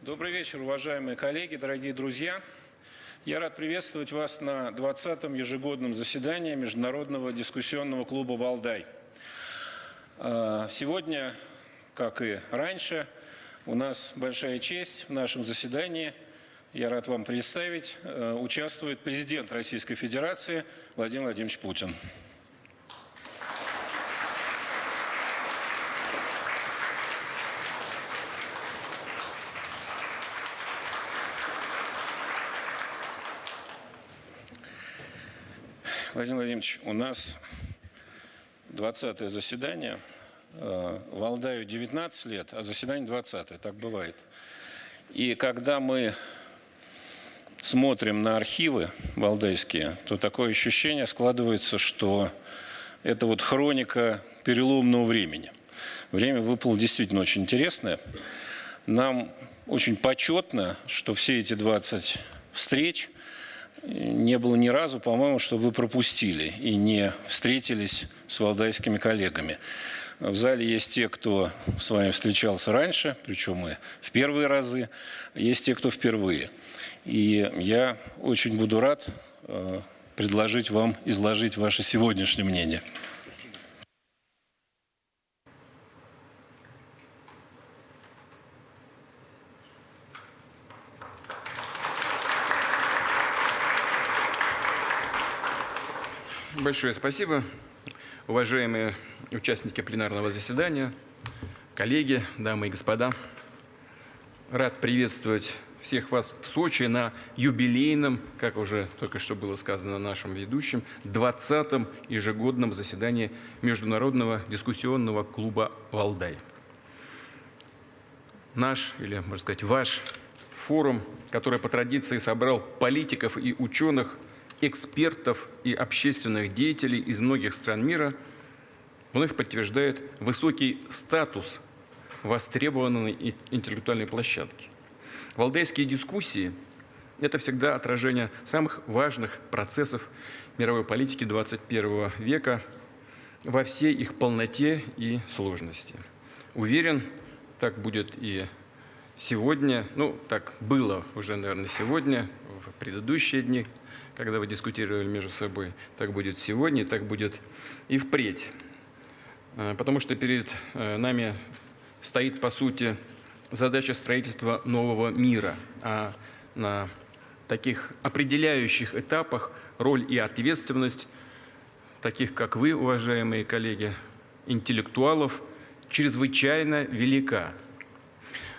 Добрый вечер, уважаемые коллеги, дорогие друзья. Я рад приветствовать вас на 20-м ежегодном заседании Международного дискуссионного клуба «Валдай». Сегодня, как и раньше, у нас большая честь в нашем заседании. Я рад вам представить. Участвует президент Российской Федерации Владимир Владимирович Путин. Владимир Владимирович, у нас 20-е заседание. Валдаю 19 лет, а заседание 20-е. Так бывает. И когда мы смотрим на архивы валдайские, то такое ощущение складывается, что это вот хроника переломного времени. Время выпало действительно очень интересное. Нам очень почетно, что все эти 20 встреч не было ни разу, по-моему, что вы пропустили и не встретились с валдайскими коллегами. В зале есть те, кто с вами встречался раньше, причем и в первые разы, есть те, кто впервые. И я очень буду рад предложить вам изложить ваше сегодняшнее мнение. Большое спасибо, уважаемые участники пленарного заседания, коллеги, дамы и господа. Рад приветствовать всех вас в Сочи на юбилейном, как уже только что было сказано нашим ведущим, 20-м ежегодном заседании Международного дискуссионного клуба «Валдай». Наш, или, можно сказать, ваш форум, который по традиции собрал политиков и ученых, экспертов и общественных деятелей из многих стран мира, вновь подтверждает высокий статус востребованной интеллектуальной площадки. Валдайские дискуссии – это всегда отражение самых важных процессов мировой политики 21 века во всей их полноте и сложности. Уверен, так будет и сегодня, так было уже, наверное, сегодня, в предыдущие дни, когда вы дискутировали между собой, так будет сегодня, так будет и впредь. Потому что перед нами стоит, по сути, задача строительства нового мира. А на таких определяющих этапах роль и ответственность таких, как вы, уважаемые коллеги, интеллектуалов, чрезвычайно велика.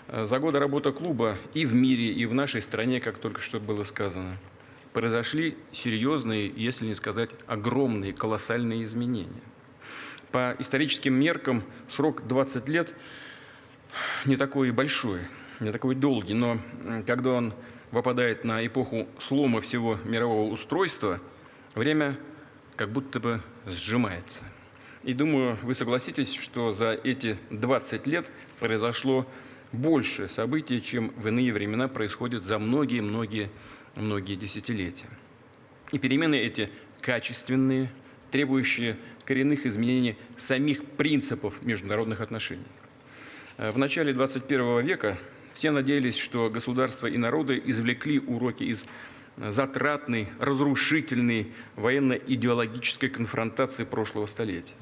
За годы работы клуба и в мире, и в нашей стране, как только что было сказано, произошли серьезные, если не сказать огромные, колоссальные изменения. По историческим меркам срок 20 лет не такой и большой, не такой долгий, но когда он выпадает на эпоху слома всего мирового устройства, время как будто бы сжимается. И думаю, вы согласитесь, что за эти 20 лет произошло больше событий, чем в иные времена происходит за многие десятилетия. И перемены эти качественные, требующие коренных изменений самих принципов международных отношений. В начале 21 века все надеялись, что государства и народы извлекли уроки из затратной, разрушительной военно-идеологической конфронтации прошлого столетия.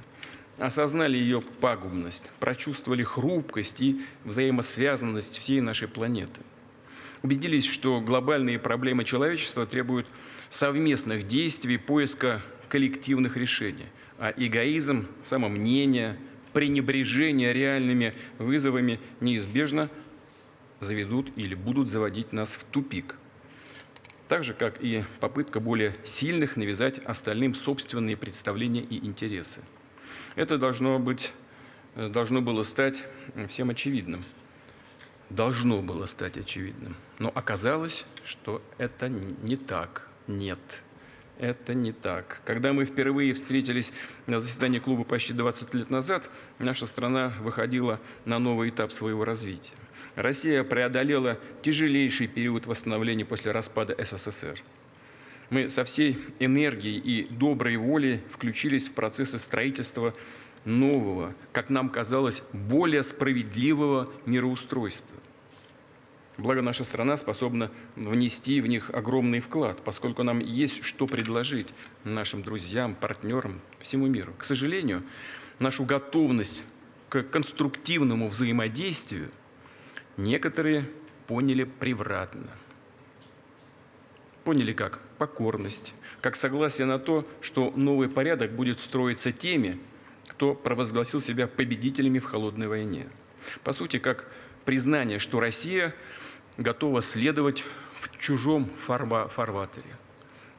Осознали ее пагубность, прочувствовали хрупкость и взаимосвязанность всей нашей планеты. Убедились, что глобальные проблемы человечества требуют совместных действий, поиска коллективных решений, а эгоизм, самомнение, пренебрежение реальными вызовами неизбежно заведут или будут заводить нас в тупик. Так же, как и попытка более сильных навязать остальным собственные представления и интересы. Это должно было стать всем очевидным. Должно было стать очевидным. Но оказалось, что это не так. Нет, это не так. Когда мы впервые встретились на заседании клуба почти 20 лет назад, наша страна выходила на новый этап своего развития. Россия преодолела тяжелейший период восстановления после распада СССР. Мы со всей энергией и доброй волей включились в процессы строительства нового, как нам казалось, более справедливого мироустройства. Благо наша страна способна внести в них огромный вклад, поскольку нам есть что предложить нашим друзьям, партнерам, всему миру. К сожалению, нашу готовность к конструктивному взаимодействию некоторые поняли превратно. Поняли как покорность, как согласие на то, что новый порядок будет строиться теми, кто провозгласил себя победителями в холодной войне. По сути, как признание, что Россия готова следовать в чужом фарватере,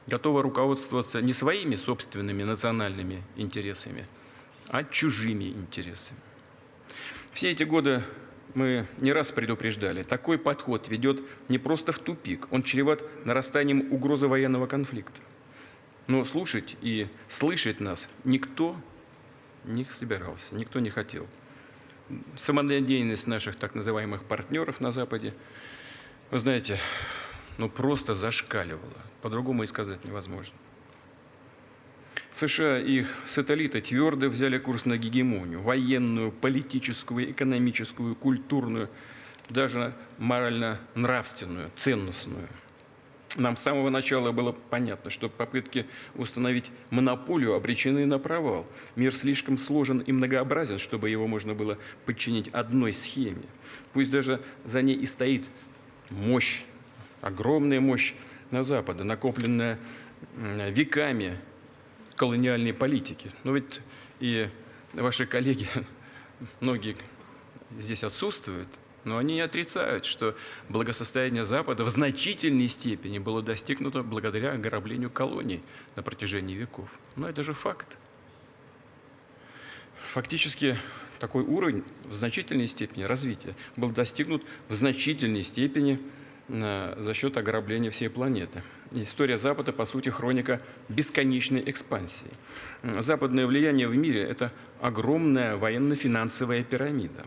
готова руководствоваться не своими собственными национальными интересами, а чужими интересами. Все эти годы мы не раз предупреждали, такой подход ведет не просто в тупик, он чреват нарастанием угрозы военного конфликта. Но слушать и слышать нас никто не собирался, никто не хотел. Самонадеянность наших так называемых партнеров на Западе, вы знаете, просто зашкаливала. По-другому и сказать невозможно. США и их сателлиты твердо взяли курс на гегемонию, военную, политическую, экономическую, культурную, даже морально-нравственную, ценностную. Нам с самого начала было понятно, что попытки установить монополию обречены на провал. Мир слишком сложен и многообразен, чтобы его можно было подчинить одной схеме. Пусть даже за ней и стоит мощь, огромная мощь на Западе, накопленная веками колониальной политики. Но ведь и ваши коллеги, многие здесь отсутствуют, но они не отрицают, что благосостояние Запада в значительной степени было достигнуто благодаря ограблению колоний на протяжении веков. Но это же факт. Фактически такой уровень в значительной степени развития был достигнут в значительной степени за счет ограбления всей планеты. История Запада, по сути, хроника бесконечной экспансии. Западное влияние в мире – это огромная военно-финансовая пирамида.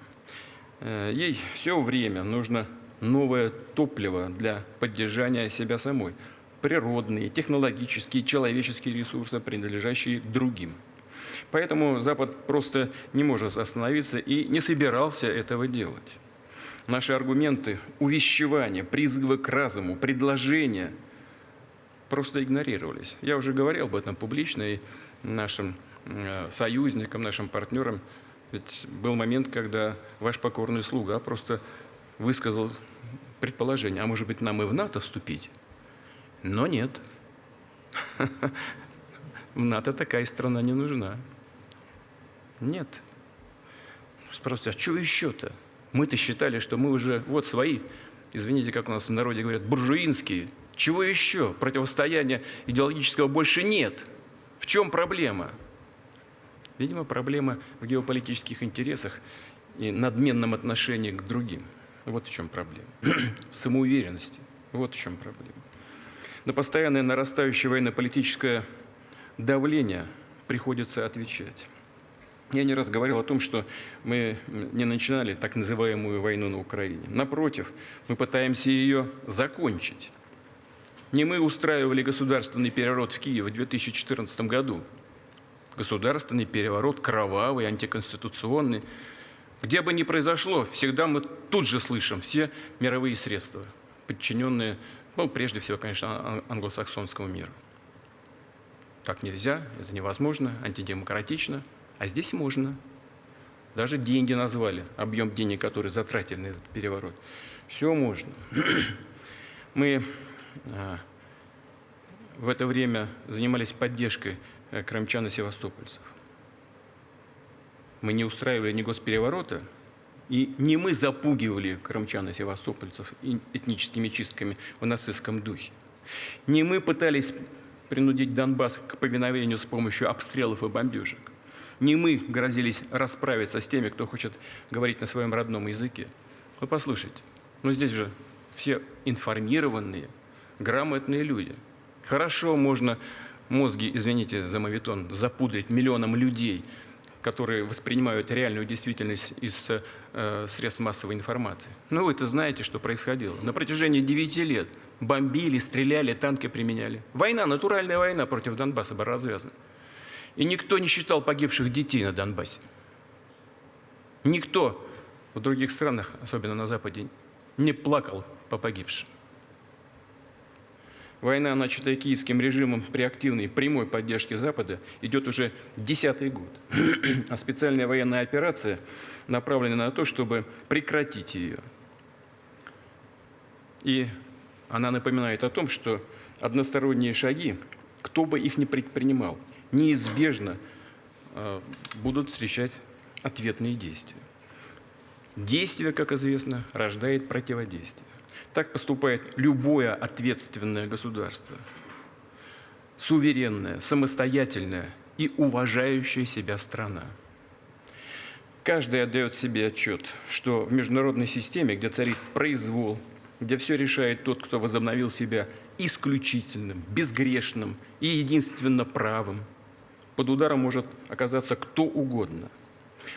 Ей все время нужно новое топливо для поддержания себя самой. Природные, технологические, человеческие ресурсы, принадлежащие другим. Поэтому Запад просто не может остановиться и не собирался этого делать. Наши аргументы, увещевания, призывы к разуму, предложения просто игнорировались. Я уже говорил об этом публично и нашим союзникам, нашим партнерам. Ведь был момент, когда ваш покорный слуга просто высказал предположение, а может быть, нам и в НАТО вступить? Но нет. В НАТО такая страна не нужна. Нет. Спросите, а что еще-то? Мы-то считали, что мы уже вот свои, извините, как у нас в народе говорят, буржуинские. Чего еще? Противостояния идеологического больше нет. В чем проблема? Видимо, проблема в геополитических интересах и надменном отношении к другим. Вот в чем проблема. В самоуверенности. Вот в чем проблема. На постоянное нарастающее военно-политическое давление приходится отвечать. Я не раз говорил о том, что мы не начинали так называемую войну на Украине. Напротив, мы пытаемся ее закончить. Не мы устраивали государственный переворот в Киеве в 2014 году. Государственный переворот, кровавый, антиконституционный. Где бы ни произошло, всегда мы тут же слышим все мировые средства, подчиненные, прежде всего, конечно, англосаксонскому миру. Так нельзя, это невозможно, антидемократично. А здесь можно. Даже деньги назвали, объем денег, который затратили на этот переворот. Все можно. Мы в это время занимались поддержкой крымчан и севастопольцев. Мы не устраивали ни госпереворота, и не мы запугивали крымчан и севастопольцев этническими чистками в нацистском духе. Не мы пытались принудить Донбасс к повиновению с помощью обстрелов и бомбежек. Не мы грозились расправиться с теми, кто хочет говорить на своем родном языке. Вы послушайте, здесь же все информированные, грамотные люди. Хорошо можно мозги, извините за моветон, запудрить миллионам людей, которые воспринимают реальную действительность из средств массовой информации. Но вы-то знаете, что происходило. На протяжении 9 лет бомбили, стреляли, танки применяли. Война, натуральная война против Донбасса была развязана. И никто не считал погибших детей на Донбассе. Никто в других странах, особенно на Западе, не плакал по погибшим. Война, начатая киевским режимом при активной прямой поддержке Запада, идет уже 10-й год. А специальная военная операция направлена на то, чтобы прекратить ее. И она напоминает о том, что односторонние шаги, кто бы их ни предпринимал, неизбежно будут встречать ответные действия. Действие, как известно, рождает противодействие. Так поступает любое ответственное государство, суверенная, самостоятельная и уважающая себя страна. Каждый отдает себе отчет, что в международной системе, где царит произвол, где все решает тот, кто возобновил себя исключительным, безгрешным и единственно правым, под ударом может оказаться кто угодно.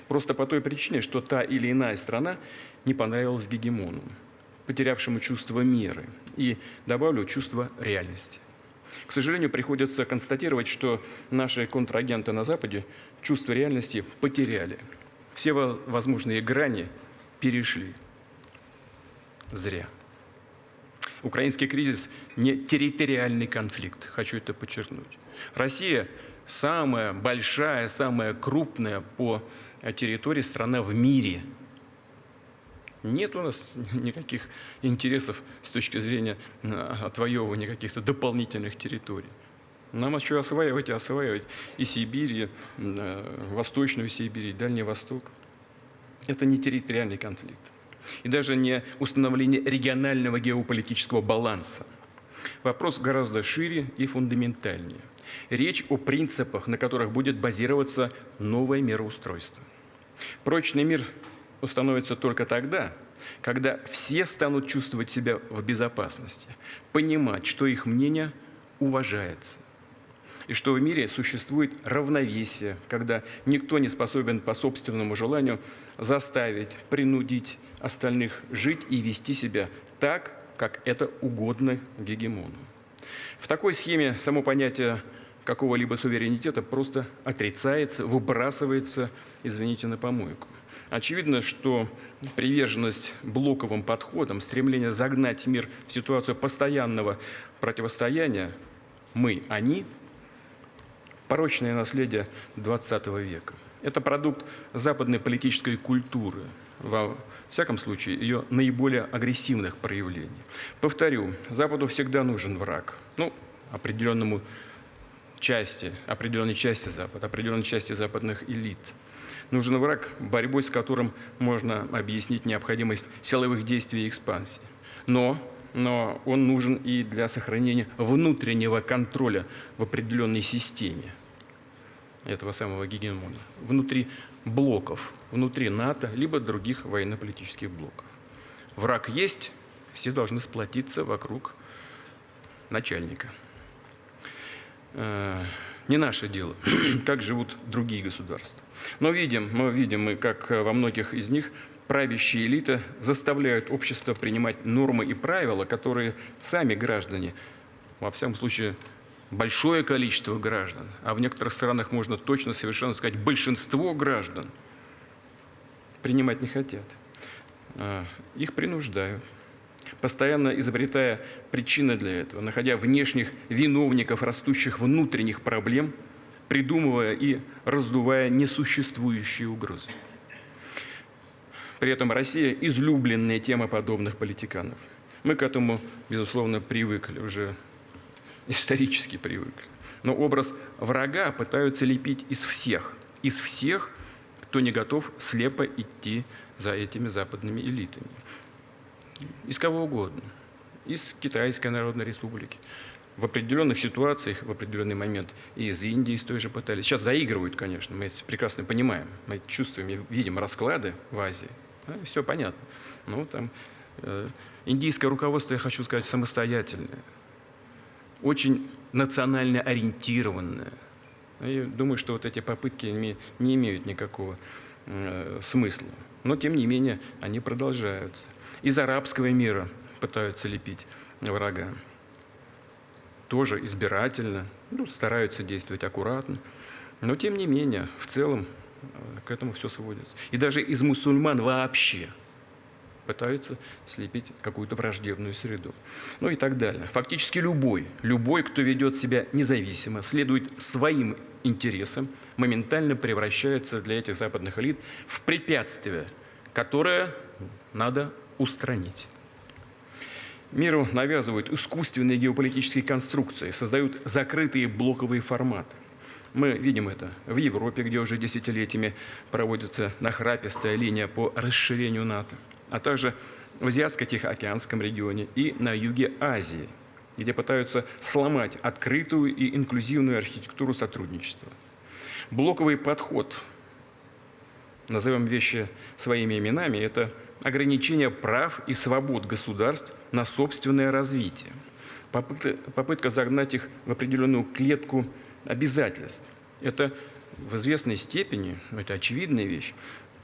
Просто по той причине, что та или иная страна не понравилась гегемону, потерявшему чувство меры и, добавлю, чувство реальности. К сожалению, приходится констатировать, что наши контрагенты на Западе чувство реальности потеряли. Все возможные грани перешли. Зря. Украинский кризис не территориальный конфликт, хочу это подчеркнуть. Россия самая большая, самая крупная по территории страна в мире. Нет у нас никаких интересов с точки зрения отвоевывания каких-то дополнительных территорий. Нам еще осваивать и осваивать и Сибирь, и Восточную Сибирь, и Дальний Восток. Это не территориальный конфликт. И даже не установление регионального геополитического баланса. Вопрос гораздо шире и фундаментальнее. Речь о принципах, на которых будет базироваться новое мироустройство. Прочный мир установится только тогда, когда все станут чувствовать себя в безопасности, понимать, что их мнение уважается, и что в мире существует равновесие, когда никто не способен по собственному желанию заставить, принудить остальных жить и вести себя так, как это угодно гегемону. В такой схеме само понятие какого-либо суверенитета просто отрицается, выбрасывается, извините, на помойку. Очевидно, что приверженность блоковым подходам, стремление загнать мир в ситуацию постоянного противостояния «мы, они» – порочное наследие XX века. Это продукт западной политической культуры, во всяком случае, ее наиболее агрессивных проявлений. Повторю, Западу всегда нужен враг. Определенной части Запада, определенной части западных элит. Нужен враг, борьбой с которым можно объяснить необходимость силовых действий и экспансии. Но он нужен и для сохранения внутреннего контроля в определенной системе этого самого гегемона, внутри блоков, внутри НАТО, либо других военно-политических блоков. Враг есть, все должны сплотиться вокруг начальника. Не наше дело, как живут другие государства. Но мы видим, как во многих из них правящие элиты заставляют общество принимать нормы и правила, которые сами граждане, во всяком случае, большое количество граждан, а в некоторых странах можно точно совершенно сказать, большинство граждан принимать не хотят. Их принуждают, постоянно изобретая причины для этого, находя внешних виновников растущих внутренних проблем, придумывая и раздувая несуществующие угрозы. При этом Россия – излюбленная тема подобных политиканов. Мы к этому, безусловно, привыкли, уже исторически привыкли. Но образ врага пытаются лепить из всех, кто не готов слепо идти за этими западными элитами. Из кого угодно. Из Китайской Народной Республики. В определенных ситуациях, в определенный момент и из Индии из той же пытались. Сейчас заигрывают, конечно, мы это прекрасно понимаем. Мы это чувствуем, видим расклады в Азии. Все понятно. Индийское руководство, я хочу сказать, самостоятельное. Очень национально ориентированное. Я думаю, что вот эти попытки не имеют никакого смысла. Но, тем не менее, они продолжаются. Из арабского мира пытаются лепить врага. Тоже избирательно, стараются действовать аккуратно. Но, тем не менее, в целом к этому все сводится. И даже из мусульман вообще. пытаются слепить какую-то враждебную среду. Ну и так далее. Фактически любой, кто ведет себя независимо, следует своим интересам, моментально превращается для этих западных элит в препятствие, которое надо устранить. Миру навязывают искусственные геополитические конструкции, создают закрытые блоковые форматы. Мы видим это в Европе, где уже десятилетиями проводится нахрапистая линия по расширению НАТО, а также в Азиатско-Тихоокеанском регионе и на юге Азии, где пытаются сломать открытую и инклюзивную архитектуру сотрудничества. Блоковый подход, назовем вещи своими именами, это ограничение прав и свобод государств на собственное развитие, попытка загнать их в определенную клетку обязательств. Это в известной степени, это очевидная вещь,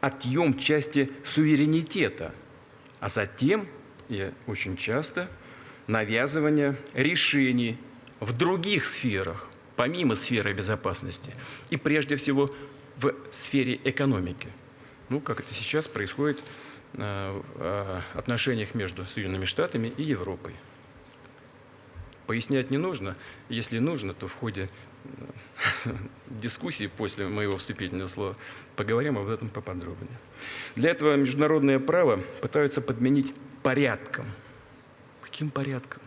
отъем части суверенитета, а затем, и очень часто, навязывание решений в других сферах, помимо сферы безопасности, и прежде всего в сфере экономики. Ну, как это сейчас происходит в отношениях между Соединенными Штатами и Европой. Пояснять не нужно. Если нужно, то в ходе дискуссии после моего вступительного слова поговорим об этом поподробнее. Для этого международное право пытаются подменить порядком. Каким порядком?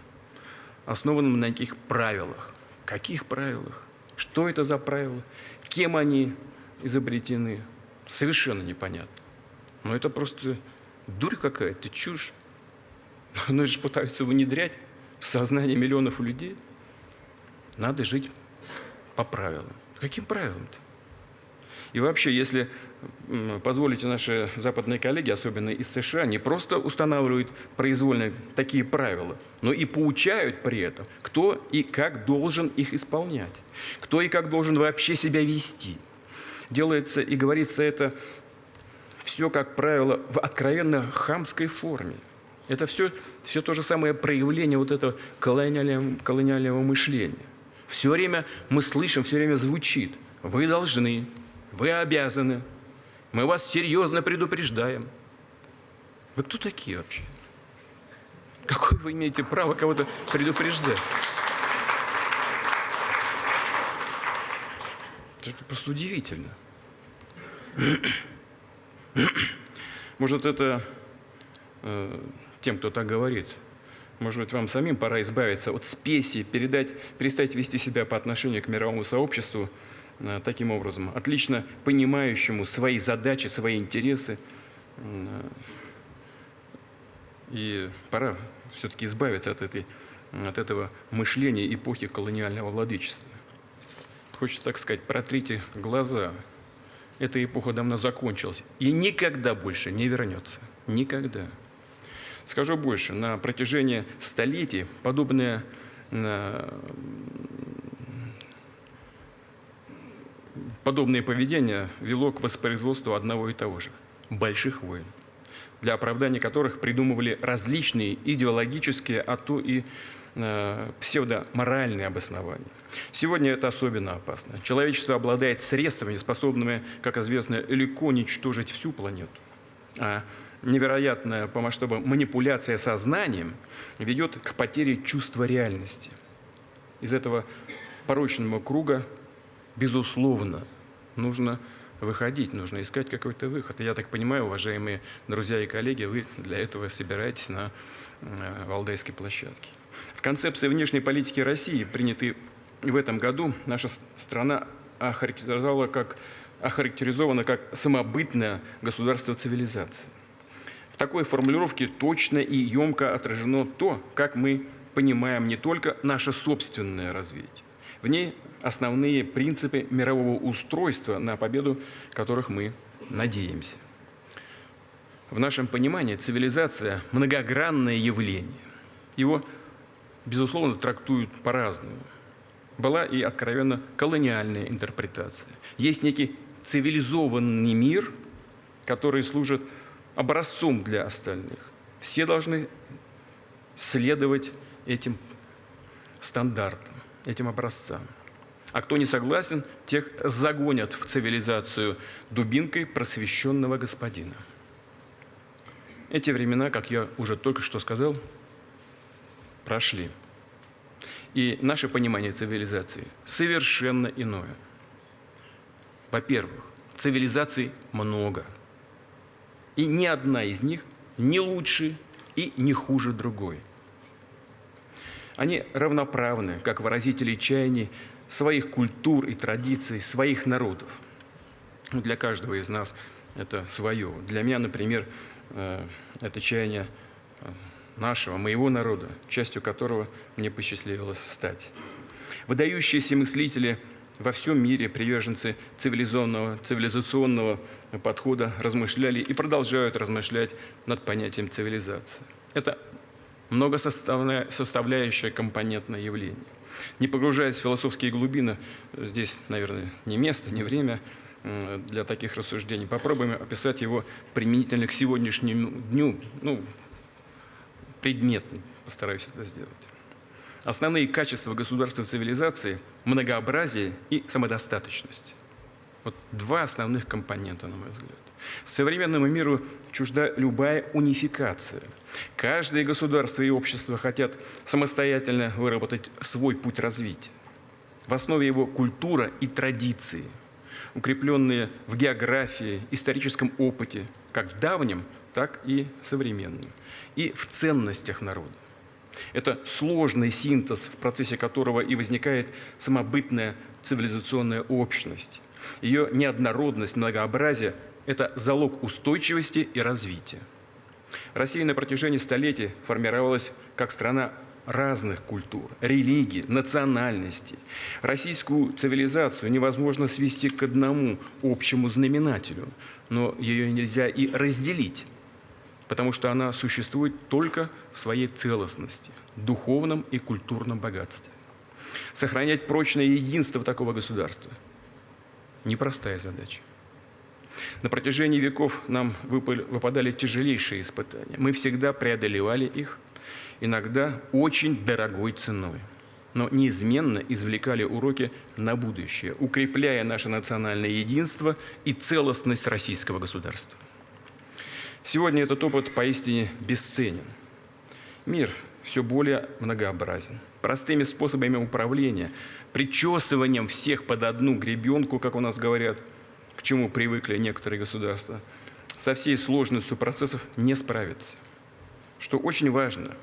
Основанным на каких правилах? Каких правилах? Что это за правила? Кем они изобретены? Совершенно непонятно. Но это просто дурь какая-то, чушь. Но же пытаются внедрять в сознание миллионов людей. Надо жить по правилам. Каким правилам-то? И вообще, если позволите, наши западные коллеги, особенно из США, не просто устанавливают произвольно такие правила, но и поучают при этом, кто и как должен их исполнять, кто и как должен вообще себя вести. Делается и говорится это все, как правило, в откровенно хамской форме. Это все то же самое проявление вот этого колониального мышления. Все время мы слышим, все время звучит: вы должны, вы обязаны, мы вас серьезно предупреждаем. Вы кто такие вообще? Какое вы имеете право кого-то предупреждать? Это просто удивительно. Может, это тем, кто так говорит, может быть, вам самим пора избавиться от спеси, перестать вести себя по отношению к мировому сообществу таким образом, отлично понимающему свои задачи, свои интересы. И пора все-таки избавиться от этого мышления эпохи колониального владычества. Хочется так сказать: протрите глаза. Эта эпоха давно закончилась и никогда больше не вернется. Никогда. Скажу больше, на протяжении столетий подобное поведение вело к воспроизводству одного и того же – больших войн, для оправдания которых придумывали различные идеологические, а то и псевдоморальные обоснования. Сегодня это особенно опасно. Человечество обладает средствами, способными, как известно, легко уничтожить всю планету. А невероятная по масштабам манипуляция сознанием ведет к потере чувства реальности. Из этого порочного круга, безусловно, нужно выходить, нужно искать какой-то выход. И я так понимаю, уважаемые друзья и коллеги, вы для этого собираетесь на Валдайской площадке. В концепции внешней политики России, принятой в этом году, наша страна охарактеризована как самобытное государство цивилизации. В такой формулировке точно и емко отражено то, как мы понимаем не только наше собственное развитие. В ней основные принципы мирового устройства, на победу которых мы надеемся. В нашем понимании цивилизация – многогранное явление. Его, безусловно, трактуют по-разному. Была и откровенно колониальная интерпретация. Есть некий цивилизованный мир, который служит образцом для остальных. Все должны следовать этим стандартам, этим образцам. А кто не согласен, тех загонят в цивилизацию дубинкой просвещенного господина. Эти времена, как я уже только что сказал, прошли. И наше понимание цивилизации совершенно иное. Во-первых, цивилизаций много. И ни одна из них не лучше и не хуже другой. Они равноправны, как выразители чаяний своих культур и традиций, своих народов. Для каждого из нас это свое. Для меня, например, это чаяние нашего, моего народа, частью которого мне посчастливилось стать. Выдающиеся мыслители во всем мире, приверженцы цивилизационного подхода, размышляли и продолжают размышлять над понятием цивилизации. Это многосоставляющее компонентное явление. Не погружаясь в философские глубины, здесь, наверное, не место, не время для таких рассуждений. Попробуем описать его применительно к сегодняшнему дню, предметно постараюсь это сделать. Основные качества государства и цивилизации – многообразие и самодостаточность. Вот два основных компонента, на мой взгляд. Современному миру чужда любая унификация. Каждое государство и общество хотят самостоятельно выработать свой путь развития. В основе его культура и традиции, укрепленные в географии, историческом опыте, как давнем, так и современном, и в ценностях народа. Это сложный синтез, в процессе которого и возникает самобытная цивилизационная общность. Ее неоднородность, многообразие – это залог устойчивости и развития. Россия на протяжении столетий формировалась как страна разных культур, религий, национальностей. Российскую цивилизацию невозможно свести к одному общему знаменателю, но ее нельзя и разделить, потому что она существует только в своей целостности, духовном и культурном богатстве. Сохранять прочное единство такого государства – непростая задача. На протяжении веков нам выпадали тяжелейшие испытания. Мы всегда преодолевали их, иногда очень дорогой ценой, но неизменно извлекали уроки на будущее, укрепляя наше национальное единство и целостность российского государства. Сегодня этот опыт поистине бесценен. Мир все более многообразен. Простыми способами управления, причесыванием всех под одну гребенку, как у нас говорят, к чему привыкли некоторые государства, со всей сложностью процессов не справиться. Что очень важно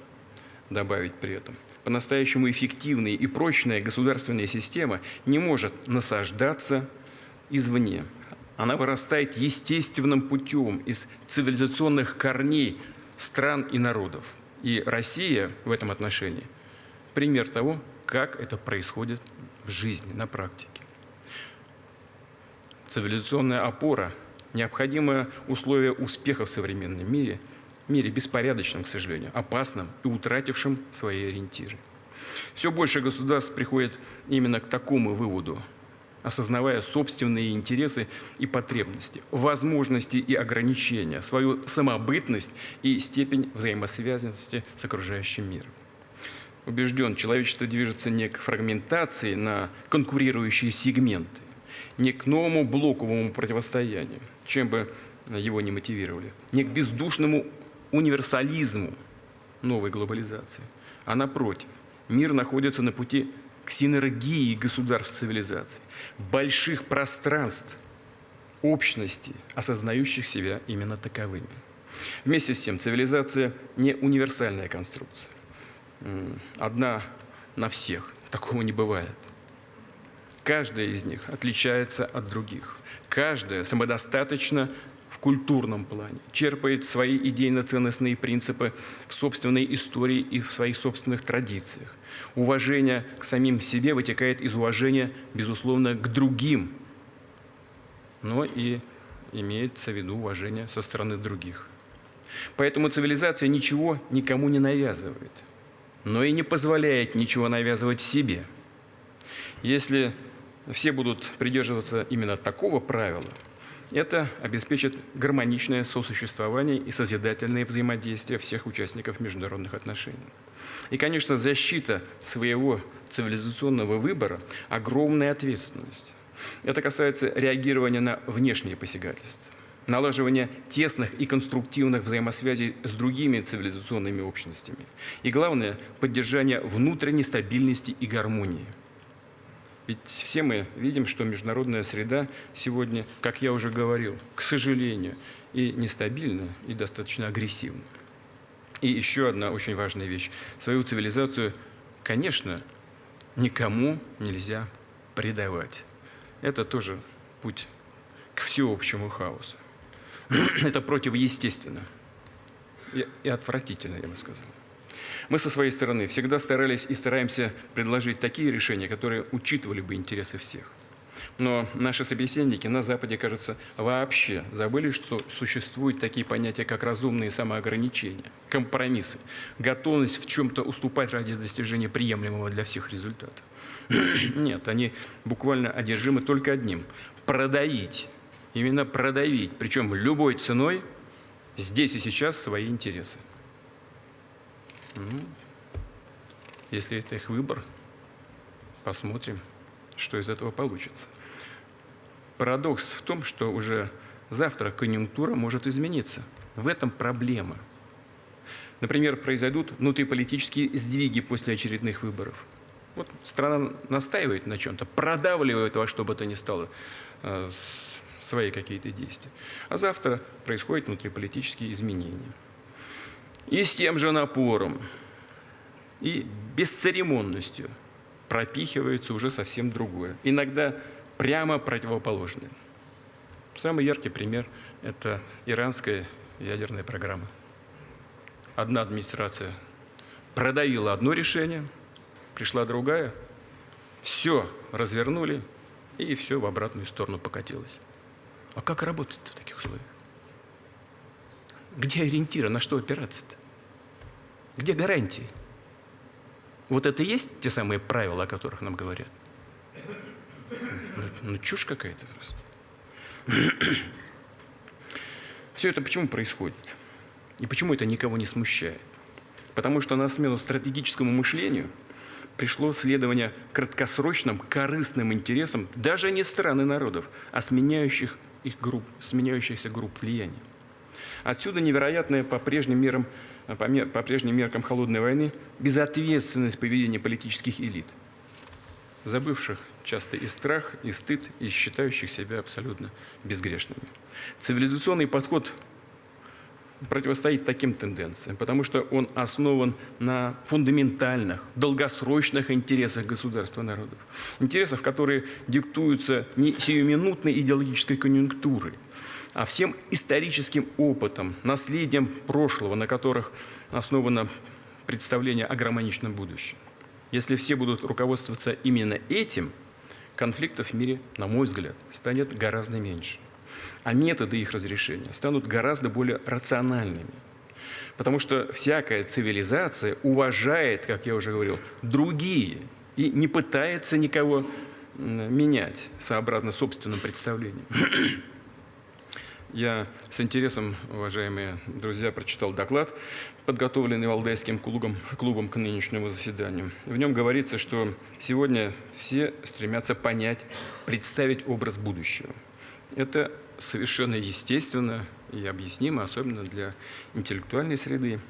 добавить при этом, по-настоящему эффективная и прочная государственная система не может насаждаться извне. Она вырастает естественным путем из цивилизационных корней стран и народов. И Россия в этом отношении – пример того, как это происходит в жизни, на практике. Цивилизационная опора – необходимое условие успеха в современном мире беспорядочном, к сожалению, опасном и утратившем свои ориентиры. Все больше государств приходит именно к такому выводу, осознавая собственные интересы и потребности, возможности и ограничения, свою самобытность и степень взаимосвязанности с окружающим миром. Убежден, человечество движется не к фрагментации на конкурирующие сегменты, не к новому блоковому противостоянию, чем бы его ни мотивировали, не к бездушному универсализму новой глобализации, а напротив, мир находится на пути к синергии государств цивилизаций, больших пространств, общностей, осознающих себя именно таковыми. Вместе с тем, цивилизация не универсальная конструкция. Одна на всех. Такого не бывает. Каждая из них отличается от других. Каждая самодостаточна в культурном плане, черпает свои идейно-ценностные принципы в собственной истории и в своих собственных традициях. Уважение к самим себе вытекает из уважения, безусловно, к другим, но и имеется в виду уважение со стороны других. Поэтому цивилизация ничего никому не навязывает, но и не позволяет ничего навязывать себе. Если все будут придерживаться именно такого правила, это обеспечит гармоничное сосуществование и созидательное взаимодействие всех участников международных отношений. И, конечно, защита своего цивилизационного выбора – огромная ответственность. Это касается реагирования на внешние посягательства. налаживание тесных и конструктивных взаимосвязей с другими цивилизационными общностями. И главное, поддержание внутренней стабильности и гармонии. Ведь все мы видим, что международная среда сегодня, как я уже говорил, к сожалению, и нестабильна, и достаточно агрессивна. И еще одна очень важная вещь. Свою цивилизацию, конечно, никому нельзя предавать. Это тоже путь к всеобщему хаосу. Это противоестественно и отвратительно, я бы сказал. Мы со своей стороны всегда старались и стараемся предложить такие решения, которые учитывали бы интересы всех. Но наши собеседники на Западе, кажется, вообще забыли, что существуют такие понятия, как разумные самоограничения, компромиссы, готовность в чем-то уступать ради достижения приемлемого для всех результата. Нет, они буквально одержимы только одним – продавить, именно продавить, причем любой ценой, здесь и сейчас свои интересы. Если это их выбор, посмотрим, что из этого получится. Парадокс в том, что уже завтра конъюнктура может измениться. В этом проблема. Например, произойдут внутриполитические сдвиги после очередных выборов. Вот страна настаивает на чем-то, продавливает во что бы то ни стало свои какие-то действия. А завтра происходят внутриполитические изменения. И с тем же напором и бесцеремонностью пропихивается уже совсем другое. Иногда прямо противоположное. Самый яркий пример – это иранская ядерная программа. Одна администрация продавила одно решение, пришла другая, все развернули, и все в обратную сторону покатилось. А как работать в таких условиях? Где ориентиры, на что опираться-то? Где гарантии? Вот это и есть те самые правила, о которых нам говорят? Ну чушь какая-то просто. Все это почему происходит? И почему это никого не смущает? Потому что на смену стратегическому мышлению пришло следование краткосрочным, корыстным интересам даже не стран и народов, а сменяющихся групп влияния. Отсюда невероятная по прежним меркам холодной войны безответственность поведения политических элит, забывших часто и страх, и стыд, и считающих себя абсолютно безгрешными. Цивилизационный подход противостоит таким тенденциям, потому что он основан на фундаментальных, долгосрочных интересах государства и народов. Интересах, которые диктуются не сиюминутной идеологической конъюнктурой, а всем историческим опытом, наследием прошлого, на которых основано представление о гармоничном будущем. Если все будут руководствоваться именно этим, конфликтов в мире, на мой взгляд, станет гораздо меньше. А методы их разрешения станут гораздо более рациональными. Потому что всякая цивилизация уважает, как я уже говорил, другие и не пытается никого менять сообразно собственным представлениям. Я с интересом, уважаемые друзья, прочитал доклад, подготовленный Валдайским клубом к нынешнему заседанию. В нем говорится, что сегодня все стремятся понять, представить образ будущего. Это совершенно естественно и объяснимо, особенно для интеллектуальной среды.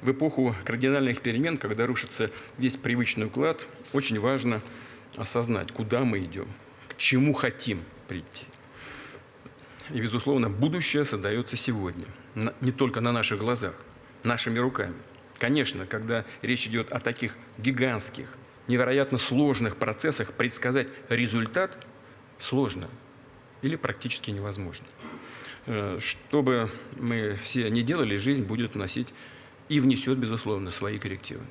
В эпоху кардинальных перемен, когда рушится весь привычный уклад, очень важно осознать, куда мы идем, к чему хотим прийти. И, безусловно, будущее создается сегодня, не только на наших глазах, нашими руками. Конечно, когда речь идет о таких гигантских, невероятно сложных процессах, предсказать результат сложно или практически невозможно. Что бы мы все ни делали, жизнь будет вносить и внесет, безусловно, свои коррективы.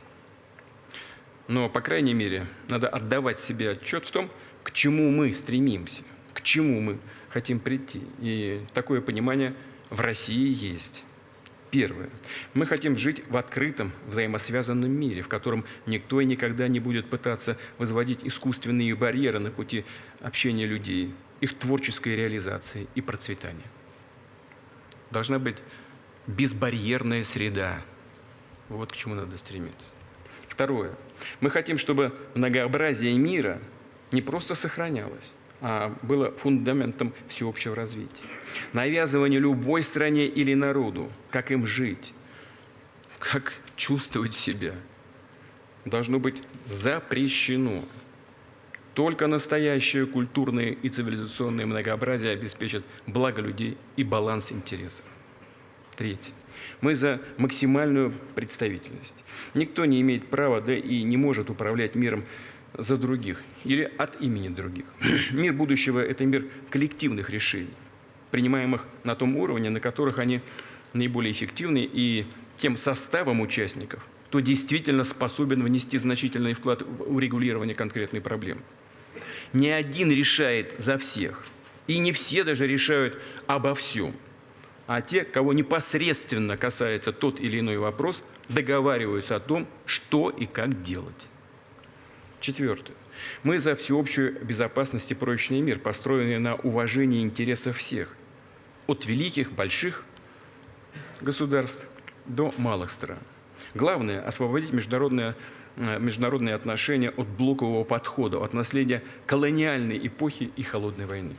Но, по крайней мере, надо отдавать себе отчет в том, к чему мы стремимся, к чему мы хотим прийти. И такое понимание в России есть. Первое. Мы хотим жить в открытом, взаимосвязанном мире, в котором никто и никогда не будет пытаться возводить искусственные барьеры на пути общения людей, их творческой реализации и процветания. Должна быть безбарьерная среда. Вот к чему надо стремиться. Второе. Мы хотим, чтобы многообразие мира не просто сохранялось, а было фундаментом всеобщего развития. Навязывание любой стране или народу, как им жить, как чувствовать себя, должно быть запрещено. Только настоящее культурное и цивилизационное многообразие обеспечит благо людей и баланс интересов. Третье. Мы за максимальную представительность. Никто не имеет права, да и не может управлять миром за других или от имени других. Мир будущего – это мир коллективных решений, принимаемых на том уровне, на которых они наиболее эффективны, и тем составом участников, кто действительно способен внести значительный вклад в урегулирование конкретной проблемы. Не один решает за всех, и не все даже решают обо всем, а те, кого непосредственно касается тот или иной вопрос, договариваются о том, что и как делать. Четвертое. Мы за всеобщую безопасность и прочный мир, построенный на уважении интересов всех, от великих, больших государств до малых стран. Главное – освободить международные отношения от блокового подхода, от наследия колониальной эпохи и холодной войны.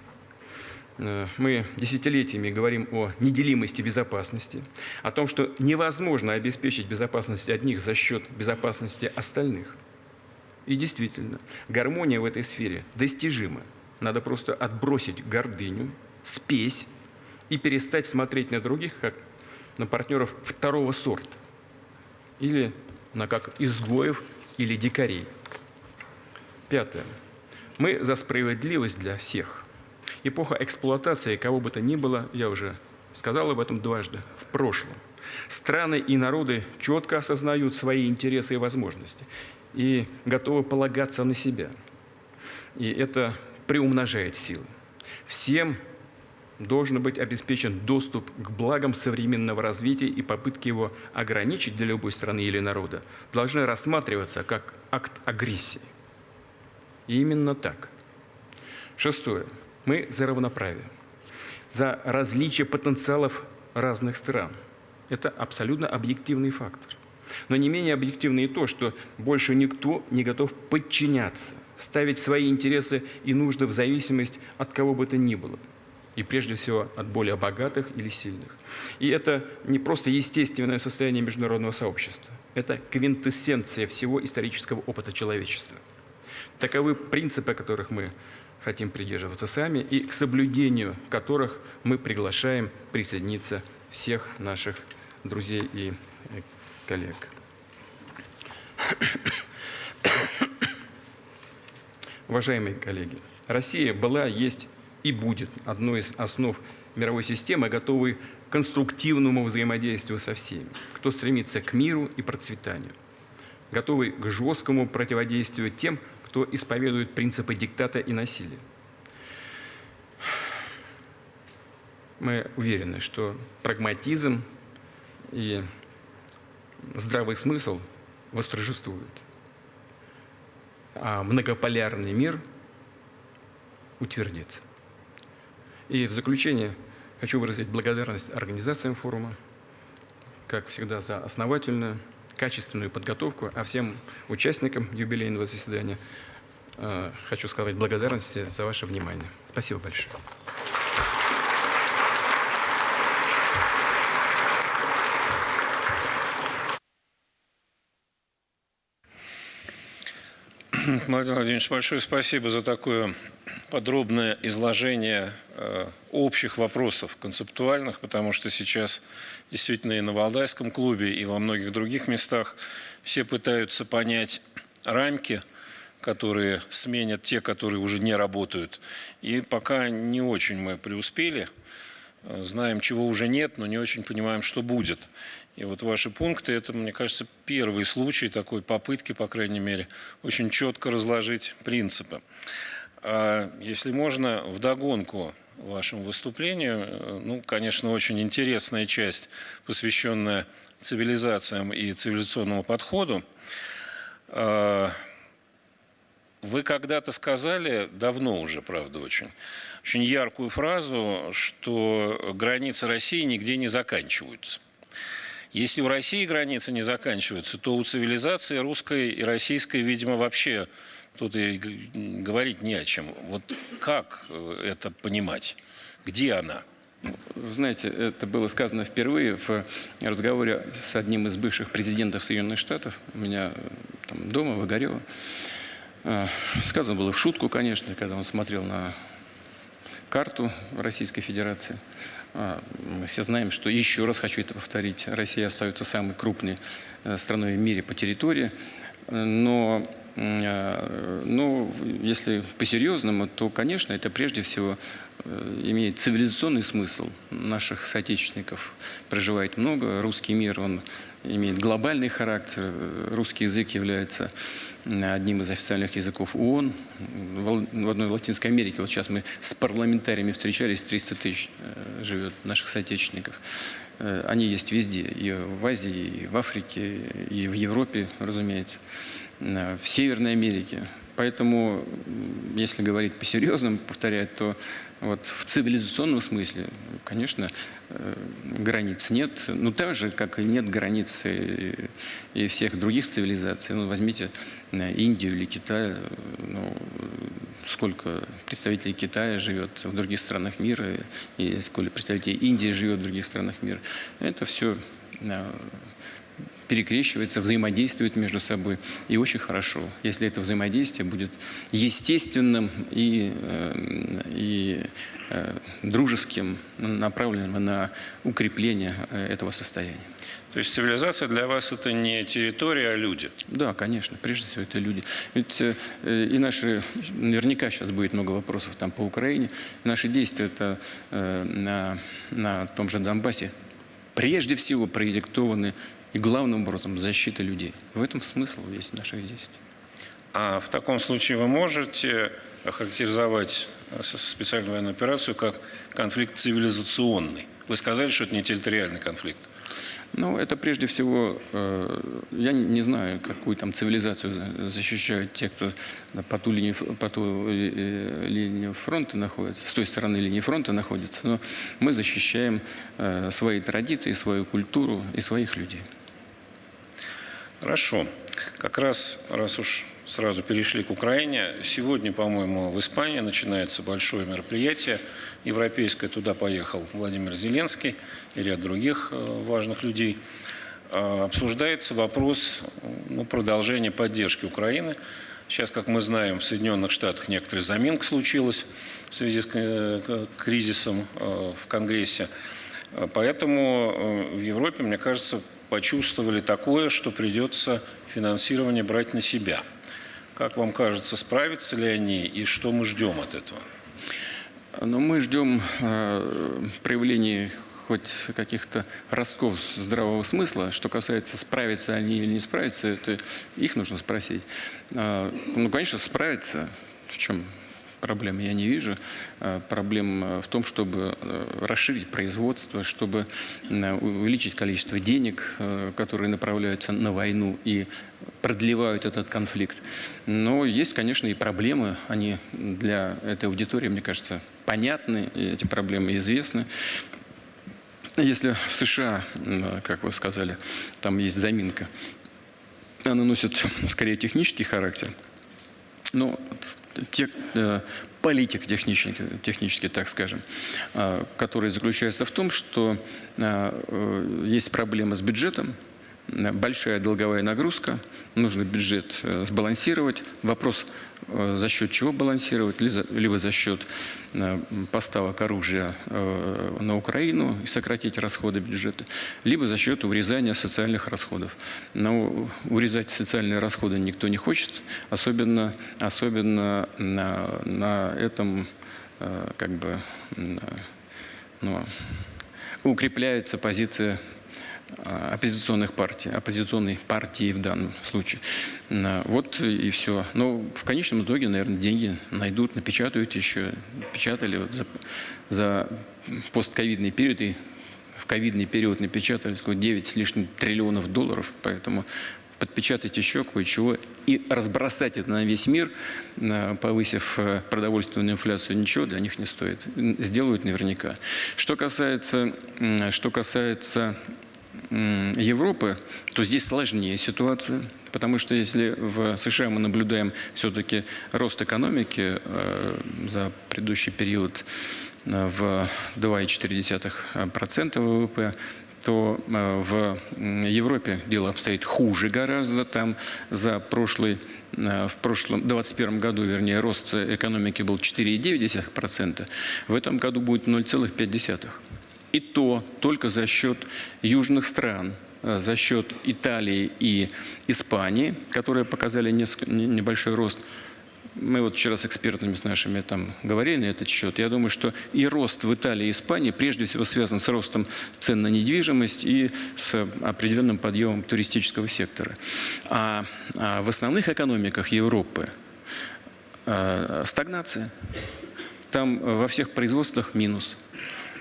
Мы десятилетиями говорим о неделимости безопасности, о том, что невозможно обеспечить безопасность одних за счет безопасности остальных. И действительно, гармония в этой сфере достижима. Надо просто отбросить гордыню, спесь и перестать смотреть на других, как на партнеров второго сорта, или на как изгоев или дикарей. Пятое. Мы за справедливость для всех. Эпоха эксплуатации кого бы то ни было, я уже сказал об этом дважды, в прошлом. Страны и народы четко осознают свои интересы и возможности и готовы полагаться на себя. И это приумножает силы. Всем должен быть обеспечен доступ к благам современного развития, и попытки его ограничить для любой страны или народа должны рассматриваться как акт агрессии. И именно так. Шестое. Мы за равноправие, за различие потенциалов разных стран. Это абсолютно объективный фактор. Но не менее объективно и то, что больше никто не готов подчиняться, ставить свои интересы и нужды в зависимость от кого бы то ни было. И прежде всего от более богатых или сильных. И это не просто естественное состояние международного сообщества. Это квинтэссенция всего исторического опыта человечества. Таковы принципы, которых мы хотим придерживаться сами, и к соблюдению которых мы приглашаем присоединиться всех наших друзей и коллег. Уважаемые коллеги, Россия была, есть и будет одной из основ мировой системы, готовой к конструктивному взаимодействию со всеми, кто стремится к миру и процветанию, готовый к жесткому противодействию тем, кто исповедует принципы диктата и насилия. Мы уверены, что прагматизм и здравый смысл восторжествуют, а многополярный мир утвердится. И в заключение хочу выразить благодарность организациям форума, как всегда, за основательную, качественную подготовку, а всем участникам юбилейного заседания хочу сказать благодарности за ваше внимание. Спасибо большое. Владимир Владимирович, большое спасибо за такое подробное изложение общих вопросов, концептуальных, потому что сейчас действительно и на Валдайском клубе, и во многих других местах все пытаются понять рамки, которые сменят те, которые уже не работают. И пока не очень мы преуспели, знаем, чего уже нет, но не очень понимаем, что будет. И вот ваши пункты, это, мне кажется, первый случай такой попытки, по крайней мере, очень четко разложить принципы. Если можно, вдогонку вашему выступлению, ну, конечно, очень интересная часть, посвященная цивилизациям и цивилизационному подходу. Вы когда-то сказали, давно уже, правда, очень яркую фразу, что границы России нигде не заканчиваются. Если у России границы не заканчиваются, то у цивилизации русской и российской, видимо, вообще тут и говорить не о чем. Вот как это понимать? Где она? Вы знаете, это было сказано впервые в разговоре с одним из бывших президентов Соединенных Штатов, у меня там дома, в Огарево. Сказано было в шутку, конечно, когда он смотрел на карту Российской Федерации. Мы все знаем, что, еще раз хочу это повторить, Россия остается самой крупной страной в мире по территории, но если по-серьезному, то, конечно, это прежде всего имеет цивилизационный смысл. Наших соотечественников проживает много. Русский мир, он имеет глобальный характер. Русский язык является одним из официальных языков ООН. В одной Латинской Америке, вот сейчас мы с парламентариями встречались, 300 тысяч живет наших соотечественников. Они есть везде, и в Азии, и в Африке, и в Европе, разумеется, в Северной Америке. Поэтому, если говорить по-серьезному, повторять, то вот в цивилизационном смысле, конечно, границ нет. Ну, так же, как и нет границ и всех других цивилизаций. Ну, возьмите Индию или Китай. Ну, сколько представителей Китая живет в других странах мира, и сколько представителей Индии живет в других странах мира. Это все перекрещивается, взаимодействует между собой. И очень хорошо, если это взаимодействие будет естественным и дружеским, направленным на укрепление этого состояния. То есть цивилизация для вас это не территория, а люди? Да, конечно, прежде всего это люди. Ведь и наши, наверняка сейчас будет много вопросов там по Украине, наши действия это на том же Донбассе прежде всего продиктованы и главным образом защита людей. В этом смысл есть наших действий. А в таком случае вы можете охарактеризовать специальную военную операцию как конфликт цивилизационный? Вы сказали, что это не территориальный конфликт. Ну, это прежде всего, я не знаю, какую там цивилизацию защищают те, кто по ту линию фронта находится, с той стороны линии фронта находится, но мы защищаем свои традиции, свою культуру и своих людей. Хорошо. Как раз уж сразу перешли к Украине, сегодня, по-моему, в Испании начинается большое мероприятие европейское. Туда поехал Владимир Зеленский и ряд других важных людей. Обсуждается вопрос продолжения поддержки Украины. Сейчас, как мы знаем, в Соединенных Штатах некоторая заминка случилась в связи с кризисом в Конгрессе. Поэтому в Европе, мне кажется, почувствовали такое, что придется финансирование брать на себя. Как вам кажется, справятся ли они и что мы ждем от этого? Но мы ждем проявления хоть каких-то ростков здравого смысла. Что касается, справятся они или не справятся, это их нужно спросить. Ну, конечно, справятся. В чем проблем я не вижу. Проблем в том, чтобы расширить производство, чтобы увеличить количество денег, которые направляются на войну и продлевают этот конфликт. Но есть, конечно, и проблемы. Они для этой аудитории, мне кажется, понятны, и эти проблемы известны. Если в США, как вы сказали, там есть заминка, она носит скорее технический характер, но политика технически, так скажем, которая заключается в том, что есть проблема с бюджетом, большая долговая нагрузка, нужно бюджет сбалансировать. Вопрос, за счет чего балансировать, либо за счет поставок оружия на Украину и сократить расходы бюджета, либо за счет урезания социальных расходов. Но урезать социальные расходы никто не хочет, особенно на этом укрепляется позиция оппозиционных партий, оппозиционной партии в данном случае. Вот и все. Но в конечном итоге, наверное, деньги найдут, напечатают еще. Печатали вот за постковидный период, и в ковидный период напечатали 9 с лишним триллионов долларов, поэтому подпечатать еще кое-чего и разбросать это на весь мир, повысив продовольственную инфляцию, ничего для них не стоит. Сделают наверняка. Что касается Европы, то здесь сложнее ситуация, потому что если в США мы наблюдаем все-таки рост экономики за предыдущий период в 2,4% ВВП, то в Европе дело обстоит хуже гораздо. Там в прошлом 2021 году, вернее, рост экономики был 4,9%, в этом году будет 0,5%. И то только за счет южных стран, за счет Италии и Испании, которые показали небольшой рост. Мы вот вчера с экспертами с нашими там говорили на этот счет. Я думаю, что и рост в Италии и Испании прежде всего связан с ростом цен на недвижимость и с определенным подъемом туристического сектора. А в основных экономиках Европы стагнация. Там во всех производствах минус.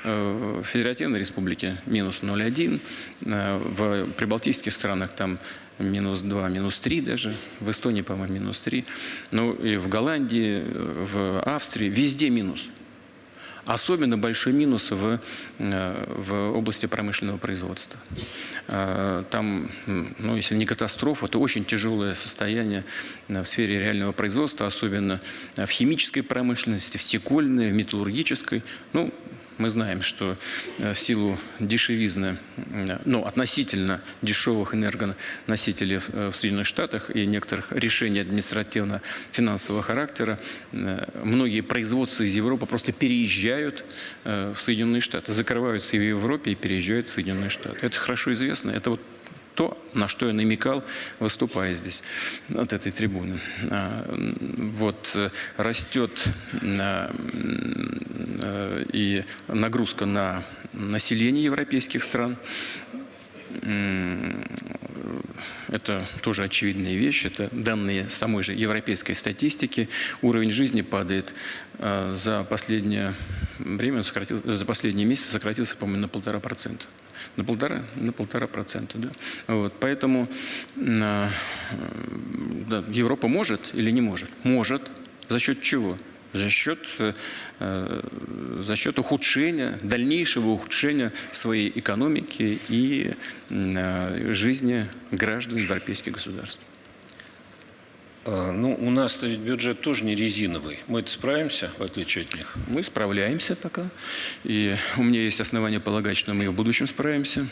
В Федеративной Республике минус 0,1, в прибалтийских странах там минус 2, минус 3 даже, в Эстонии, по-моему, минус 3, ну и в Голландии, в Австрии, везде минус. Особенно большой минус в области промышленного производства. Там, ну, если не катастрофа, то очень тяжелое состояние в сфере реального производства, особенно в химической промышленности, в стекольной, в металлургической. Ну, мы знаем, что в силу дешевизны, ну, относительно дешевых энергоносителей в Соединенных Штатах и некоторых решений административно-финансового характера, многие производства из Европы просто переезжают в Соединенные Штаты, закрываются и в Европе, и переезжают в Соединенные Штаты. Это хорошо известно. Это вот то, на что я намекал, выступая здесь, от этой трибуны. Вот растет и нагрузка на население европейских стран. Это тоже очевидная вещь, это данные самой же европейской статистики. Уровень жизни падает за последнее время, за последние месяцы сократился, по-моему, на 1,5%. На 1,5%, да. Вот, поэтому да, Европа может или не может? Может. За счет чего? За счет ухудшения, дальнейшего ухудшения своей экономики и жизни граждан европейских государств. Ну, у нас-то ведь бюджет тоже не резиновый. Мы-то справимся, в отличие от них? Мы справляемся пока. И у меня есть основания полагать, что мы и в будущем справимся.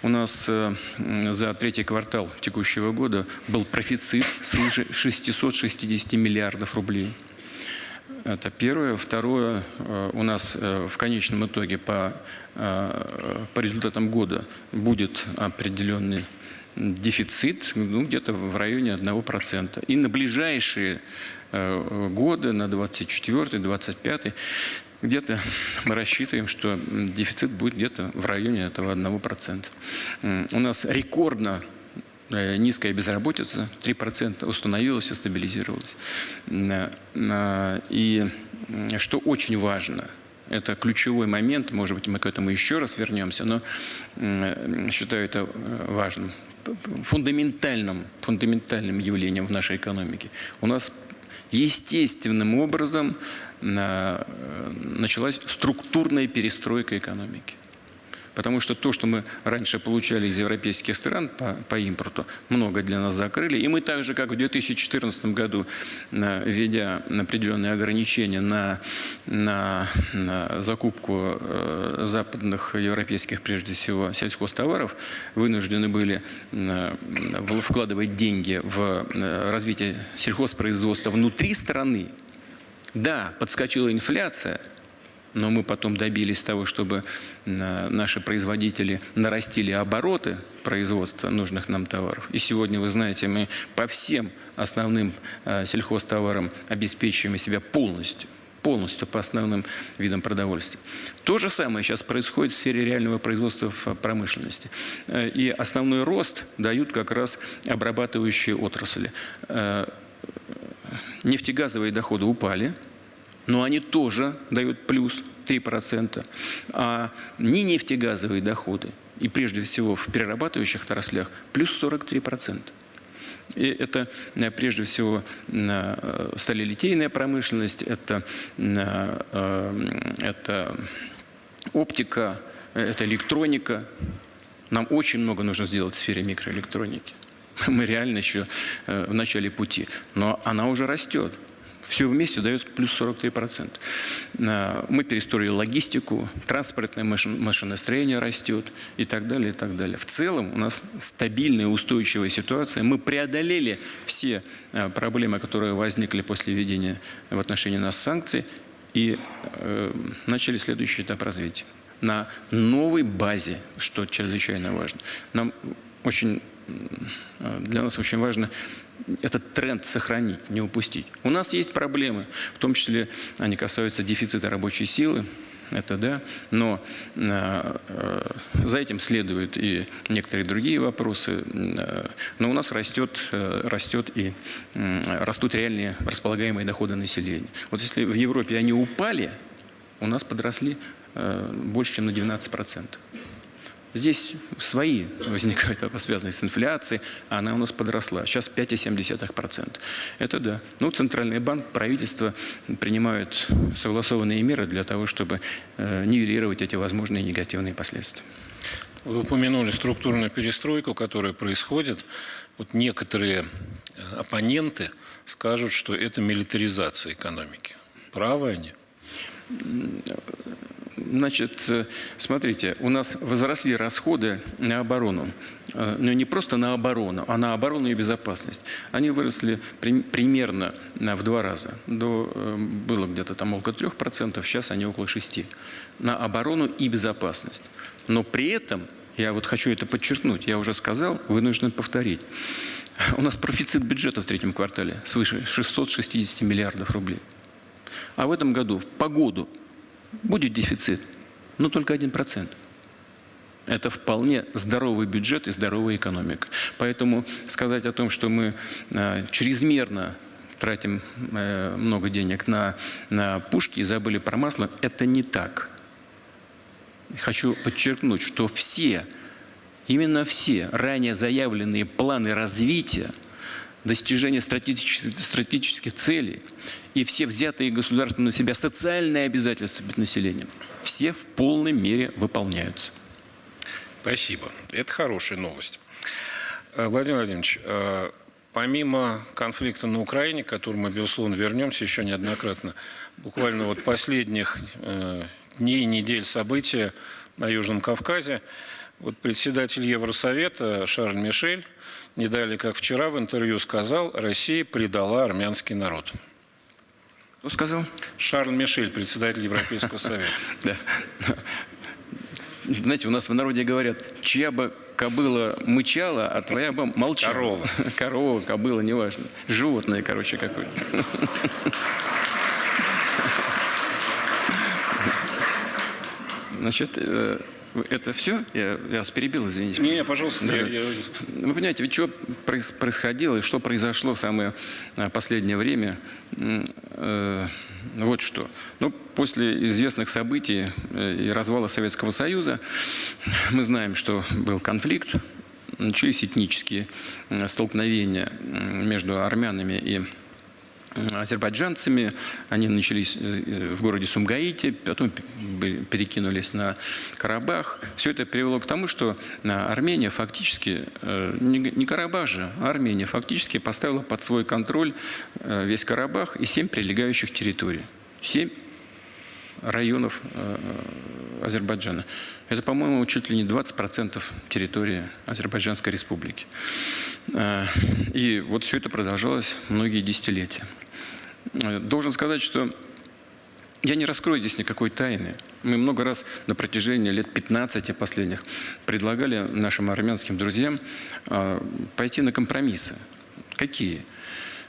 У нас за третий квартал текущего года был профицит свыше 660 миллиардов рублей. Это первое. Второе, у нас в конечном итоге по результатам года будет определенный дефицит, ну, где-то в районе 1%. И на ближайшие годы, на 24-й, 25-й, где-то мы рассчитываем, что дефицит будет где-то в районе этого 1%. У нас рекордно низкая безработица, 3% установилась и стабилизировалась. И что очень важно, это ключевой момент, может быть, мы к этому еще раз вернемся, но считаю это важным, фундаментальным явлением в нашей экономике. У нас естественным образом началась структурная перестройка экономики. Потому что то, что мы раньше получали из европейских стран по импорту, много для нас закрыли. И мы так же, как в 2014 году, введя определенные ограничения на закупку западных европейских, прежде всего, сельхозтоваров, вынуждены были вкладывать деньги в развитие сельхозпроизводства внутри страны. Да, подскочила инфляция, но мы потом добились того, чтобы наши производители нарастили обороты производства нужных нам товаров. И сегодня, вы знаете, мы по всем основным сельхозтоварам обеспечиваем себя полностью по основным видам продовольствия. То же самое сейчас происходит в сфере реального производства в промышленности. И основной рост дают как раз обрабатывающие отрасли. Нефтегазовые доходы упали, но они тоже дают плюс 3%. А не нефтегазовые доходы, и прежде всего в перерабатывающих отраслях, плюс 43%. И это прежде всего сталелитейная промышленность, это оптика, это электроника. Нам очень много нужно сделать в сфере микроэлектроники. Мы реально еще в начале пути. Но она уже растет. Все вместе дает плюс 43%. Мы перестроили логистику, транспортное машиностроение растет и так далее, и так далее. В целом у нас стабильная, устойчивая ситуация. Мы преодолели все проблемы, которые возникли после введения в отношении нас санкций, и начали следующий этап развития. На новой базе, что чрезвычайно важно. Для нас очень важно этот тренд сохранить, не упустить. У нас есть проблемы, в том числе они касаются дефицита рабочей силы, это да, но за этим следуют и некоторые другие вопросы. Но у нас растут реальные располагаемые доходы населения. Вот если в Европе они упали, у нас подросли больше, чем на 12%. Здесь свои возникают вопросы, связанные с инфляцией, а она у нас подросла. Сейчас 5,7%. Это да. Ну, Центральный банк, правительство принимают согласованные меры для того, чтобы нивелировать эти возможные негативные последствия. Вы упомянули структурную перестройку, которая происходит. Вот некоторые оппоненты скажут, что это милитаризация экономики. Правы они? Значит, смотрите, у нас возросли расходы на оборону. Но не просто на оборону, а на оборону и безопасность. Они выросли примерно в 2 раза. Было где-то там около 3%, сейчас они около 6%. На оборону и безопасность. Но при этом, я вот хочу это подчеркнуть, я уже сказал, вынужден повторить. У нас профицит бюджета в 3-м квартале свыше 660 миллиардов рублей. А в этом году, в погоду, будет дефицит, но только 1%. Это вполне здоровый бюджет и здоровая экономика. Поэтому сказать о том, что мы чрезмерно тратим много денег на пушки и забыли про масло, это не так. Хочу подчеркнуть, что именно все ранее заявленные планы развития, достижения стратегических целей и все взятые государством на себя социальные обязательства перед населением, все в полной мере выполняются. Спасибо. Это хорошая новость. Владимир Владимирович, помимо конфликта на Украине, к которому мы, безусловно, вернемся еще неоднократно, буквально вот последних дней, недель события на Южном Кавказе, вот председатель Евросовета Шарль Мишель не далее, как вчера, в интервью сказал: Россия предала армянский народ. Кто сказал? Шарль Мишель, председатель Европейского совета. Да. Знаете, у нас в народе говорят, чья бы кобыла мычала, а твоя бы молчала. Корова. Корова, кобыла, неважно. Животное, короче, какое-то. Значит, это все? Я вас перебил, извините. Не, пожалуйста. Да. Вы понимаете, ведь что происходило и что произошло в самое последнее время? Вот что. Ну, после известных событий и развала Советского Союза мы знаем, что был конфликт, начались этнические столкновения между армянами и азербайджанцами. Они начались в городе Сумгаите, потом перекинулись на Карабах. Все это привело к тому, что Армения фактически, не Карабах же, а Армения фактически поставила под свой контроль весь Карабах и 7 прилегающих территорий. 7 районов Азербайджана. Это, по-моему, чуть ли не 20% территории Азербайджанской республики. И вот все это продолжалось многие десятилетия. Должен сказать, что я не раскрою здесь никакой тайны. Мы много раз на протяжении лет 15 последних предлагали нашим армянским друзьям пойти на компромиссы. Какие?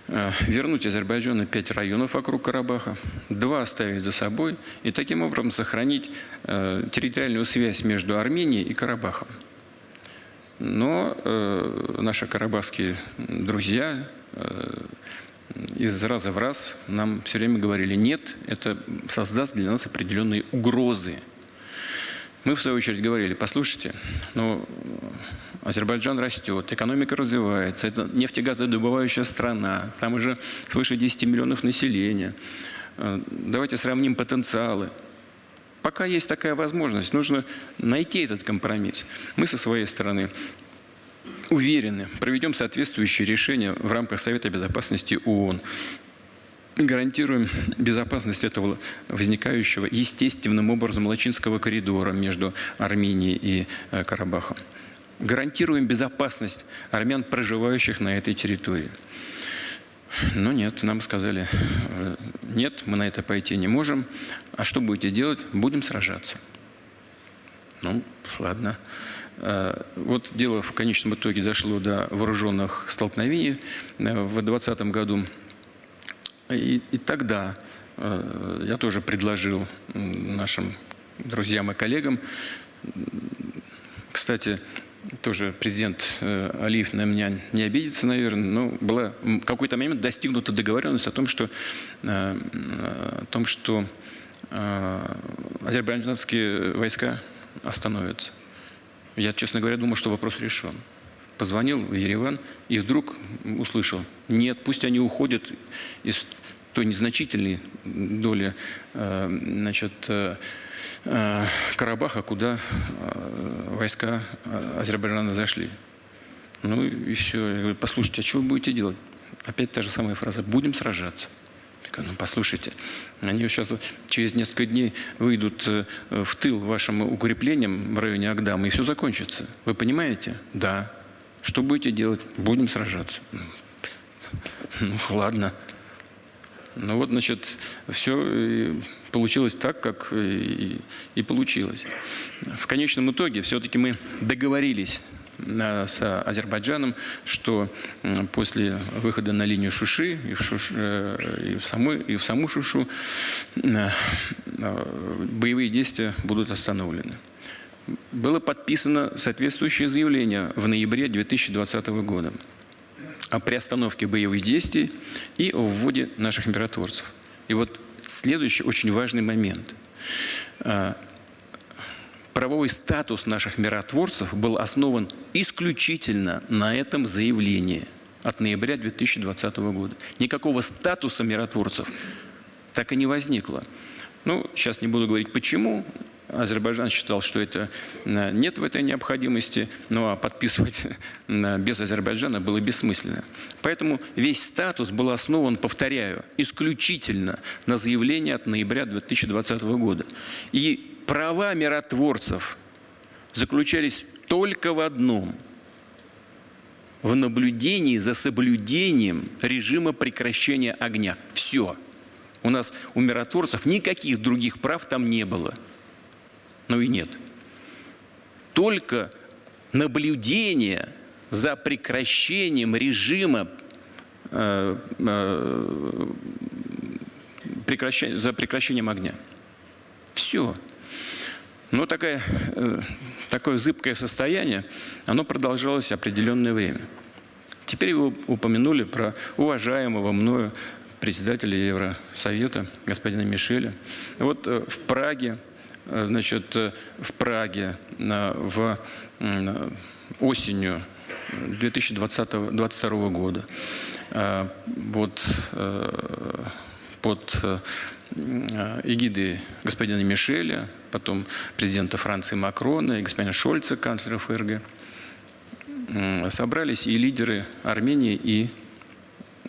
Вернуть Азербайджану 5 районов вокруг Карабаха, 2 оставить за собой и таким образом сохранить территориальную связь между Арменией и Карабахом. Но наши карабахские друзья из раза в раз нам все время говорили: нет, это создаст для нас определенные угрозы. Мы, в свою очередь, говорили: послушайте, Азербайджан растет, экономика развивается, это нефтегазодобывающая страна, там уже свыше 10 миллионов населения. Давайте сравним потенциалы. пока есть такая возможность, нужно найти этот компромисс. Мы со своей стороны уверены, проведем соответствующие решения в рамках Совета Безопасности ООН. Гарантируем безопасность этого возникающего естественным образом Лачинского коридора между Арменией и Карабахом. Гарантируем безопасность армян, проживающих на этой территории. Но нет, нам сказали, нет, мы на это пойти не можем. А что будете делать? Будем сражаться. Ну, ладно. Вот дело в конечном итоге дошло до вооруженных столкновений в 2020 году. И тогда я тоже предложил нашим друзьям и коллегам, кстати, тоже президент Алиев на меня не обидится, наверное, но была в какой-то момент достигнута договоренность о том, что азербайджанские войска остановятся. Я, честно говоря, думал, что вопрос решен. Позвонил в Ереван и вдруг услышал: нет, пусть они уходят из той незначительной доли Карабаха, куда войска Азербайджана зашли. Ну и все. Я говорю: послушайте, а что вы будете делать? Опять та же самая фраза: будем сражаться. Я говорю: ну послушайте, они сейчас через несколько дней выйдут в тыл вашим укреплениям в районе Агдама, и все закончится. Вы понимаете? Да. Что будете делать? Будем сражаться. Ну ладно. Ну вот, значит, все получилось так, как и получилось. В конечном итоге все-таки мы договорились с Азербайджаном, что после выхода на линию Шуши и в саму Шушу боевые действия будут остановлены. Было подписано соответствующее заявление в ноябре 2020 года о приостановке боевых действий и о вводе наших миротворцев. И вот следующий очень важный момент. Правовой статус наших миротворцев был основан исключительно на этом заявлении от ноября 2020 года. Никакого статуса миротворцев так и не возникло. Ну, сейчас не буду говорить почему. Азербайджан считал, что это нет в этой необходимости, ну а подписывать без Азербайджана было бессмысленно. Поэтому весь статус был основан, повторяю, исключительно на заявлении от ноября 2020 года. И права миротворцев заключались только в одном – в наблюдении за соблюдением режима прекращения огня. Все. У нас, у миротворцев, никаких других прав там не было. Ну и нет. Только наблюдение за прекращением режима, за прекращением огня. Все. Но такое зыбкое состояние, оно продолжалось определенное время. Теперь вы упомянули про уважаемого мною председателя Евросовета, господина Мишеля. Вот в Праге, осенью 2022 года вот под эгидой господина Мишеля, потом президента Франции Макрона и господина Шольца, канцлера ФРГ, собрались и лидеры Армении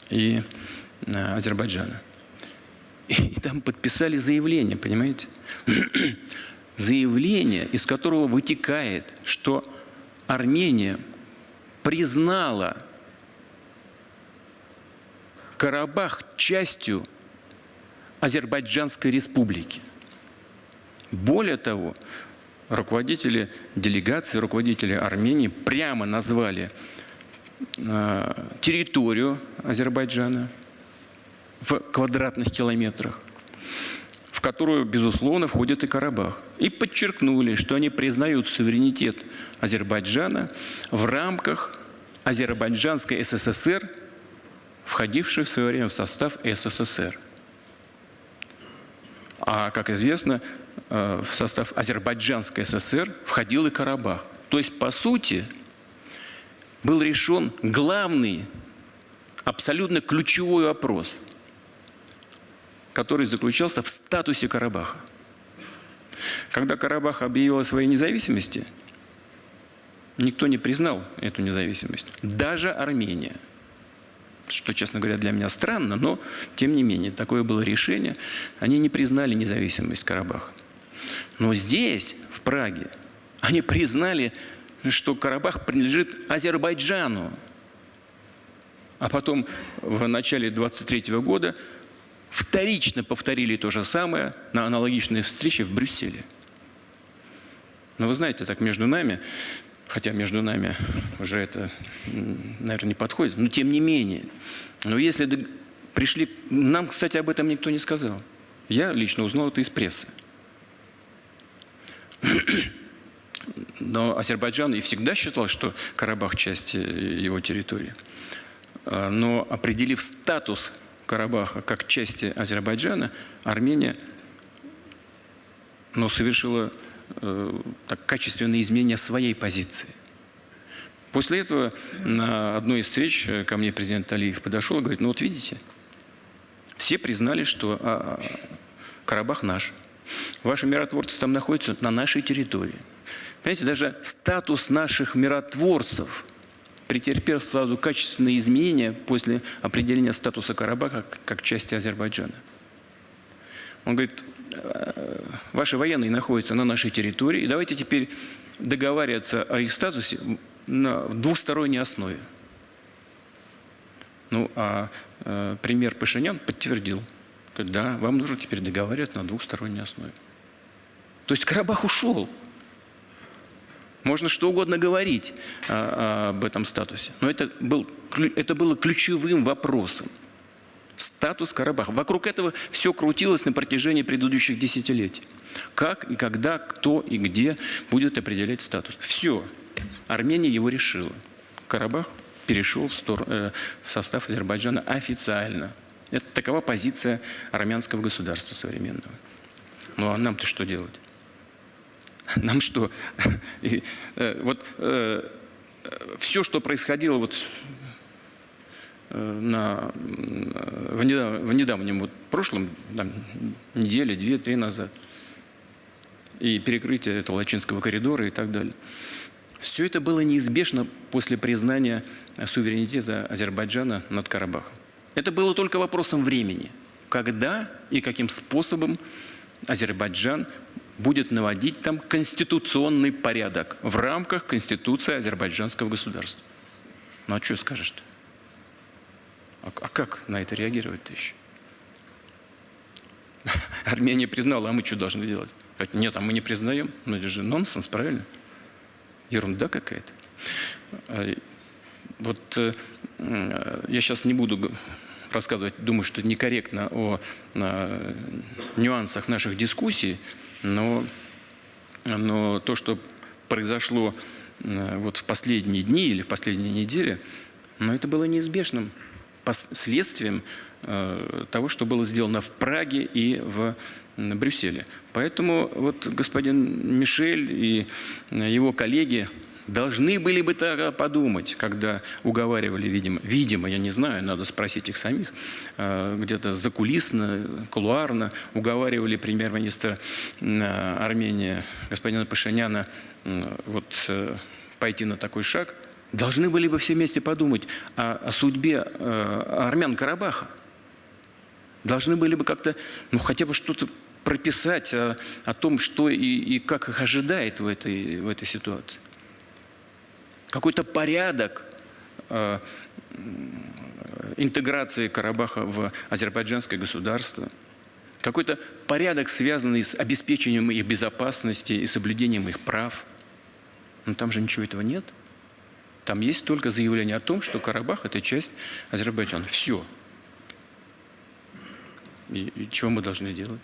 и Азербайджана. И там подписали заявление, понимаете? Заявление, из которого вытекает, что Армения признала Карабах частью Азербайджанской республики. Более того, руководители делегации, руководители Армении прямо назвали территорию Азербайджана в квадратных километрах, в которую, безусловно, входит и Карабах. И подчеркнули, что они признают суверенитет Азербайджана в рамках Азербайджанской СССР, входившей в свое время в состав СССР. А, как известно, в состав Азербайджанской ССР входил и Карабах. То есть, по сути, был решен главный, абсолютно ключевой вопрос, который заключался в статусе Карабаха. Когда Карабах объявил о своей независимости, никто не признал эту независимость. Даже Армения. Что, честно говоря, для меня странно, но тем не менее, такое было решение. Они не признали независимость Карабаха. Но здесь, в Праге, они признали, что Карабах принадлежит Азербайджану. А потом в начале 23 года вторично повторили то же самое на аналогичной встрече в Брюсселе. Но вы знаете, так между нами, хотя между нами уже это, наверное, не подходит, но тем не менее. Но если пришли... Нам, кстати, об этом никто не сказал. Я лично узнал это из прессы. Но Азербайджан и всегда считал, что Карабах – часть его территории. Но определив статус Карабаха как части Азербайджана, Армения совершила так качественные изменения своей позиции. После этого на одной из встреч ко мне президент Алиев подошел и говорит: ну вот видите, все признали, что Карабах наш. Ваши миротворцы там находятся на нашей территории. Понимаете, даже статус наших миротворцев претерпел сразу качественные изменения после определения статуса Карабаха как части Азербайджана. Он говорит: ваши военные находятся на нашей территории, и давайте теперь договариваться о их статусе на двусторонней основе. Ну, премьер Пашинян подтвердил: говорит, да, вам нужно теперь договариваться на двусторонней основе. То есть Карабах ушел. Можно что угодно говорить об этом статусе, но это было ключевым вопросом. Статус Карабаха. Вокруг этого все крутилось на протяжении предыдущих десятилетий. Как и когда, кто и где будет определять статус. Все. Армения его решила. Карабах перешел в состав Азербайджана официально. Это такова позиция армянского государства современного. Ну а нам-то что делать? Нам что? Все, что происходило в недавнем прошлом, недели, 2-3 назад, и перекрытие этого Лачинского коридора и так далее, все это было неизбежно после признания суверенитета Азербайджана над Карабахом. Это было только вопросом времени, когда и каким способом Азербайджан будет наводить там конституционный порядок в рамках Конституции азербайджанского государства. Ну а что скажешь-то? А как на это реагировать-то еще? Армения признала, а мы что должны делать? Нет, а мы не признаем. Ну это же нонсенс, правильно? Ерунда какая-то. Я сейчас не буду рассказывать, думаю, что это некорректно о нюансах наших дискуссий, но то, что произошло в последние дни или в последние недели, это было неизбежным следствием того, что было сделано в Праге и в Брюсселе. Поэтому господин Мишель и его коллеги должны были бы тогда подумать, когда уговаривали, видимо, я не знаю, надо спросить их самих, где-то закулисно, кулуарно уговаривали премьер-министра Армении господина Пашиняна пойти на такой шаг, должны были бы все вместе подумать о судьбе армян Карабаха. Должны были бы как-то, хотя бы что-то прописать о том, что и как их ожидает в этой ситуации. Какой-то порядок интеграции Карабаха в азербайджанское государство, какой-то порядок, связанный с обеспечением их безопасности и соблюдением их прав. Но там же ничего этого нет. Там есть только заявление о том, что Карабах – это часть Азербайджана. Все. И чего мы должны делать?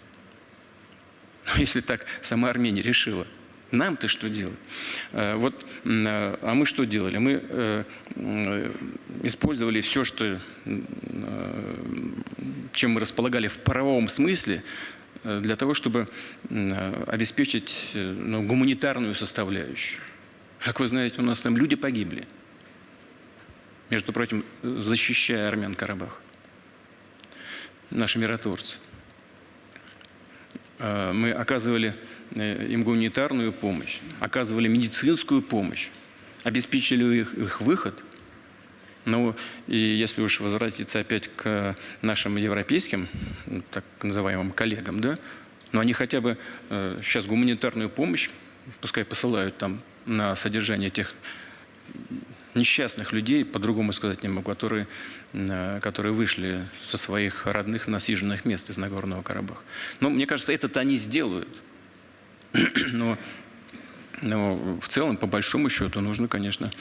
Если так сама Армения решила, нам-то что делать? А мы что делали? Мы использовали все, чем мы располагали в правовом смысле, для того, чтобы обеспечить гуманитарную составляющую. Как вы знаете, у нас там люди погибли, между прочим, защищая армян Карабаха, наши миротворцы. мы оказывали им гуманитарную помощь, оказывали медицинскую помощь, обеспечили их выход. Ну, и если уж возвратиться опять к нашим европейским, так называемым коллегам, да, но они хотя бы сейчас гуманитарную помощь, пускай посылают там на содержание тех несчастных людей, по-другому сказать не могу, которые вышли со своих родных насиженных мест из Нагорного Карабаха. Но мне кажется, это-то они сделают. Но в целом, по большому счету, нужно, конечно,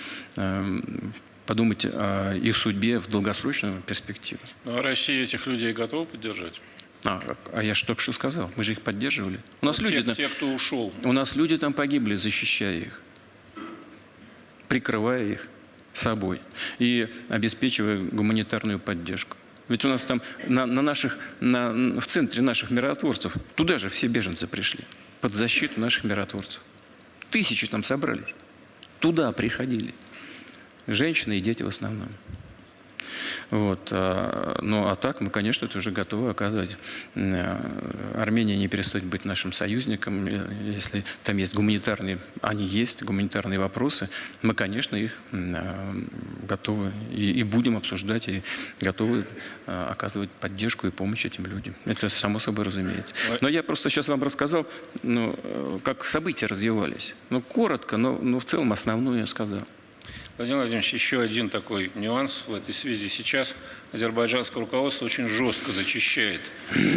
подумать о их судьбе в долгосрочной перспективе. Ну, а Россия этих людей готова поддержать? А я же только что сказал, мы же их поддерживали. У нас Те, кто ушел. У нас люди там погибли, защищая их, прикрывая их собой и обеспечивая гуманитарную поддержку. Ведь у нас там в центре наших миротворцев, туда же все беженцы пришли, под защиту наших миротворцев. Тысячи там собрались, туда приходили. Женщины и дети в основном. Вот. Ну, а так мы, конечно, тоже готовы оказывать. Армения не перестает быть нашим союзником. Если там есть гуманитарные вопросы, мы, конечно, их готовы и будем обсуждать, и готовы оказывать поддержку и помощь этим людям. Это само собой разумеется. Но я просто сейчас вам рассказал, как события развивались. Коротко, но в целом основное я сказал. Владимир Владимирович, еще один такой нюанс в этой связи. Сейчас азербайджанское руководство очень жестко зачищает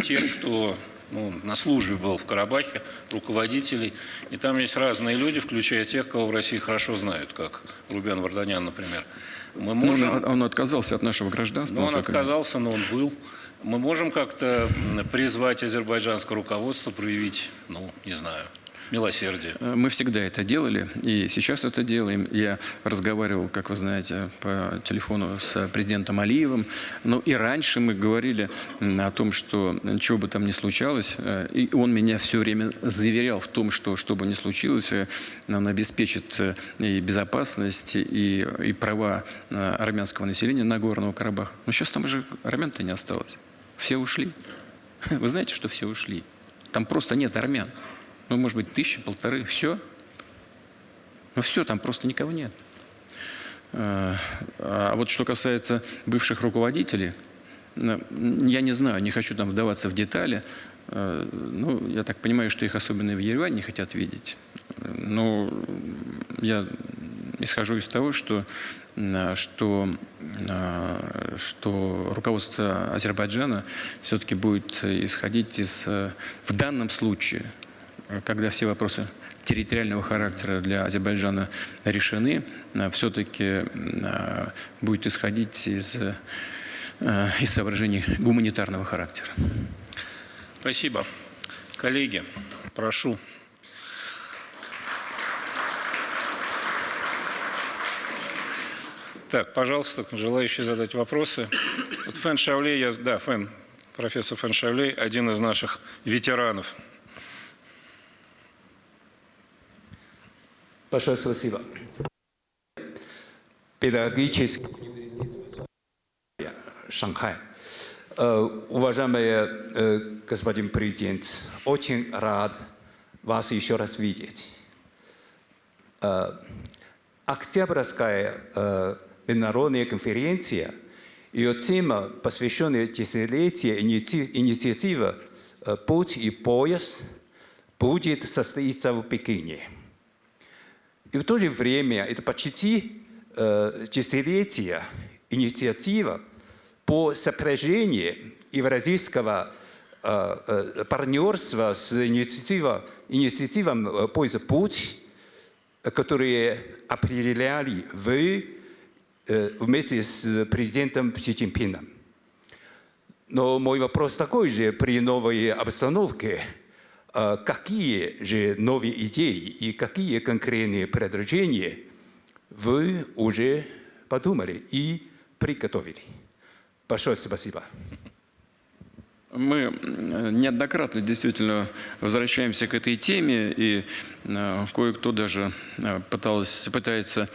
тех, кто на службе был в Карабахе, руководителей. И там есть разные люди, включая тех, кого в России хорошо знают, как Рубян Варданян, например. Он отказался от нашего гражданства. Он отказался, но он был. Мы можем как-то призвать азербайджанское руководство проявить, не знаю, милосердие. Мы всегда это делали, и сейчас это делаем. Я разговаривал, как вы знаете, по телефону с президентом Алиевым. И раньше мы говорили о том, что чего бы там ни случалось, и он меня все время заверял в том, что бы ни случилось, он обеспечит и безопасность, и права армянского населения Нагорного Карабаха. Но сейчас там уже армян-то не осталось. Все ушли. Вы знаете, что все ушли? Там просто нет армян. Может быть, 1000-1500, все. Все, там просто никого нет. А вот что касается бывших руководителей, я не знаю, не хочу там вдаваться в детали. Я так понимаю, что их особенно в Ереване не хотят видеть. Но я исхожу из того, что руководство Азербайджана все-таки будет исходить в данном случае, когда все вопросы территориального характера для Азербайджана решены, все-таки будет исходить из соображений гуманитарного характера. Спасибо. Коллеги, прошу. Так, пожалуйста, желающие задать вопросы. Фэн Шаолей, профессор Фэн Шаолей, один из наших ветеранов. Большое спасибо. Педагогический университет Шанхай. Уважаемый господин президент, очень рад вас еще раз видеть. Октябрьская международная конференция, ее тема, посвященная десятилетию инициативы «Путь и пояс», будет состояться в Пекине. И в то же время это почти десятилетие инициатива по сопряжению евразийского партнерства с инициативой «Пояс путь», которые определяли вы вместе с президентом Си Цзиньпином. Но мой вопрос такой же: при новой обстановке, какие же новые идеи и какие конкретные предложения вы уже подумали и приготовили? Большое спасибо. Мы неоднократно действительно возвращаемся к этой теме, и кое-кто даже пытается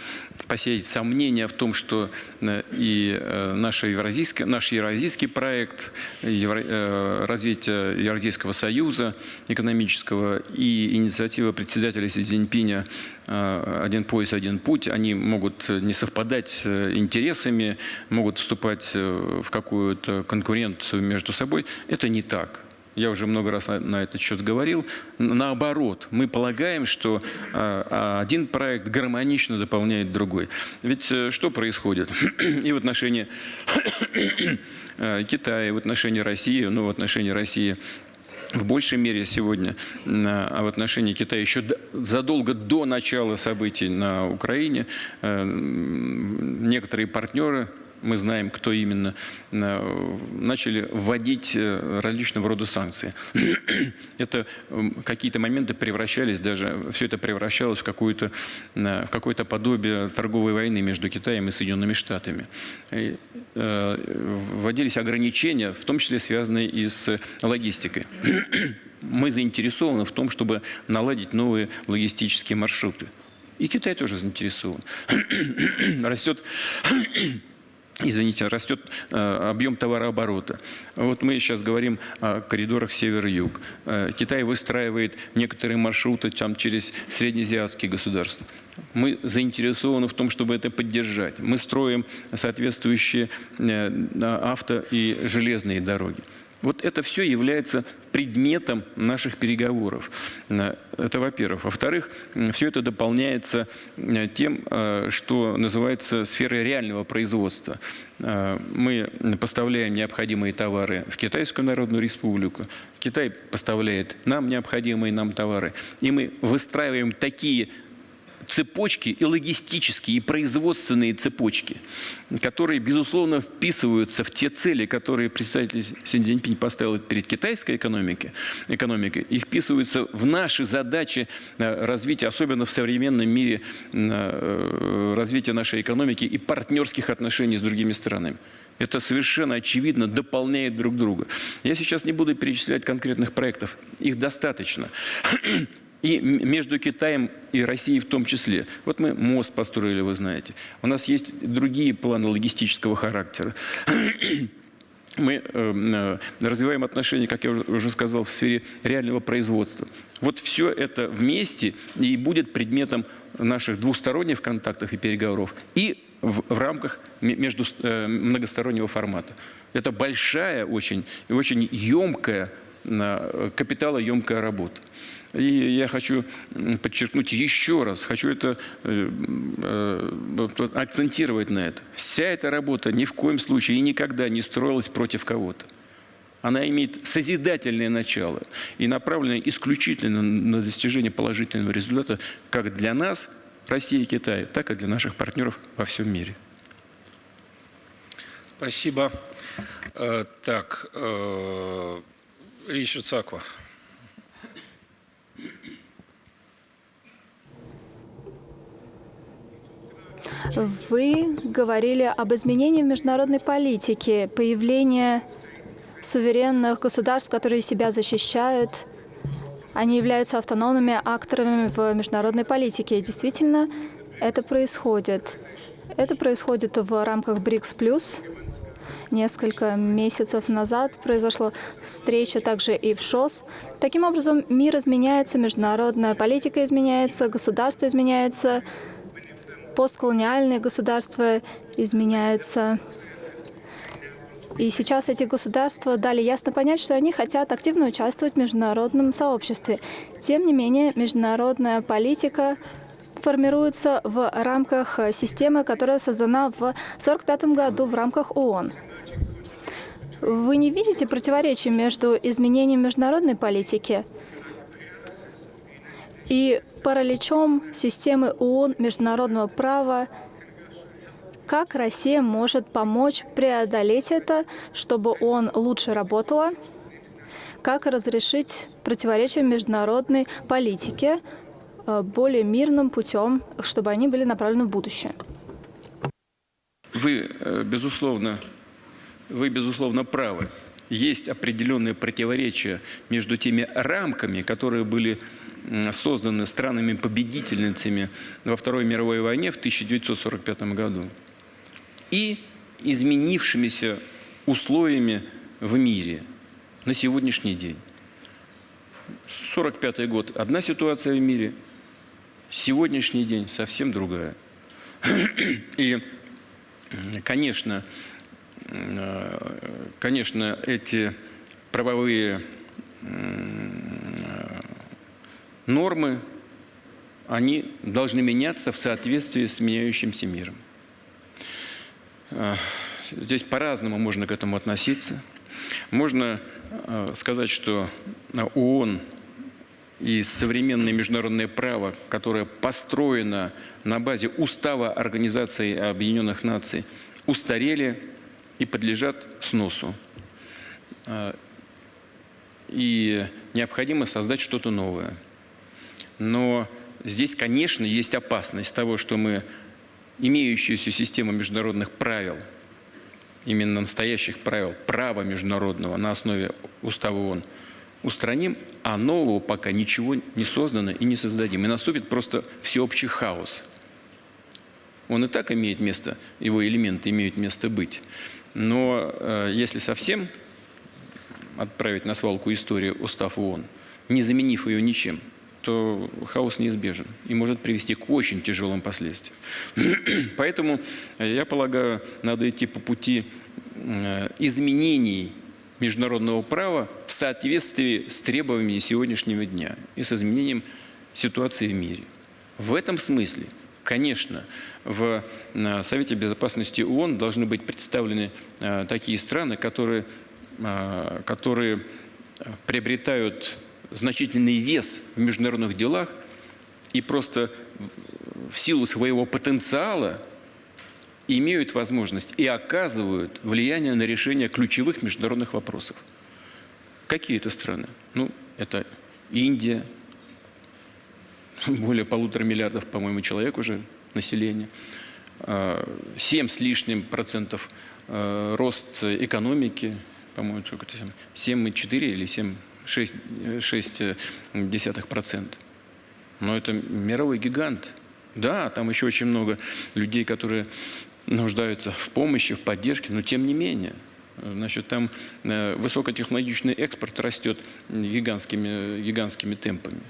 посеять сомнения в том, что и наш евразийский проект развития Евразийского союза экономического и инициатива председателя Си Цзиньпиня «Один пояс, один путь», они могут не совпадать интересами, могут вступать в какую-то конкуренцию между собой. Это не так. Я уже много раз на этот счет говорил. Наоборот, мы полагаем, что один проект гармонично дополняет другой. Ведь что происходит? И в отношении Китая, и в отношении России, в отношении России в большей мере сегодня, а в отношении Китая еще задолго до начала событий на Украине некоторые партнеры, мы знаем, кто именно, начали вводить различного рода санкции. Это какие-то моменты превращались даже, все это превращалось в какое-то подобие торговой войны между Китаем и Соединенными Штатами. И вводились ограничения, в том числе связанные и с логистикой. Мы заинтересованы в том, чтобы наладить новые логистические маршруты. И Китай тоже заинтересован. Растет объем товарооборота. Вот мы сейчас говорим о коридорах север-юг. Китай выстраивает некоторые маршруты через среднеазиатские государства. Мы заинтересованы в том, чтобы это поддержать. Мы строим соответствующие авто- и железные дороги. Вот это все является предметом наших переговоров. Это во-первых. Во-вторых, все это дополняется тем, что называется сферой реального производства. Мы поставляем необходимые товары в Китайскую Народную Республику. Китай поставляет нам необходимые нам товары. И мы выстраиваем такие цепочки, и логистические, и производственные цепочки, которые, безусловно, вписываются в те цели, которые представитель Си Цзиньпинь поставил перед китайской экономикой, и вписываются в наши задачи развития, особенно в современном мире, развития нашей экономики и партнерских отношений с другими странами. Это совершенно очевидно дополняет друг друга. Я сейчас не буду перечислять конкретных проектов, их достаточно. И между Китаем и Россией в том числе. Вот мы мост построили, вы знаете. У нас есть другие планы логистического характера. Мы развиваем отношения, как я уже сказал, в сфере реального производства. Вот все это вместе и будет предметом наших двусторонних контактов и переговоров и в рамках многостороннего формата. Это большая очень емкая, капиталоемкая работа. И я хочу подчеркнуть еще раз, хочу это акцентировать на это. Вся эта работа ни в коем случае и никогда не строилась против кого-то. Она имеет созидательное начало и направлена исключительно на достижение положительного результата как для нас, России и Китая, так и для наших партнеров во всем мире. Спасибо. Так, Ричард Саква. Вы говорили об изменении в международной политике, появлении суверенных государств, которые себя защищают. Они являются автономными акторами в международной политике. И действительно, это происходит. Это происходит в рамках БРИКС+. Несколько месяцев назад произошла встреча также и в ШОС. Таким образом, мир изменяется, международная политика изменяется, государство изменяется, постколониальные государства изменяются. И сейчас эти государства дали ясно понять, что они хотят активно участвовать в международном сообществе. Тем не менее, международная политика формируется в рамках системы, которая создана в 1945 году в рамках ООН. Вы не видите противоречий между изменением международной политики и параличом системы ООН международного права? Как Россия может помочь преодолеть это, чтобы ООН лучше работала? Как разрешить противоречия в международной политике более мирным путем, чтобы они были направлены в будущее? Вы, безусловно, правы. есть определенные противоречия между теми рамками, которые были созданы странами-победительницами во Второй мировой войне в 1945 году, и изменившимися условиями в мире на сегодняшний день. 1945 год – одна ситуация в мире, сегодняшний день совсем другая. И, конечно, эти правовые нормы, они должны меняться в соответствии с меняющимся миром. Здесь по-разному можно к этому относиться. Можно сказать, что ООН и современное международное право, которое построено на базе Устава Организации Объединенных Наций, устарели и подлежат сносу. И необходимо создать что-то новое. Но здесь, конечно, есть опасность того, что мы имеющуюся систему международных правил, именно настоящих правил, права международного на основе Устава ООН, устраним, а нового пока ничего не создано и не создадим. И наступит просто всеобщий хаос. Он и так имеет место, его элементы имеют место быть. Но если совсем отправить на свалку историю Устав ООН, не заменив ее ничем, то хаос неизбежен и может привести к очень тяжелым последствиям. Поэтому, я полагаю, надо идти по пути изменений международного права в соответствии с требованиями сегодняшнего дня и с изменением ситуации в мире. В этом смысле, конечно, в Совете Безопасности ООН должны быть представлены такие страны, которые приобретают значительный вес в международных делах и просто в силу своего потенциала имеют возможность и оказывают влияние на решение ключевых международных вопросов. Какие это страны? Ну, это Индия, более 1,5 миллиарда, по-моему, человек уже населения, 7 с лишним процентов рост экономики, по-моему, 7,4 или 7,6%. Но это мировой гигант. Да, там еще очень много людей, которые нуждаются в помощи, в поддержке, но тем не менее. Значит, там высокотехнологичный экспорт растет гигантскими темпами.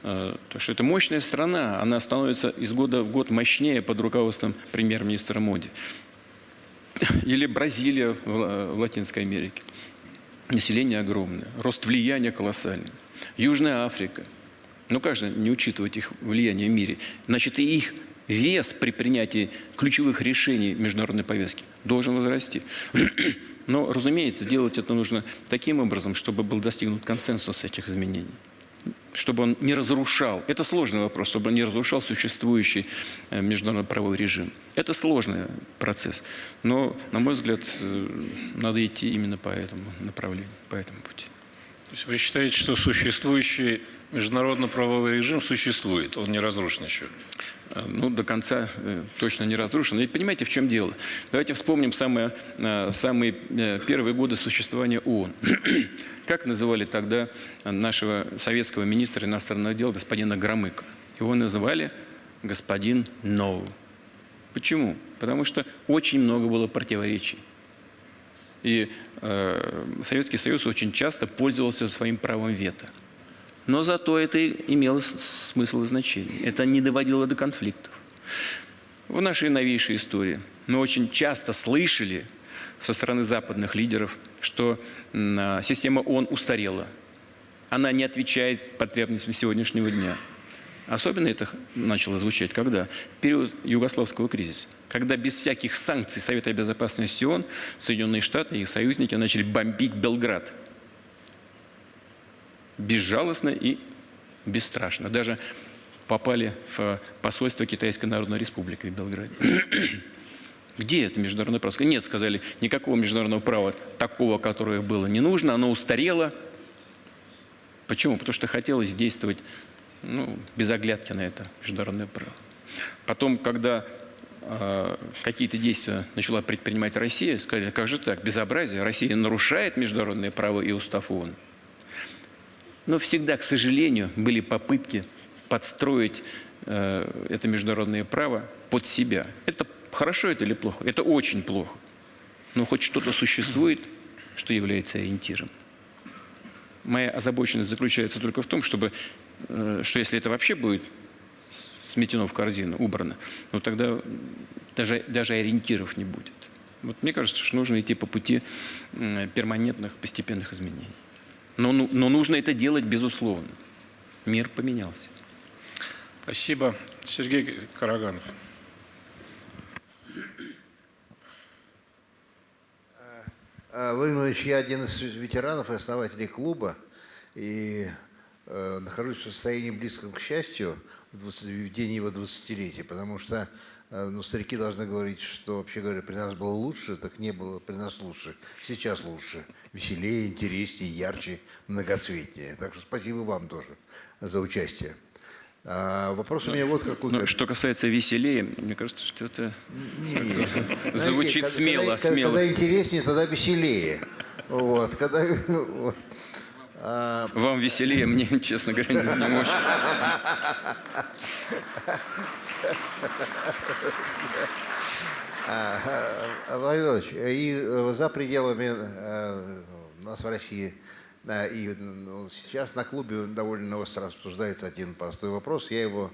То, что это мощная страна, она становится из года в год мощнее под руководством премьер-министра Моди. Или Бразилия в Латинской Америке. Население огромное, рост влияния колоссальный. Южная Африка. Ну как же не учитывать их влияние в мире? Значит, и их вес при принятии ключевых решений международной повестки должен возрасти. Но, разумеется, делать это нужно таким образом, чтобы был достигнут консенсус этих изменений. Чтобы он не разрушал, это сложный вопрос, чтобы он не разрушал существующий международный правовой режим. Это сложный процесс. Но, на мой взгляд, надо идти именно по этому направлению, по этому пути. То есть вы считаете, что существующий международно-правовой режим существует, он не разрушен еще? Ну, до конца точно не разрушен. И понимаете, в чем дело? Давайте вспомним самые первые годы существования ООН. Как называли тогда нашего советского министра иностранных дел господина Громыка? Его называли господин No. Почему? Потому что очень много было противоречий. И Советский Союз очень часто пользовался своим правом вето. Но зато это имело смысл и значение. Это не доводило до конфликтов. В нашей новейшей истории мы очень часто слышали со стороны западных лидеров, что система ООН устарела. Она не отвечает потребностям сегодняшнего дня. Особенно это начало звучать когда? В период югославского кризиса. Когда без всяких санкций Совета Безопасности ООН Соединенные Штаты и их союзники начали бомбить Белград. Безжалостно и бесстрашно. Даже попали в посольство Китайской Народной Республики в Белграде. Где это международное право? Нет, сказали, никакого международного права такого, которое было, не нужно, оно устарело. Почему? Потому что хотелось действовать без оглядки на это международное право. Потом, когда какие-то действия начала предпринимать Россия, сказали, как же так, безобразие, Россия нарушает международное право и устав ООН. Но всегда, к сожалению, были попытки подстроить это международное право под себя. Это хорошо это или плохо? Это очень плохо. Но хоть что-то существует, что является ориентиром. Моя озабоченность заключается только в том, что если это вообще будет сметено в корзину, убрано, ну тогда даже ориентиров не будет. Вот мне кажется, что нужно идти по пути перманентных, постепенных изменений. Но нужно это делать, безусловно. Мир поменялся. Спасибо. Сергей Караганов. Владимир Владимирович, я один из ветеранов и основателей клуба, и нахожусь в состоянии близком к счастью в день его 20-летия, потому что старики должны говорить, что, вообще говоря, при нас было лучше, так не было при нас лучше. Сейчас лучше, веселее, интереснее, ярче, многоцветнее. Так что спасибо вам тоже за участие. Вопрос у меня вот какой. Но что касается веселее, мне кажется, что это звучит смело. Когда интереснее, тогда веселее. Вот, Вам веселее, мне, честно говоря, не очень. Владимир Владимирович, и за пределами нас в России, и сейчас на клубе довольно остро обсуждается один простой вопрос. Я его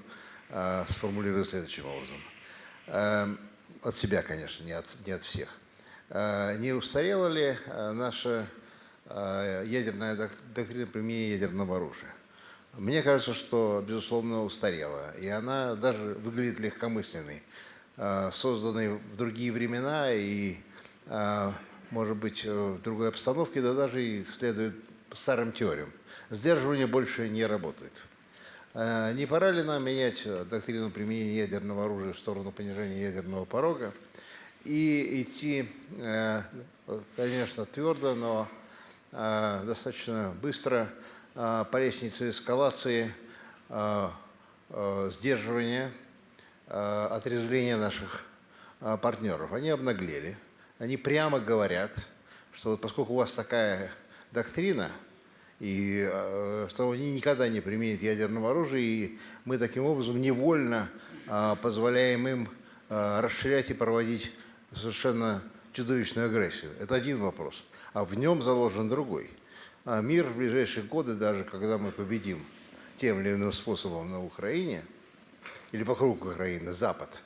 сформулирую следующим образом. От себя, конечно, не от всех. Не устарела ли наша ядерная доктрина применения ядерного оружия? Мне кажется, что, безусловно, устарела. И она даже выглядит легкомысленной, созданной в другие времена и, может быть, в другой обстановке, да даже и следует старым теориям. Сдерживание больше не работает. Не пора ли нам менять доктрину применения ядерного оружия в сторону понижения ядерного порога и идти, конечно, твердо, но достаточно быстро по лестнице эскалации, сдерживания, отрезвления наших партнеров? Они обнаглели, они прямо говорят, что вот поскольку у вас такая доктрина, и что они никогда не применят ядерного оружия, и мы таким образом невольно позволяем им расширять и проводить совершенно чудовищную агрессию. Это один вопрос. А в нем заложен другой. Мир в ближайшие годы, даже когда мы победим тем или иным способом на Украине, или вокруг Украины, Запад,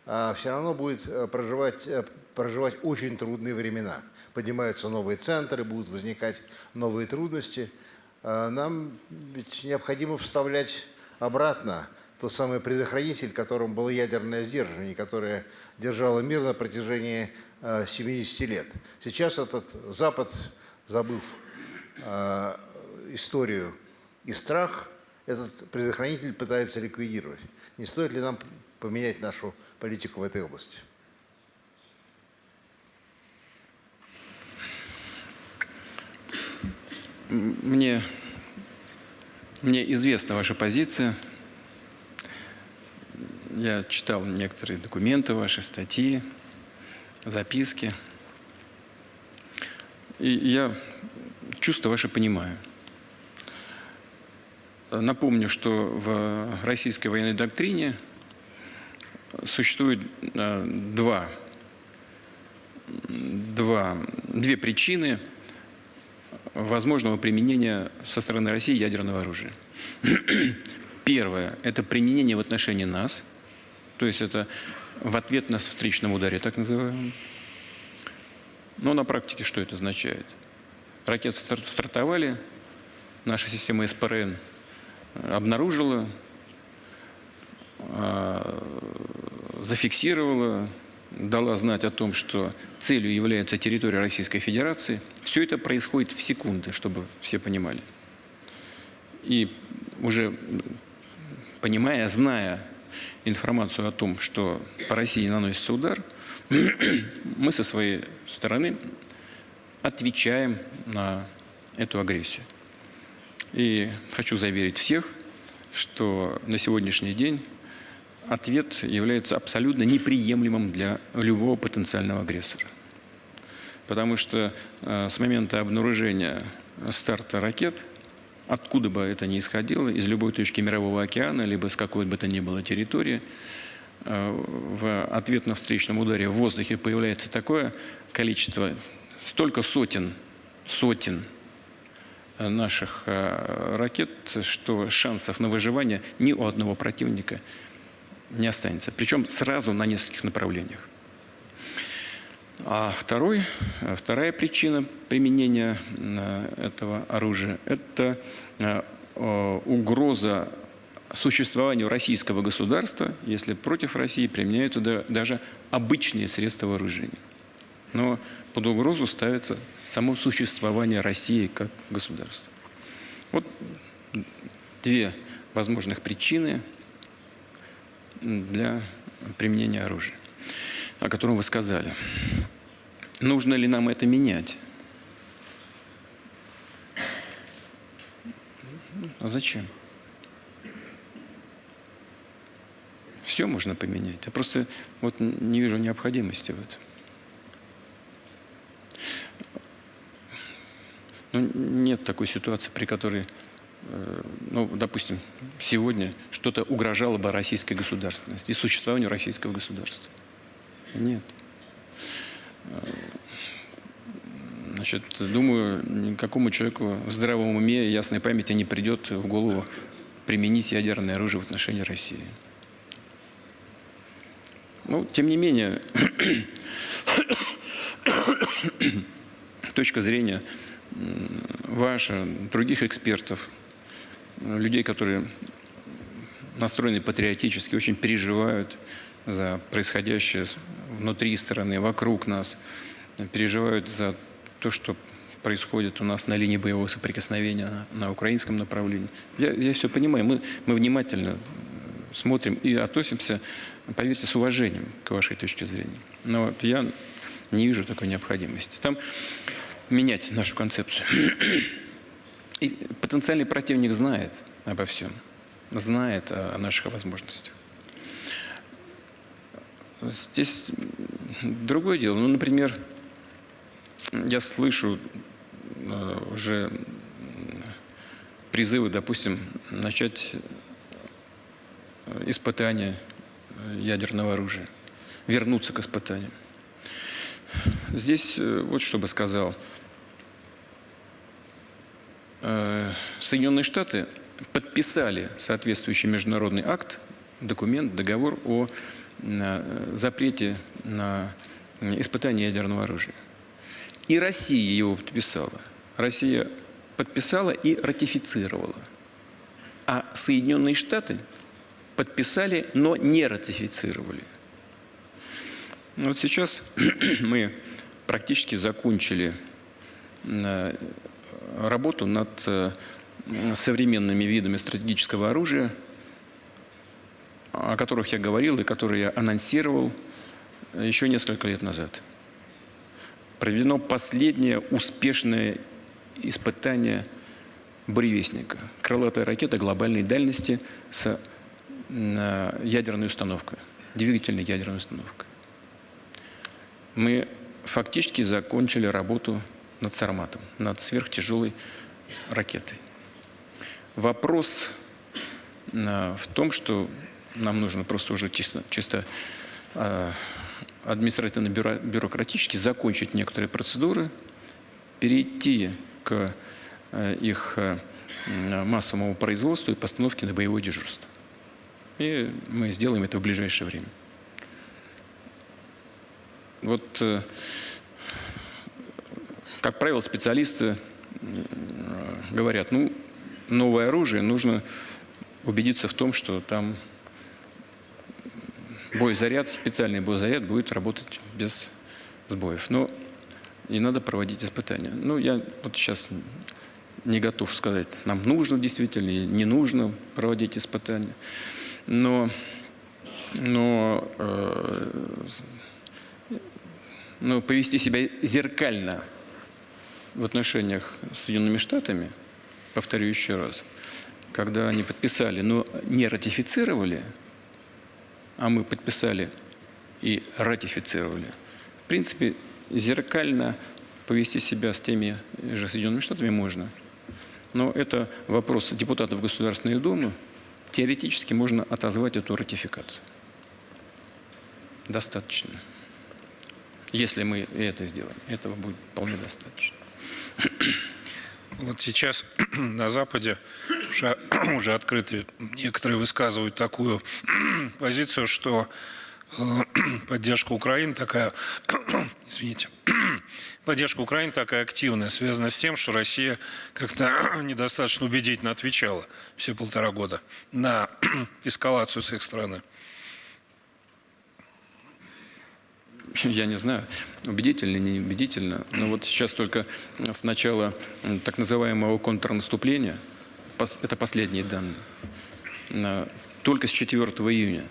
все равно будет проживать очень трудные времена. Поднимаются новые центры, будут возникать новые трудности. Нам ведь необходимо вставлять обратно тот самый предохранитель, которым было ядерное сдерживание, которое держало мир на протяжении 70 лет. Сейчас этот Запад, забыв историю и страх, этот предохранитель пытается ликвидировать. Не стоит ли нам поменять нашу политику в этой области? Мне известна ваша позиция. Я читал некоторые документы ваши, статьи, записки. И я чувства ваши понимаю. Напомню, что в российской военной доктрине существует две причины возможного применения со стороны России ядерного оружия. Первое – это применение в отношении нас, то есть это в ответ на встречном ударе, так называемом. Но на практике что это означает? Ракеты стартовали, наша система СПРН обнаружила, зафиксировала, дала знать о том, что целью является территория Российской Федерации. Все это происходит в секунды, чтобы все понимали. И уже понимая, зная информацию о том, что по России наносится удар, мы со своей стороны отвечаем на эту агрессию. И хочу заверить всех, что на сегодняшний день ответ является абсолютно неприемлемым для любого потенциального агрессора. Потому что с момента обнаружения старта ракет, откуда бы это ни исходило, из любой точки Мирового океана, либо с какой бы то ни было территории, в ответно-встречном ударе в воздухе появляется такое количество, столько сотен наших ракет, что шансов на выживание ни у одного противника не останется. Причем сразу на нескольких направлениях. А вторая причина применения этого оружия – это угроза существованию российского государства, если против России применяются даже обычные средства вооружения. Но под угрозу ставится само существование России как государства. Вот две возможных причины для применения оружия, о котором вы сказали. Нужно ли нам это менять? А зачем? Все можно поменять. Я просто вот не вижу необходимости в этом. Ну, нет такой ситуации, при которой, ну, допустим, сегодня что-то угрожало бы российской государственности и существованию российского государства. Нет. Значит, думаю, никакому человеку в здравом уме и ясной памяти не придет в голову применить ядерное оружие в отношении России. Ну, тем не менее, точка зрения ваша, других экспертов, людей, которые настроены патриотически, очень переживают за происходящее внутри страны, вокруг нас, переживают за то, что происходит у нас на линии боевого соприкосновения на украинском направлении. Я все понимаю, мы внимательно смотрим и относимся, поверьте, с уважением к вашей точке зрения. Но вот я не вижу такой необходимости. Там менять нашу концепцию. И потенциальный противник знает обо всем, знает о наших возможностях. Здесь другое дело. Ну, например, я слышу уже призывы, допустим, начать испытания ядерного оружия, вернуться к испытаниям. Здесь вот что бы сказал. Соединенные Штаты подписали соответствующий международный акт, документ, договор о запрете на испытание ядерного оружия. И Россия его подписала. Россия подписала и ратифицировала. А Соединенные Штаты подписали, но не ратифицировали. Вот сейчас мы практически закончили работу над современными видами стратегического оружия, о которых я говорил и которые я анонсировал еще несколько лет назад. Проведено последнее успешное испытание буревестника. Крылатая ракета глобальной дальности с ядерной установкой, двигательной ядерной установкой. Мы фактически закончили работу над Сарматом, над сверхтяжелой ракетой. Вопрос в том, что нам нужно просто уже чисто административно-бюрократически закончить некоторые процедуры, перейти к их массовому производству и постановке на боевое дежурство. И мы сделаем это в ближайшее время. Вот, как правило, специалисты говорят, ну, новое оружие, нужно убедиться в том, что там боезаряд, специальный боезаряд будет работать без сбоев. Но и надо проводить испытания. Ну, я вот сейчас не готов сказать, нам нужно действительно или не нужно проводить испытания. Но повести себя зеркально в отношениях с Соединенными Штатами, повторю еще раз, когда они подписали, но не ратифицировали, а мы подписали и ратифицировали. В принципе, зеркально повести себя с теми же Соединенными Штатами можно. Но это вопрос депутатов Государственной Думы. Теоретически можно отозвать эту ратификацию. Достаточно. Если мы это сделаем, этого будет вполне достаточно. Вот сейчас на Западе уже открыто некоторые высказывают такую позицию, что поддержка Украины такая, извините, поддержка Украины такая активная, связана с тем, что Россия как-то недостаточно убедительно отвечала все 1,5 года на эскалацию с их стороны. Я не знаю, убедительно, не убедительно, но вот сейчас только с начала так называемого контрнаступления, это последние данные, только с 4 июня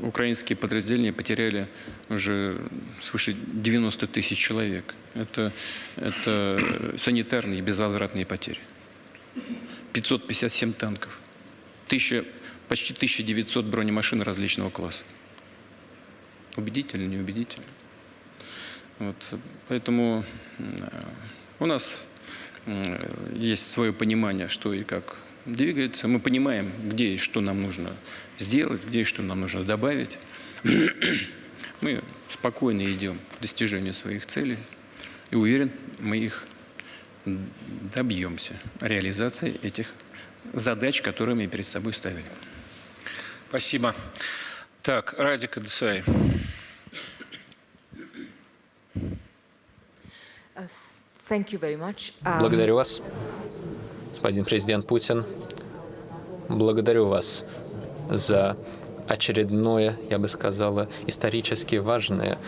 украинские подразделения потеряли уже свыше 90 тысяч человек. Это санитарные и безвозвратные потери. 557 танков, почти 1900 бронемашин различного класса. Убедительно, не убедительно. Вот. Поэтому у нас есть свое понимание, что и как двигается. Мы понимаем, где и что нам нужно сделать, где и что нам нужно добавить. Мы спокойно идем к достижению своих целей. И уверен, мы их добьемся. Реализации этих задач, которые мы перед собой ставили. Спасибо. Так, Радик Адесай. Благодарю вас, господин президент Путин. Благодарю вас за очередное, я бы сказала, исторически важное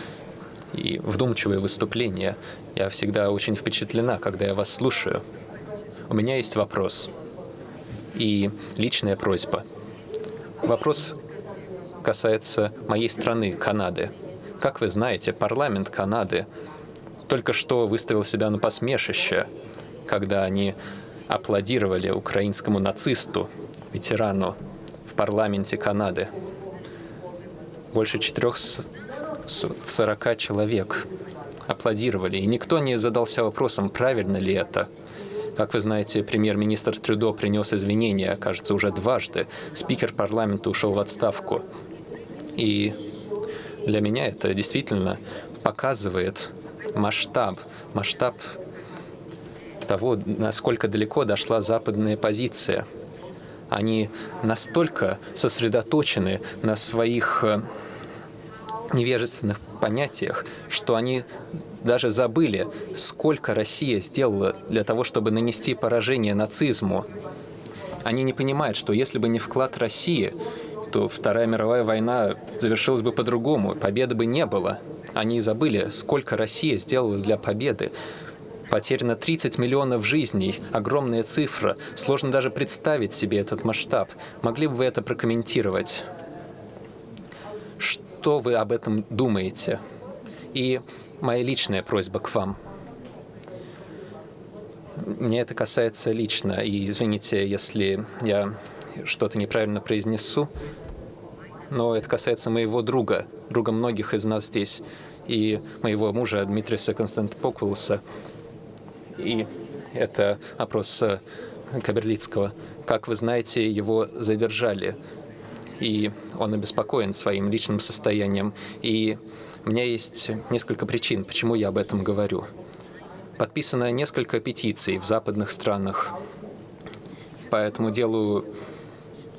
и вдумчивое выступление. Я всегда очень впечатлена, когда я вас слушаю. У меня есть вопрос и личная просьба. Вопрос касается моей страны, Канады. Как вы знаете, парламент Канады только что выставил себя на посмешище, когда они аплодировали украинскому нацисту, ветерану в парламенте Канады. Больше 440 человек аплодировали, и никто не задался вопросом, правильно ли это. Как вы знаете, премьер-министр Трюдо принес извинения, кажется, уже дважды. Спикер парламента ушел в отставку. И для меня это действительно показывает масштаб того, насколько далеко дошла западная позиция. Они настолько сосредоточены на своих невежественных понятиях, что они даже забыли, сколько Россия сделала для того, чтобы нанести поражение нацизму. Они не понимают, что если бы не вклад России, то Вторая мировая война завершилась бы по-другому, победы бы не было. Они забыли, сколько Россия сделала для победы. Потеряно 30 миллионов жизней, огромная цифра. Сложно даже представить себе этот масштаб. Могли бы вы это прокомментировать? Что вы об этом думаете? И моя личная просьба к вам. Мне это касается лично, и извините, если я что-то неправильно произнесу, но это касается моего друга многих из нас здесь, и моего мужа Дмитриса Константопулоса. И это опрос Каберлицкого. Как вы знаете, его задержали, и он обеспокоен своим личным состоянием. И у меня есть несколько причин, почему я об этом говорю. Подписано несколько петиций в западных странах. По этому делу,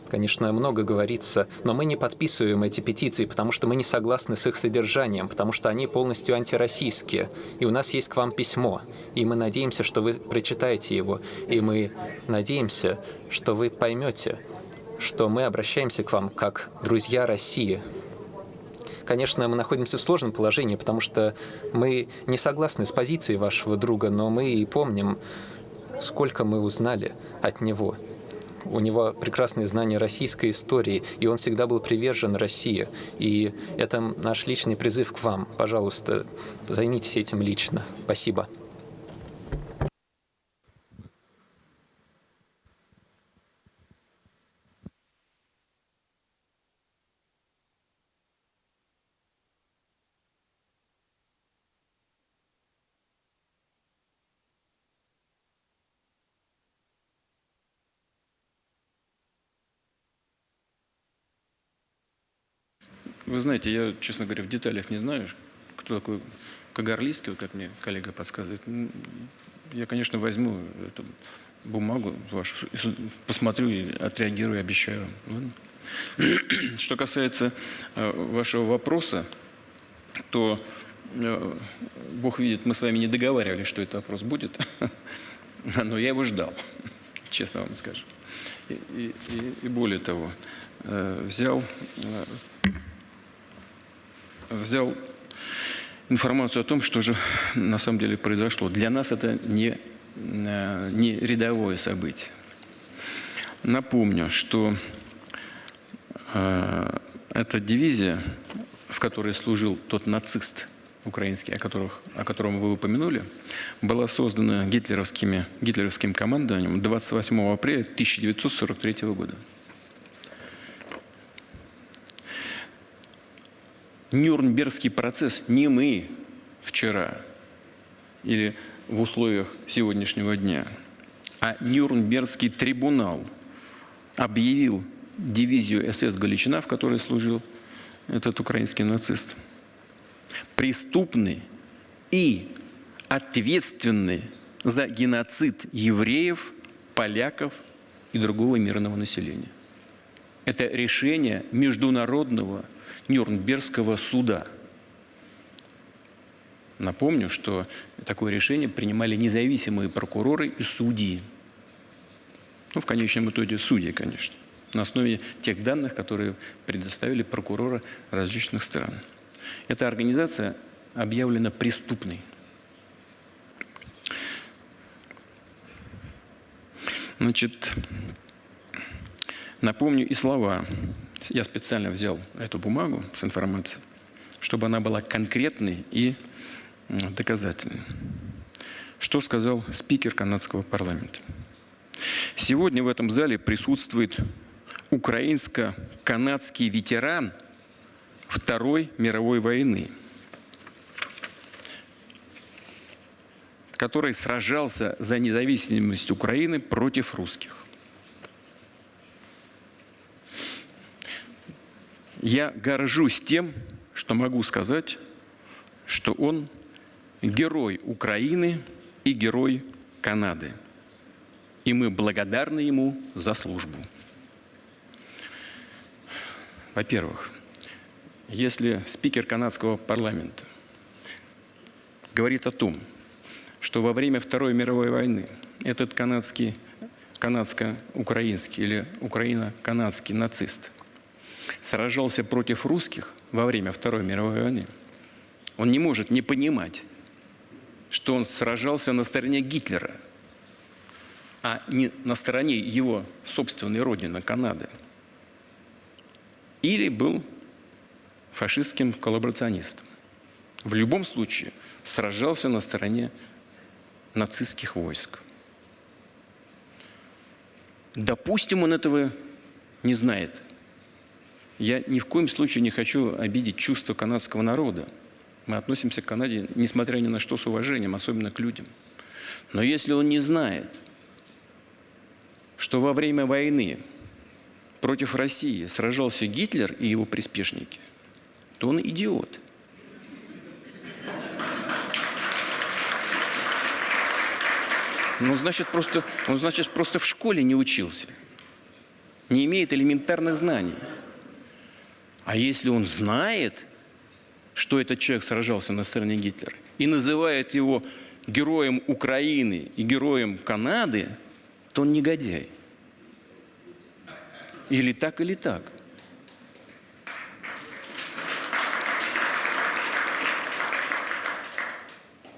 конечно, много говорится, но мы не подписываем эти петиции, потому что мы не согласны с их содержанием, потому что они полностью антироссийские. И у нас есть к вам письмо, и мы надеемся, что вы прочитаете его, и мы надеемся, что вы поймете, что мы обращаемся к вам как друзья России. Конечно, мы находимся в сложном положении, потому что мы не согласны с позицией вашего друга, но мы и помним, сколько мы узнали от него. У него прекрасные знания российской истории, и он всегда был привержен России. И это наш личный призыв к вам. Пожалуйста, займитесь этим лично. Спасибо. Вы знаете, я, честно говоря, в деталях не знаю, кто такой Кагарлицкий, вот как мне коллега подсказывает. Я, конечно, возьму эту бумагу вашу, посмотрю и отреагирую, обещаю. Ладно? Что касается вашего вопроса, то Бог видит, мы с вами не договаривались, что этот вопрос будет, но я его ждал, честно вам скажу. И более того, взял информацию о том, что же на самом деле произошло. Для нас это не рядовое событие. Напомню, что эта дивизия, в которой служил тот нацист украинский, о котором вы упомянули, была создана гитлеровским командованием 28 апреля 1943 года. Нюрнбергский процесс не мы вчера или в условиях сегодняшнего дня, а Нюрнбергский трибунал объявил дивизию СС «Галичина», в которой служил этот украинский нацист, преступный и ответственный за геноцид евреев, поляков и другого мирного населения. Это решение Международного Нюрнбергского суда. Напомню, что такое решение принимали независимые прокуроры и судьи. Ну, в конечном итоге судьи, конечно, на основе тех данных, которые предоставили прокуроры различных стран. Эта организация объявлена преступной. Значит, напомню и слова. Я специально взял эту бумагу с информацией, чтобы она была конкретной и доказательной. Что сказал спикер канадского парламента? Сегодня в этом зале присутствует украинско-канадский ветеран Второй мировой войны, который сражался за независимость Украины против русских. Я горжусь тем, что могу сказать, что он герой Украины и герой Канады. И мы благодарны ему за службу. Во-первых, если спикер канадского парламента говорит о том, что во время Второй мировой войны этот канадско-украинский или украино-канадский нацист сражался против русских во время Второй мировой войны, он не может не понимать, что он сражался на стороне Гитлера, а не на стороне его собственной родины, Канады. Или был фашистским коллаборационистом. В любом случае сражался на стороне нацистских войск. Допустим, он этого не знает. Я ни в коем случае не хочу обидеть чувства канадского народа. Мы относимся к Канаде, несмотря ни на что, с уважением, особенно к людям. Но если он не знает, что во время войны против России сражался Гитлер и его приспешники, то он идиот. Он, значит, просто в школе не учился, не имеет элементарных знаний. А если он знает, что этот человек сражался на стороне Гитлера, и называет его героем Украины и героем Канады, то он негодяй. Или так, или так.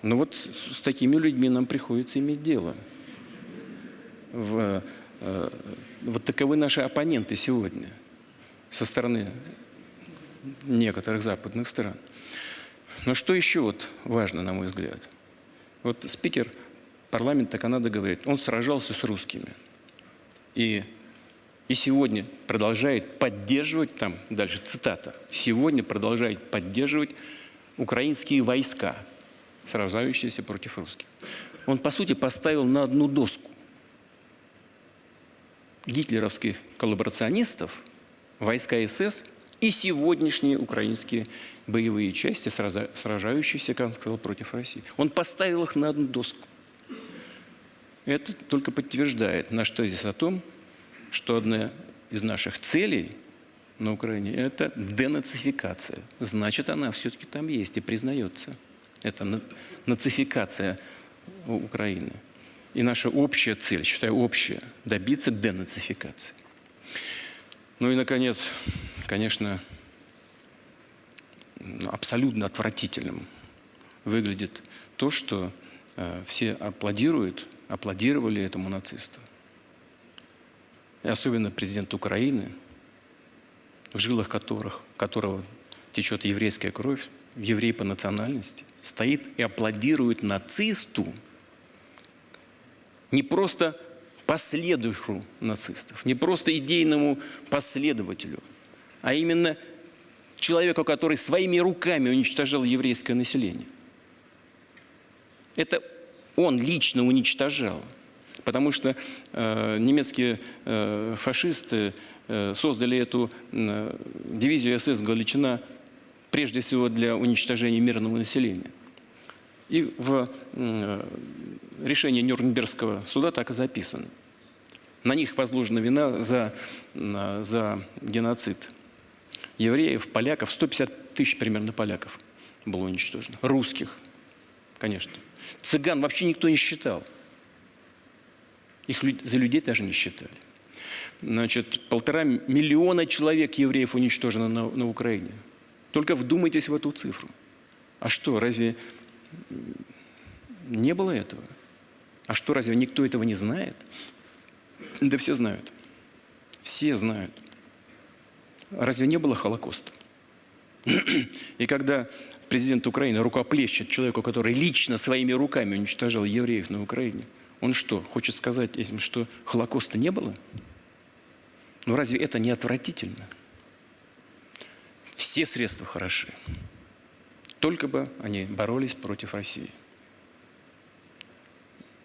Но вот с такими людьми нам приходится иметь дело. Вот таковы наши оппоненты сегодня со стороны некоторых западных стран. Но что еще вот важно, на мой взгляд? Вот спикер парламента Канады говорит, он сражался с русскими. И сегодня продолжает поддерживать, там дальше цитата, сегодня продолжает поддерживать украинские войска, сражающиеся против русских. Он, по сути, поставил на одну доску гитлеровских коллаборационистов, войска СС и сегодняшние украинские боевые части, сражающиеся, как он сказал, против России. Он поставил их на одну доску. Это только подтверждает наш тезис о том, что одна из наших целей на Украине – это денацификация. Значит, она все-таки там есть и признается. Это нацификация Украины. И наша общая цель, считаю, общая – добиться денацификации. Ну и, наконец, конечно, абсолютно отвратительным выглядит то, что все аплодировали этому нацисту. И особенно президент Украины, в жилах которого течет еврейская кровь, еврей по национальности, стоит и аплодирует нацисту, не просто последующему нацистов, не просто идейному последователю, а именно человеку, который своими руками уничтожал еврейское население. Это он лично уничтожал, потому что немецкие фашисты создали эту дивизию СС «Галичина» прежде всего для уничтожения мирного населения. И в решении Нюрнбергского суда так и записано. На них возложена вина за геноцид евреев, поляков. 150 тысяч примерно поляков было уничтожено. Русских, конечно. Цыган вообще никто не считал. Их за людей даже не считали. Значит, 1,5 миллиона человек евреев уничтожено на Украине. Только вдумайтесь в эту цифру. А что, разве не было этого? А что, разве никто этого не знает? Да все знают. Все знают. Разве не было Холокоста? И когда президент Украины рукоплещет человеку, который лично своими руками уничтожал евреев на Украине, он что, хочет сказать этим, что Холокоста не было? Ну разве это не отвратительно? Все средства хороши. Только бы они боролись против России.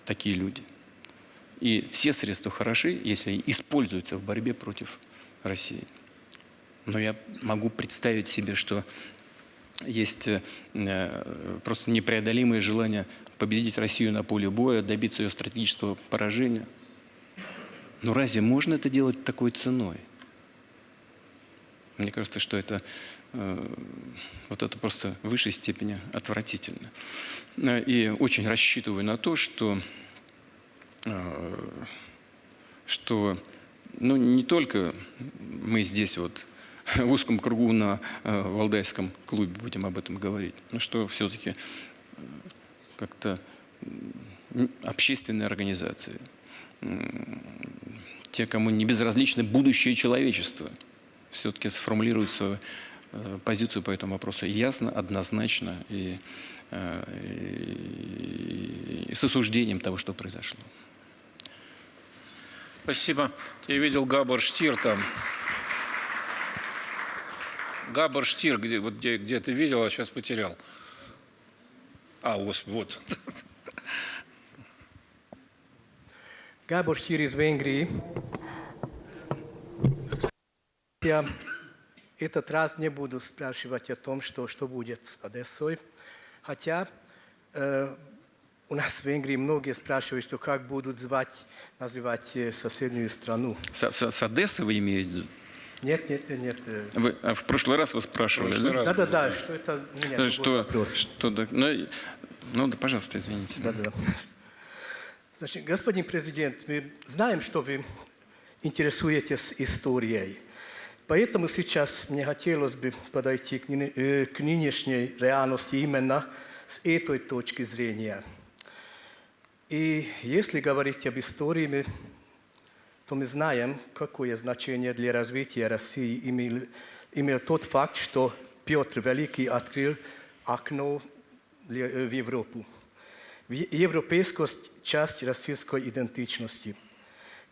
Такие люди. И все средства хороши, если используются в борьбе против России. Но я могу представить себе, что есть просто непреодолимое желание победить Россию на поле боя, добиться ее стратегического поражения. Но разве можно это делать такой ценой? Мне кажется, что это вот это просто в высшей степени отвратительно. И очень рассчитываю на то, что ну, не только мы здесь вот в узком кругу на Валдайском клубе будем об этом говорить, но что все-таки как-то общественные организации, те, кому не безразлично будущее человечества, все-таки сформулируют свою позицию по этому вопросу ясно, однозначно и с осуждением того, что произошло. Спасибо. Я видел Габор Штир там. Габор Штир, где ты видел, а сейчас потерял. А, вот. Gábor Stier из Венгрии. Я этот раз не буду спрашивать о том, что будет с Одессой. Хотя у нас в Венгрии многие спрашивают, что как будут называть соседнюю страну. С Одессы вы имеете в виду? Нет. А в прошлый раз вы спрашивали, да? Да, что это у меня вопрос. Ну да, пожалуйста, извините. Да. Значит, господин президент, мы знаем, что вы интересуетесь историей. Поэтому сейчас мне хотелось бы подойти к нынешней реальности именно с этой точки зрения. И если говорить об истории, то мы знаем, какое значение для развития России имел тот факт, что Петр Великий открыл окно в Европу, в европейскую часть российской идентичности.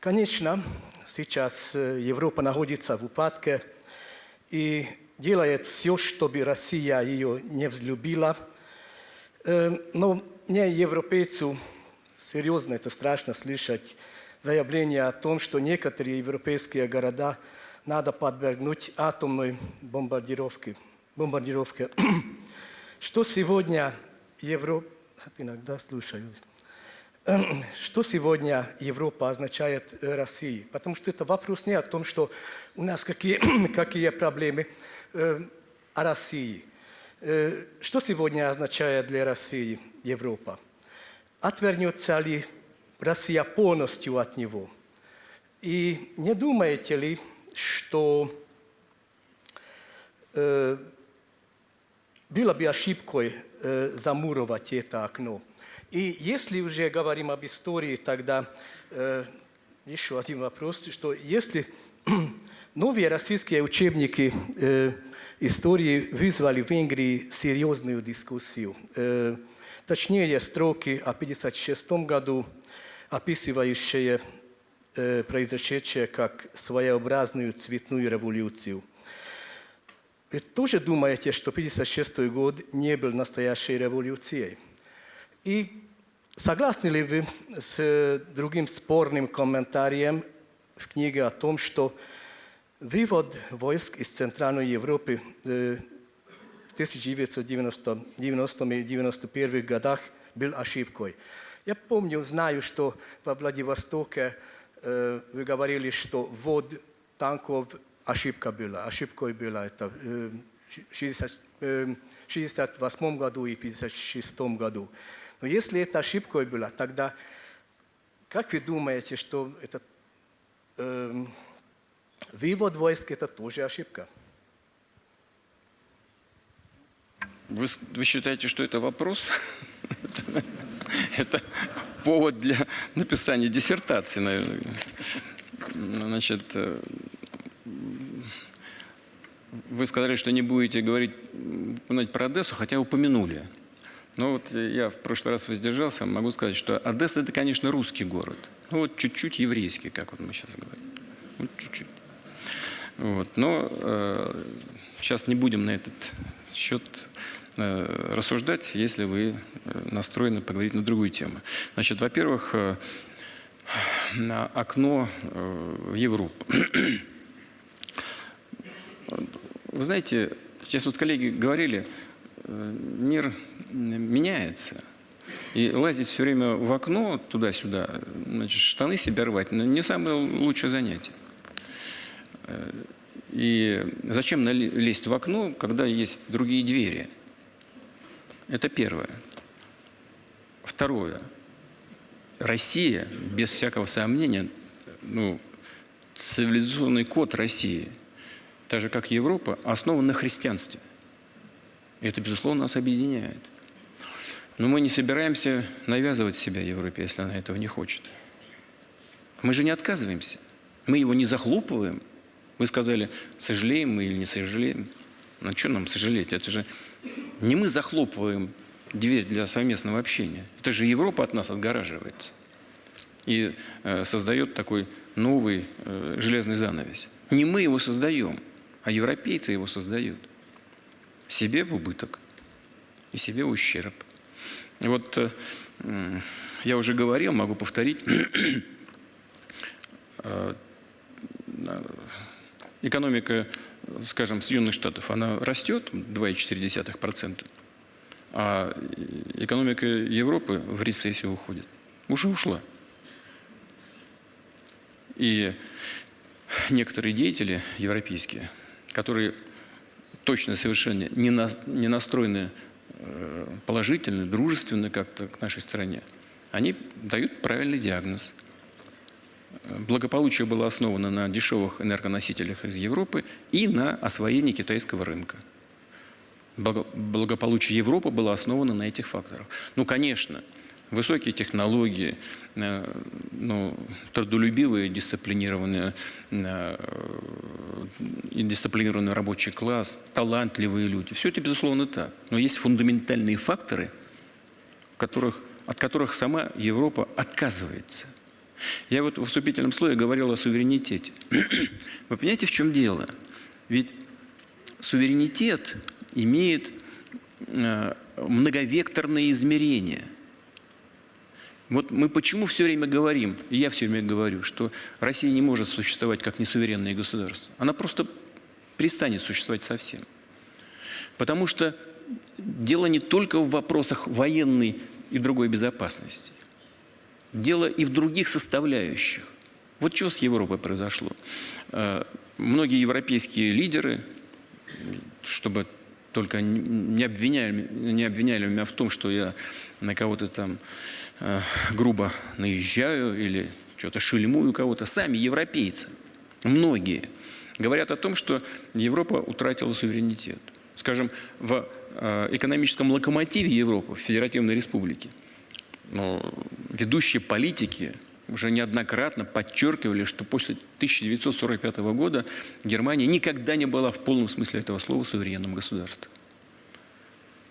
Конечно, сейчас Европа находится в упадке и делает все, чтобы Россия ее не взлюбила. Но мне, европейцу, серьезно это страшно слышать заявление о том, что некоторые европейские города надо подвергнуть атомной бомбардировке. Что сегодня иногда слушаю. Что сегодня Европа означает России? Потому что это вопрос не о том, что у нас какие проблемы, о России. Что сегодня означает для России Европа? Отвернется ли Россия полностью от него? И не думаете ли, что было бы ошибкой замуровать это окно? И если уже говорим об истории, тогда еще один вопрос, что если новые российские учебники истории вызвали в Венгрии серьезную дискуссию, точнее строки о 1956 году, описывающие произошедшее как своеобразную цветную революцию. Вы тоже думаете, что 1956 год не был настоящей революцией? И согласны ли вы с другим спорным комментарием в книге о том, что вывод войск из Центральной Европы в 1990 и 1991 годах был ошибкой? Я помню, знаю, что во Владивостоке вы говорили, что ввод танков ошибкой была это в 1968 году и 1956 году. Но если это ошибкой было, тогда как вы думаете, что этот вывод войск – это тоже ошибка? Вы считаете, что это вопрос? Это повод для написания диссертации, наверное. Значит, вы сказали, что не будете упоминать про Одессу, хотя упомянули. Но вот я в прошлый раз воздержался, могу сказать, что Одесса – это, конечно, русский город. Ну вот чуть-чуть еврейский, как вот мы сейчас говорим. Вот чуть-чуть. Вот. Но сейчас не будем на этот счет рассуждать, если вы настроены поговорить на другую тему. Значит, во-первых, окно в Европу. Вы знаете, сейчас вот коллеги говорили, мир меняется. И лазить все время в окно туда-сюда, значит, штаны себе рвать, не самое лучшее занятие. И зачем лезть в окно, когда есть другие двери? Это первое. Второе. Россия, без всякого сомнения, цивилизационный код России, так же как Европа, основан на христианстве. И это, безусловно, нас объединяет. Но мы не собираемся навязывать себя Европе, если она этого не хочет. Мы же не отказываемся. Мы его не захлопываем. Вы сказали, сожалеем мы или не сожалеем. Ну, что нам сожалеть? Это же не мы захлопываем дверь для совместного общения. Это же Европа от нас отгораживается. И создает такой новый железный занавес. Не мы его создаем, а европейцы его создают. Себе в убыток и себе в ущерб. Вот я уже говорил, могу повторить, экономика, скажем, Соединенных Штатов, она растет 2,4%, а экономика Европы в рецессию уходит. Уже ушла. И некоторые деятели европейские, которые точно совершенно не настроены положительно, дружественно как-то к нашей стране, они дают правильный диагноз. Благополучие было основано на дешевых энергоносителях из Европы и на освоении китайского рынка. Благополучие Европы было основано на этих факторах. Ну, конечно, высокие технологии, трудолюбивый, дисциплинированный рабочий класс, талантливые люди. Все это, безусловно, так. Но есть фундаментальные факторы, от которых сама Европа отказывается. Я вот в вступительном слое говорил о суверенитете. Вы понимаете, в чем дело? Ведь суверенитет имеет многовекторные измерения. Вот мы почему все время говорим, и я все время говорю, что Россия не может существовать как несуверенное государство. Она просто перестанет существовать совсем. Потому что дело не только в вопросах военной и другой безопасности. Дело и в других составляющих. Вот что с Европой произошло. Многие европейские лидеры, чтобы только не обвиняли меня в том, что я на кого-то там грубо наезжаю или что-то шельмую кого-то, сами европейцы, многие, говорят о том, что Европа утратила суверенитет. Скажем, в экономическом локомотиве Европы, в Федеративной Республике, ведущие политики уже неоднократно подчеркивали, что после 1945 года Германия никогда не была в полном смысле этого слова суверенным государством.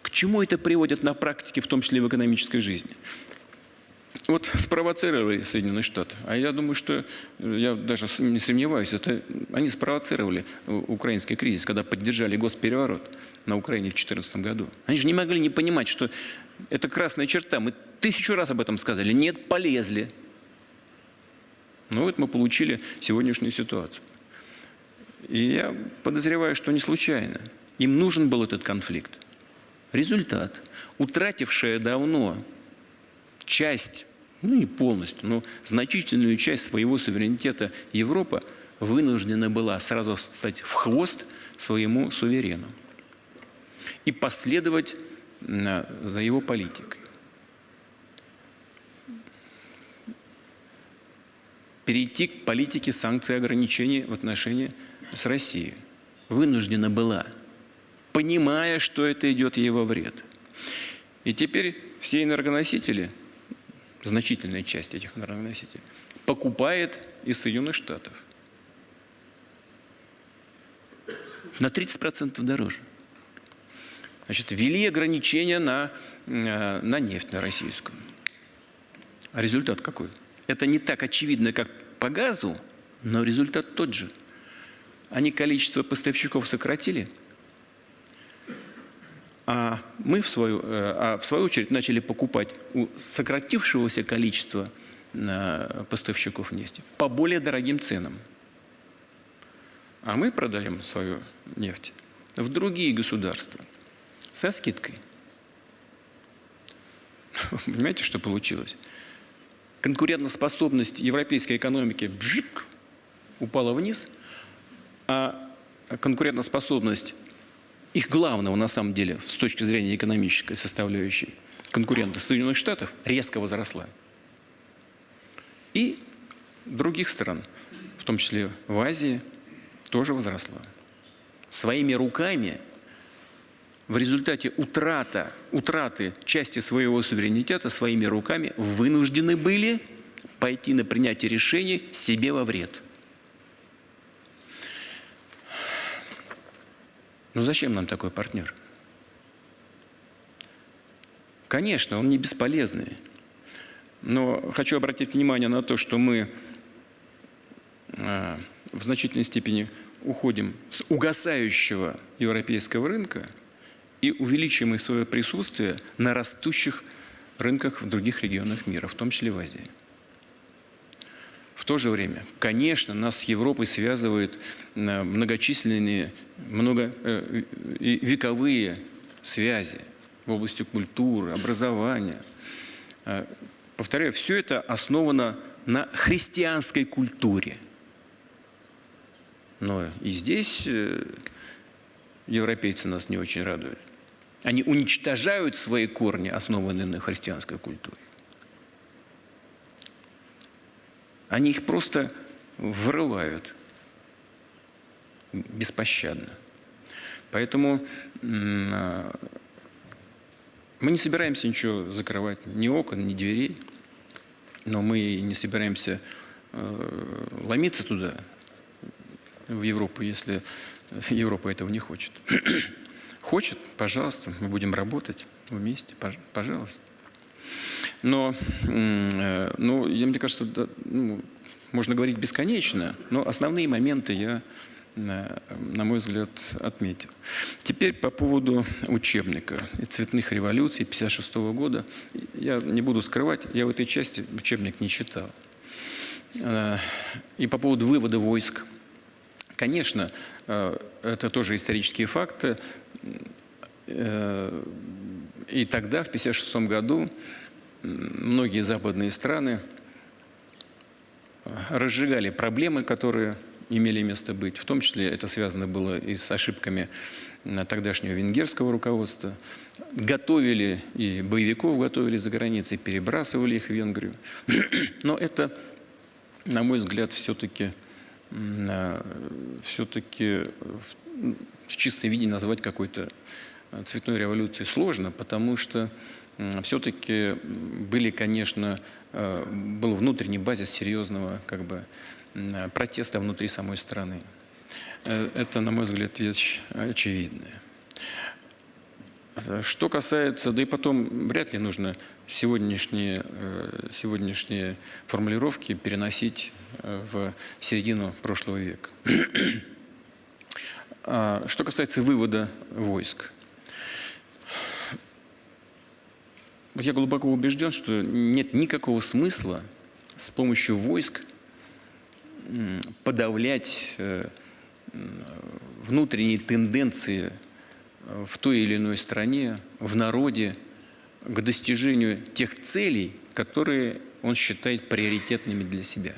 К чему это приводит на практике, в том числе в экономической жизни? Вот спровоцировали Соединенные Штаты, а я думаю, что, я даже не сомневаюсь, это они спровоцировали украинский кризис, когда поддержали госпереворот на Украине в 2014 году. Они же не могли не понимать, что это красная черта. Мы 1000 раз об этом сказали. Нет, полезли. Ну вот мы получили сегодняшнюю ситуацию. И я подозреваю, что не случайно. Им нужен был этот конфликт. Результат. Утратившая давно часть, не полностью, но значительную часть своего суверенитета Европа вынуждена была сразу стать в хвост своему суверену и последовать за его политикой. Перейти к политике санкций и ограничений в отношении с Россией. Вынуждена была, понимая, что это идет ей во вред. И теперь все энергоносители, значительная часть этих энергоносителей, покупает из Соединенных Штатов. На 30% дороже. Значит, ввели ограничения на нефть, на российскую. А результат какой? Это не так очевидно, как по газу, но результат тот же. Они количество поставщиков сократили, а мы, в свою очередь, начали покупать у сократившегося количества поставщиков нефти по более дорогим ценам. А мы продаем свою нефть в другие государства со скидкой. Понимаете, что получилось? Конкурентоспособность европейской экономики упала вниз, а конкурентоспособность их главного, на самом деле, с точки зрения экономической составляющей конкурента Соединенных Штатов, резко возросла. И других стран, в том числе в Азии, тоже возросла. Своими руками в результате утраты части своего суверенитета, своими руками вынуждены были пойти на принятие решений себе во вред. Ну зачем нам такой партнер? Конечно, он не бесполезный. Но хочу обратить внимание на то, что мы в значительной степени уходим с угасающего европейского рынка и увеличиваем свое присутствие на растущих рынках в других регионах мира, в том числе в Азии. В то же время, конечно, нас с Европой связывают многочисленные, вековые связи в области культуры, образования. Повторяю, все это основано на христианской культуре. Но и здесь европейцы нас не очень радуют. Они уничтожают свои корни, основанные на христианской культуре. Они их просто вырывают беспощадно. Поэтому мы не собираемся ничего закрывать, ни окон, ни дверей, но мы не собираемся ломиться туда, в Европу, если Европа этого не хочет. Хочет, пожалуйста, мы будем работать вместе, пожалуйста. Но мне кажется, можно говорить бесконечно, но основные моменты я на мой взгляд, отметил. Теперь по поводу учебника и цветных революций 1956 года. Я не буду скрывать, я в этой части учебник не читал. И по поводу вывода войск. Конечно, это тоже исторические факты. И тогда, в 1956 году, многие западные страны разжигали проблемы, которые имели место быть. В том числе это связано было и с ошибками тогдашнего венгерского руководства. Готовили и боевиков готовили за границей, перебрасывали их в Венгрию. Но это, на мой взгляд, все-таки в чистом виде назвать какой-то цветной революцией сложно, потому что все-таки были, конечно, был внутренний базис серьезного протеста внутри самой страны. Это, на мой взгляд, вещь очевидная. Что касается, да и потом вряд ли нужно сегодняшние формулировки переносить в середину прошлого века. Что касается вывода войск. Я глубоко убежден, что нет никакого смысла с помощью войск подавлять внутренние тенденции в той или иной стране, в народе, к достижению тех целей, которые он считает приоритетными для себя.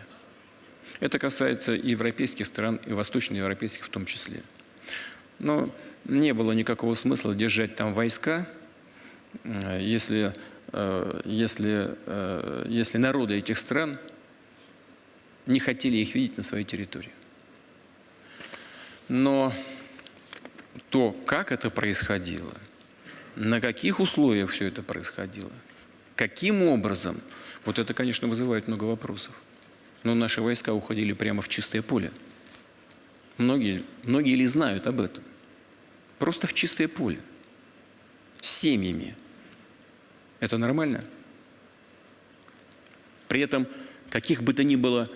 Это касается и европейских стран, и восточноевропейских в том числе. Но не было никакого смысла держать там войска, если народы этих стран не хотели их видеть на своей территории. Но то, как это происходило, на каких условиях все это происходило, каким образом, вот это, конечно, вызывает много вопросов. Но наши войска уходили прямо в чистое поле. Многие ли знают об этом? Просто в чистое поле. С семьями. Это нормально? При этом каких бы то ни было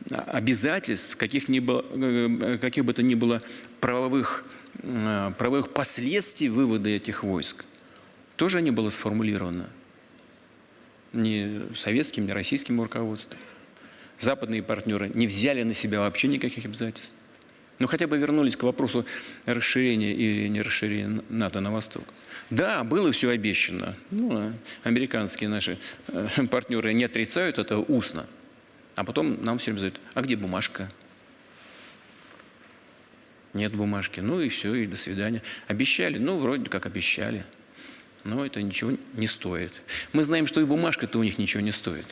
обязательств, каких бы то ни было правовых последствий вывода этих войск, тоже не было сформулировано ни советским, ни российским руководством. Западные партнеры не взяли на себя вообще никаких обязательств. Ну, хотя бы вернулись к вопросу расширения или не расширения НАТО на восток. Да, было все обещано. Ну, американские наши партнеры не отрицают это устно. А потом нам все время задают: а где бумажка? Нет бумажки. Ну и все, и до свидания. Обещали? Ну, вроде как обещали. Но это ничего не стоит. Мы знаем, что и бумажка-то у них ничего не стоит.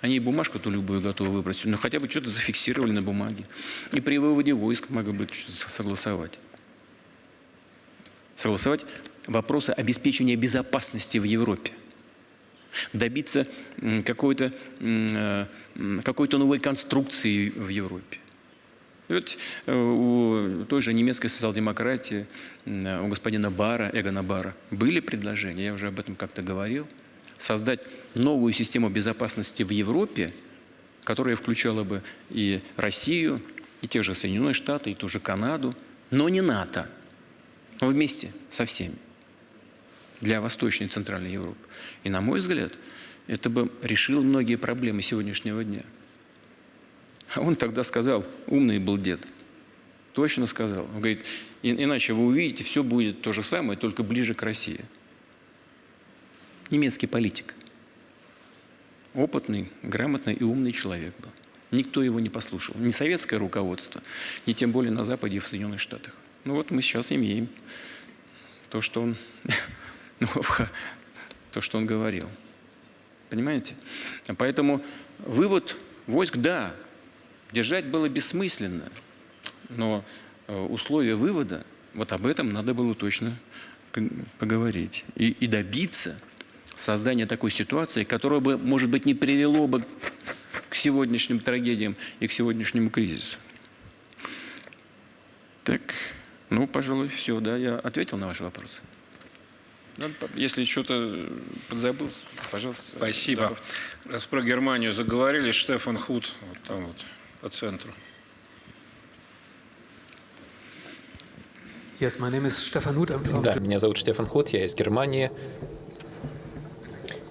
Они и бумажку-то любую готовы выбрать, но хотя бы что-то зафиксировали на бумаге. И при выводе войск могли бы что-то согласовать. Согласовать вопросы обеспечения безопасности в Европе. Добиться какой-то новой конструкции в Европе. И вот у той же немецкой социал-демократии, у господина Эгона Бара были предложения, я уже об этом как-то говорил, создать новую систему безопасности в Европе, которая включала бы и Россию, и те же Соединенные Штаты, и ту же Канаду, но не НАТО, но вместе со всеми, для Восточной и Центральной Европы. И, на мой взгляд, это бы решило многие проблемы сегодняшнего дня. А он тогда сказал, умный был дед, точно сказал, он говорит: иначе вы увидите, все будет то же самое, только ближе к России. Немецкий политик. Опытный, грамотный и умный человек был. Никто его не послушал. Ни советское руководство, ни тем более на Западе и в Соединенных Штатах. Ну вот мы сейчас имеем то, что он говорил. Понимаете? Поэтому вывод войск, да, держать было бессмысленно. Но условия вывода, вот об этом надо было точно поговорить. И добиться создания такой ситуации, которая бы, может быть, не привело бы к сегодняшним трагедиям и к сегодняшнему кризису. Так, ну, пожалуй, все, да, я ответил на ваши вопросы. Если что-то подзабыл, пожалуйста. Спасибо. Раз про Германию заговорили, Штефан Худ, вот там вот, по центру. Yes, my name is Stefan Huth. I'm from Да, меня зовут Штефан Хут, я из Германии.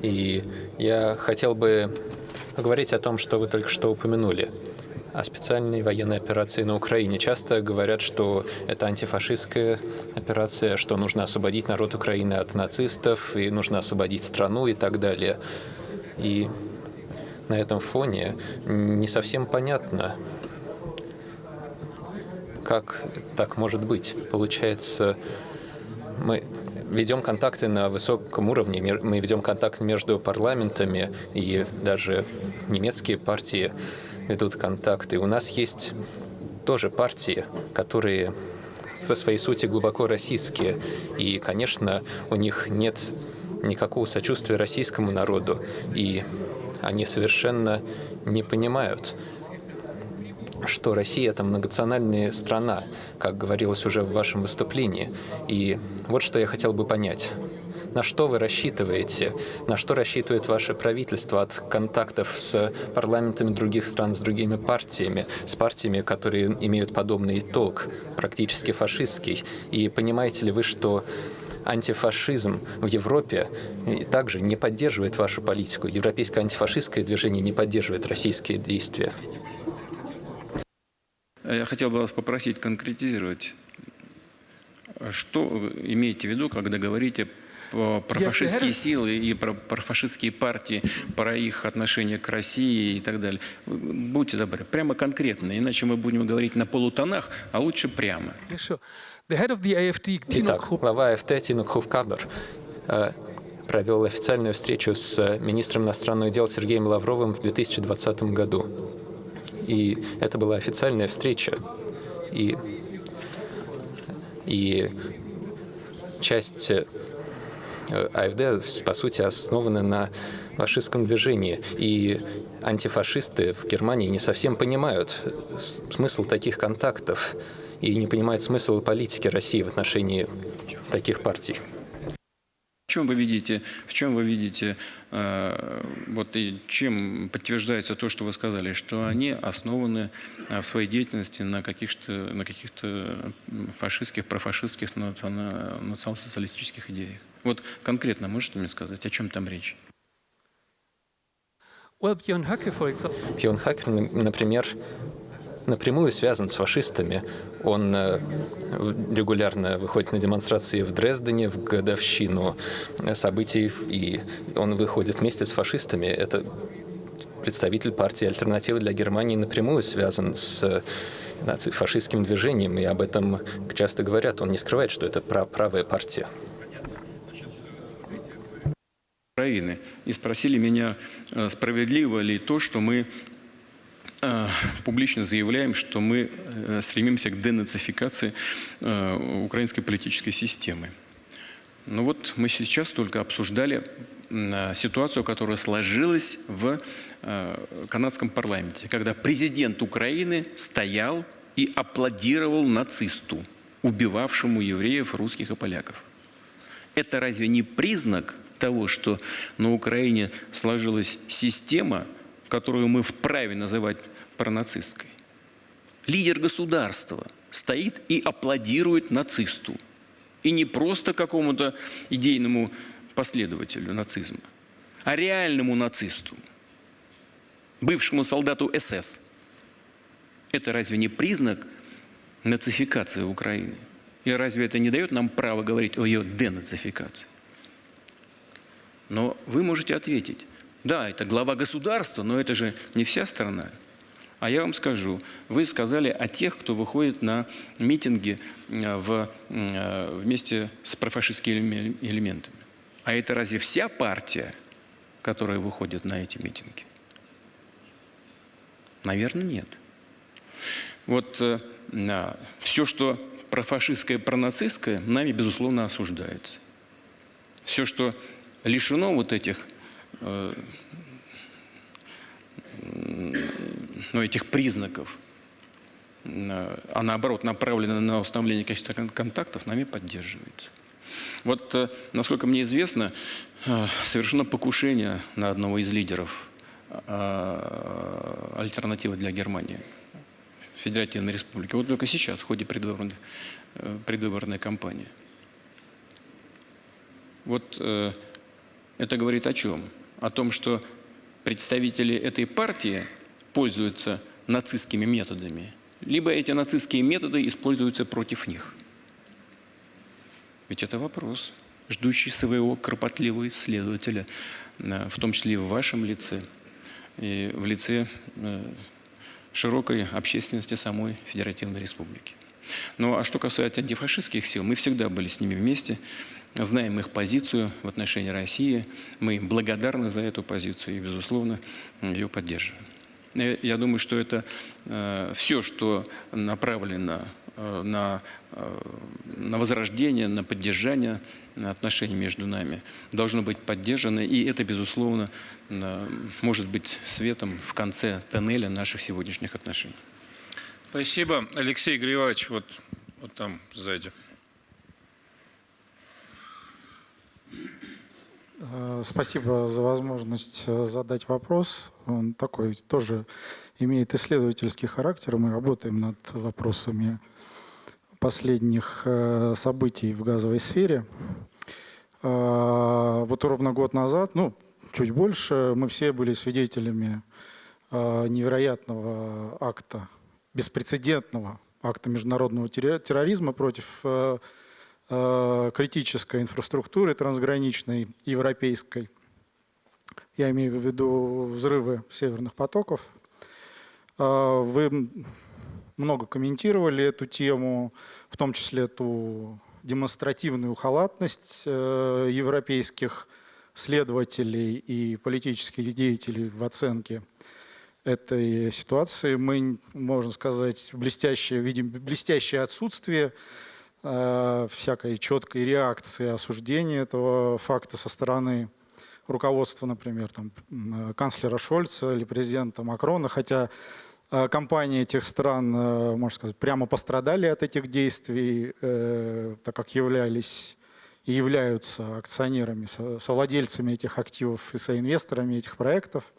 И я хотел бы поговорить о том, что вы только что упомянули, о специальной военной операции на Украине. Часто говорят, что это антифашистская операция, что нужно освободить народ Украины от нацистов, и нужно освободить страну и так далее. И на этом фоне не совсем понятно, как так может быть. Получается, мы ведем контакты на высоком уровне, мы ведем контакты между парламентами, и даже немецкие партии ведут контакты. У нас есть тоже партии, которые по своей сути глубоко российские, и, конечно, у них нет никакого сочувствия российскому народу, и они совершенно не понимают, что Россия — это многонациональная страна, как говорилось уже в вашем выступлении. И вот что я хотел бы понять. На что вы рассчитываете? На что рассчитывает ваше правительство от контактов с парламентами других стран, с другими партиями, с партиями, которые имеют подобный толк, практически фашистский? И понимаете ли вы, что антифашизм в Европе также не поддерживает вашу политику? Европейское антифашистское движение не поддерживает российские действия. Я хотел бы вас попросить конкретизировать, что вы имеете в виду, когда говорите про фашистские силы и про фашистские партии, про их отношение к России и так далее. Будьте добры, прямо конкретно, иначе мы будем говорить на полутонах, а лучше прямо. Итак, глава АФТ Тину Кхувкабр провел официальную встречу с министром иностранных дел Сергеем Лавровым в 2020 году. И это была официальная встреча. И часть АФД, по сути, основана на фашистском движении. И антифашисты в Германии не совсем понимают смысл таких контактов и не понимают смысл политики России в отношении таких партий. В чем вы видите, вот и чем подтверждается то, что вы сказали, что они основаны в своей деятельности на каких-то фашистских, профашистских, национал-социалистических идеях? Вот конкретно можете мне сказать, о чем там речь? Björn Хакер, например, напрямую связан с фашистами. Он регулярно выходит на демонстрации в Дрездене в годовщину событий, и он выходит вместе с фашистами. Это представитель партии «Альтернатива для Германии», напрямую связан с фашистским движением, и об этом часто говорят. Он не скрывает, что это правая партия. Украины. И спросили меня, справедливо ли то, что мы публично заявляем, что мы стремимся к денацификации украинской политической системы. Ну вот мы сейчас только обсуждали ситуацию, которая сложилась в канадском парламенте, когда президент Украины стоял и аплодировал нацисту, убивавшему евреев, русских и поляков. Это разве не признак того, что на Украине сложилась система, которую мы вправе называть пронацистской? Лидер государства стоит и аплодирует нацисту. И не просто какому-то идейному последователю нацизма, а реальному нацисту, бывшему солдату СС. Это разве не признак нацификации Украины? И разве это не дает нам право говорить о ее денацификации? Но вы можете ответить: да, это глава государства, но это же не вся страна. А я вам скажу, вы сказали о тех, кто выходит на митинги вместе с профашистскими элементами. А это разве вся партия, которая выходит на эти митинги? Наверное, нет. Вот все, что профашистское, пронацистское, нами, безусловно, осуждается. Все, что лишено вот этих признаков, а наоборот направлено на установление каких-то контактов, нами поддерживается. Вот, насколько мне известно, совершено покушение на одного из лидеров «Альтернативы для Германии». Федеративной Республики. Вот только сейчас, в ходе предвыборной кампании. Вот это говорит о чем? О том, что представители этой партии пользуются нацистскими методами, либо эти нацистские методы используются против них. Ведь это вопрос, ждущий своего кропотливого исследователя, в том числе и в вашем лице, и в лице широкой общественности самой Федеративной Республики. Ну а что касается антифашистских сил, мы всегда были с ними вместе, знаем их позицию в отношении России, мы им благодарны за эту позицию и, безусловно, ее поддерживаем. Я думаю, что это все, что направлено на возрождение, на поддержание отношений между нами, должно быть поддержано, и это, безусловно, может быть светом в конце тоннеля наших сегодняшних отношений. Спасибо. Алексей Григорьевич, вот там сзади. Спасибо за возможность задать вопрос. Он такой тоже имеет исследовательский характер. Мы работаем над вопросами последних событий в газовой сфере. Вот ровно год назад, ну, чуть больше, мы все были свидетелями невероятного акта, беспрецедентного акта международного терроризма против критической инфраструктуры трансграничной европейской. Я имею в виду взрывы северных потоков. Вы много комментировали эту тему, в том числе ту демонстративную халатность европейских следователей и политических деятелей в оценке этой ситуации. Мы, можно сказать, видим блестящее отсутствие всякой четкой реакции, осуждения этого факта со стороны руководства, например, там, канцлера Шольца или президента Макрона, хотя компании этих стран, можно сказать, прямо пострадали от этих действий, так как являлись и являются акционерами, совладельцами этих активов и соинвесторами этих проектов.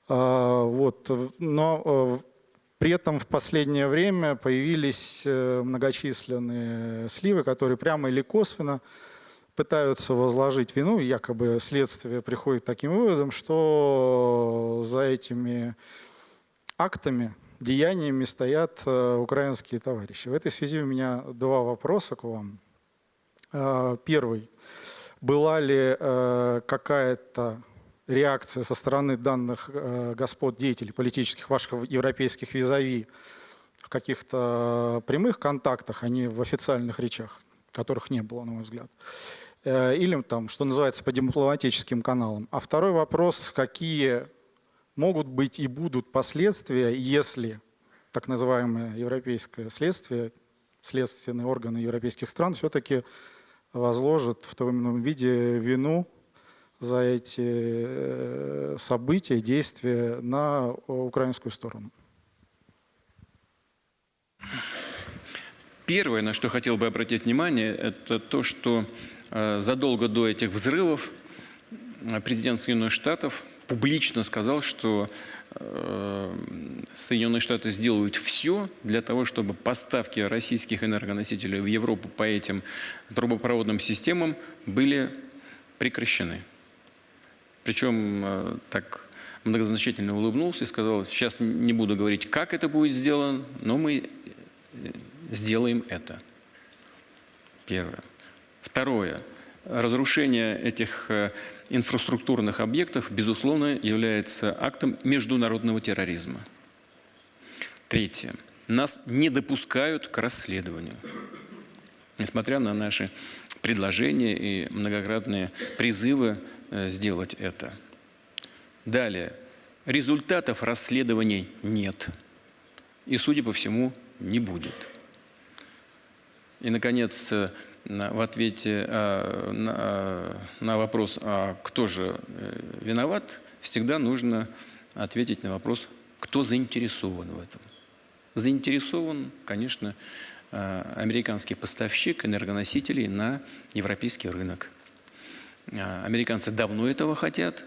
Вот. Но при этом в последнее время появились многочисленные сливы, которые прямо или косвенно пытаются возложить вину, якобы следствие приходит к таким выводам, что за этими актами, деяниями стоят украинские товарищи. В этой связи у меня два вопроса к вам. Первый. Была ли какая-то реакция со стороны данных господ деятелей политических, ваших европейских визави в каких-то прямых контактах, а не в официальных речах, которых не было, на мой взгляд? Или там, что называется, по дипломатическим каналам. А второй вопрос, какие могут быть и будут последствия, если так называемое европейское следствие, следственные органы европейских стран все-таки возложат в том или ином виде вину за эти события, действия на украинскую сторону? Первое, на что хотел бы обратить внимание, это то, что задолго до этих взрывов президент Соединенных Штатов публично сказал, что Соединенные Штаты сделают все для того, чтобы поставки российских энергоносителей в Европу по этим трубопроводным системам были прекращены. Причем так многозначительно улыбнулся и сказал: сейчас не буду говорить, как это будет сделано, но мы сделаем это. Первое. Второе. Разрушение этих инфраструктурных объектов, безусловно, является актом международного терроризма. Третье. Нас не допускают к расследованию, несмотря на наши предложения и многократные призывы сделать это. Далее. Результатов расследований нет. И, судя по всему, не будет. И, наконец, в ответе на вопрос, а кто же виноват, всегда нужно ответить на вопрос, кто заинтересован в этом. Заинтересован, конечно, американский поставщик энергоносителей на европейский рынок. Американцы давно этого хотят,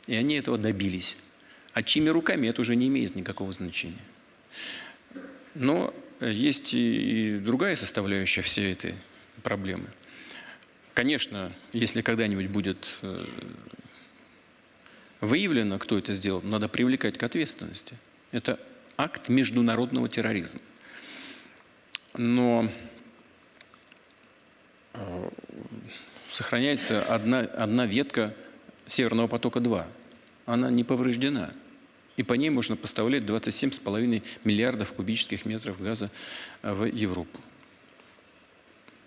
и они этого добились. А чьими руками это уже не имеет никакого значения. Но есть и другая составляющая всей этой проблемы. Конечно, если когда-нибудь будет выявлено, кто это сделал, надо привлекать к ответственности. Это акт международного терроризма. Но сохраняется одна ветка Северного потока-2. Она не повреждена. И по ней можно поставлять 27,5 миллиардов кубических метров газа в Европу.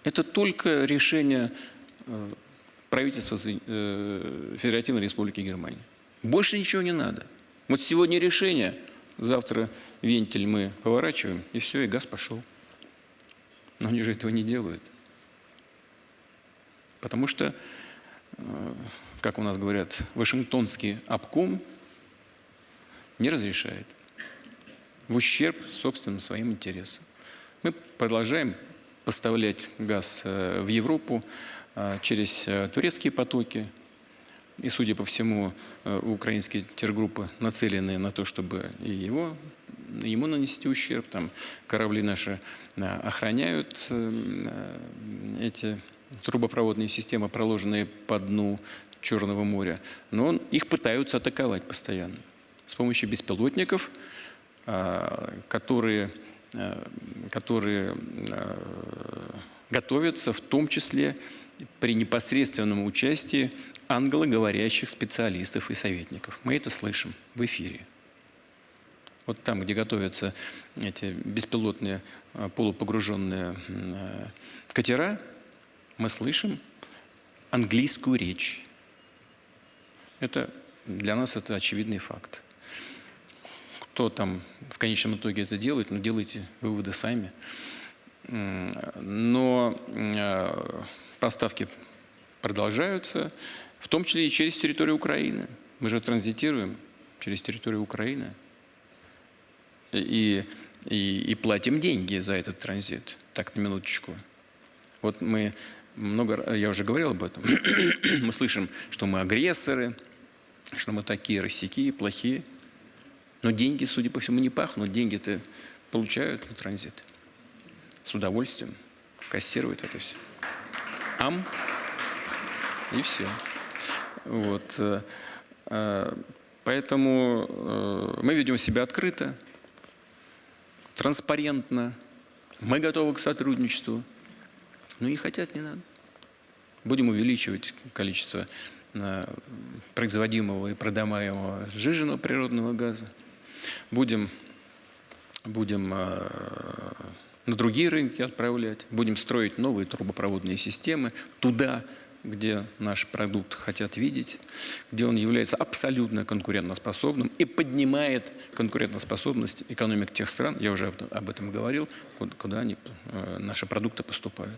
Это только решение правительства Федеративной Республики Германия. Больше ничего не надо. Вот сегодня решение, завтра вентиль мы поворачиваем, и все, и газ пошел. Но они же этого не делают. Потому что, как у нас говорят, Вашингтонский обком не разрешает. В ущерб собственным своим интересам. Мы продолжаем поставлять газ в Европу через турецкие потоки. И, судя по всему, украинские тергруппы нацелены на то, чтобы и ему нанести ущерб. Там корабли наши охраняют эти трубопроводные системы, проложенные по дну Черного моря. Но их пытаются атаковать постоянно с помощью беспилотников, которые готовятся в том числе при непосредственном участии англоговорящих специалистов и советников. Мы это слышим в эфире. Вот там, где готовятся эти беспилотные полупогруженные катера, мы слышим английскую речь. Для нас это очевидный факт. Кто там в конечном итоге это делает, делайте выводы сами. Но поставки продолжаются, в том числе и через территорию Украины. Мы же транзитируем через территорию Украины и платим деньги за этот транзит. Так, на минуточку. Вот я уже говорил об этом, мы слышим, что мы агрессоры, что мы такие рассякие, плохие. Но деньги, судя по всему, не пахнут. Деньги-то получают на транзит. С удовольствием кассируют это все. И все. Вот. Поэтому мы ведем себя открыто, транспарентно. Мы готовы к сотрудничеству. Но не хотят, не надо. Будем увеличивать количество производимого и продаваемого сжиженного природного газа. Будем на другие рынки отправлять, будем строить новые трубопроводные системы туда, где наш продукт хотят видеть, где он является абсолютно конкурентоспособным и поднимает конкурентоспособность экономик тех стран, я уже об этом говорил, куда наши продукты поступают.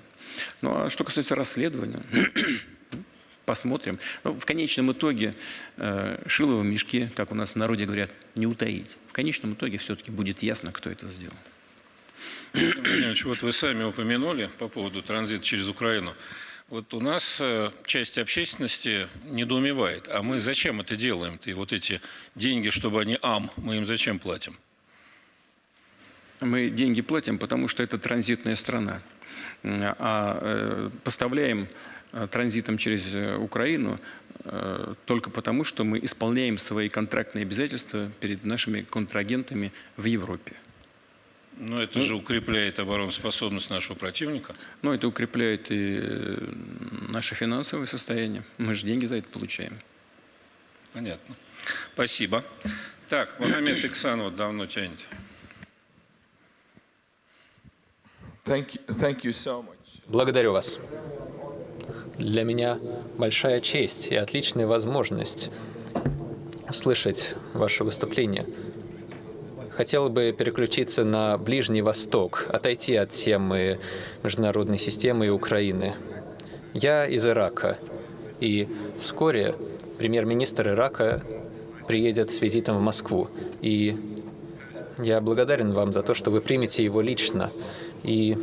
Ну а что касается расследования, посмотрим. Но в конечном итоге шило в мешке, как у нас в народе говорят, не утаить. В конечном итоге все-таки будет ясно, кто это сделал. Владимирович, вот вы сами упомянули по поводу транзита через Украину. Вот у нас часть общественности недоумевает. А мы зачем это делаем-то? И вот эти деньги, чтобы они мы им зачем платим? Мы деньги платим, потому что это транзитная страна. А поставляем транзитом через Украину только потому, что мы исполняем свои контрактные обязательства перед нашими контрагентами в Европе. Но это же укрепляет обороноспособность нашего противника. Но это укрепляет и наше финансовое состояние. Мы же деньги за это получаем. Понятно. Спасибо. Так, Магомед Иксан вот давно тянет. Thank you so much. Благодарю вас. Для меня большая честь и отличная возможность услышать ваше выступление. Хотел бы переключиться на Ближний Восток, отойти от темы международной системы и Украины. Я из Ирака, и вскоре премьер-министр Ирака приедет с визитом в Москву. И я благодарен вам за то, что вы примете его лично. И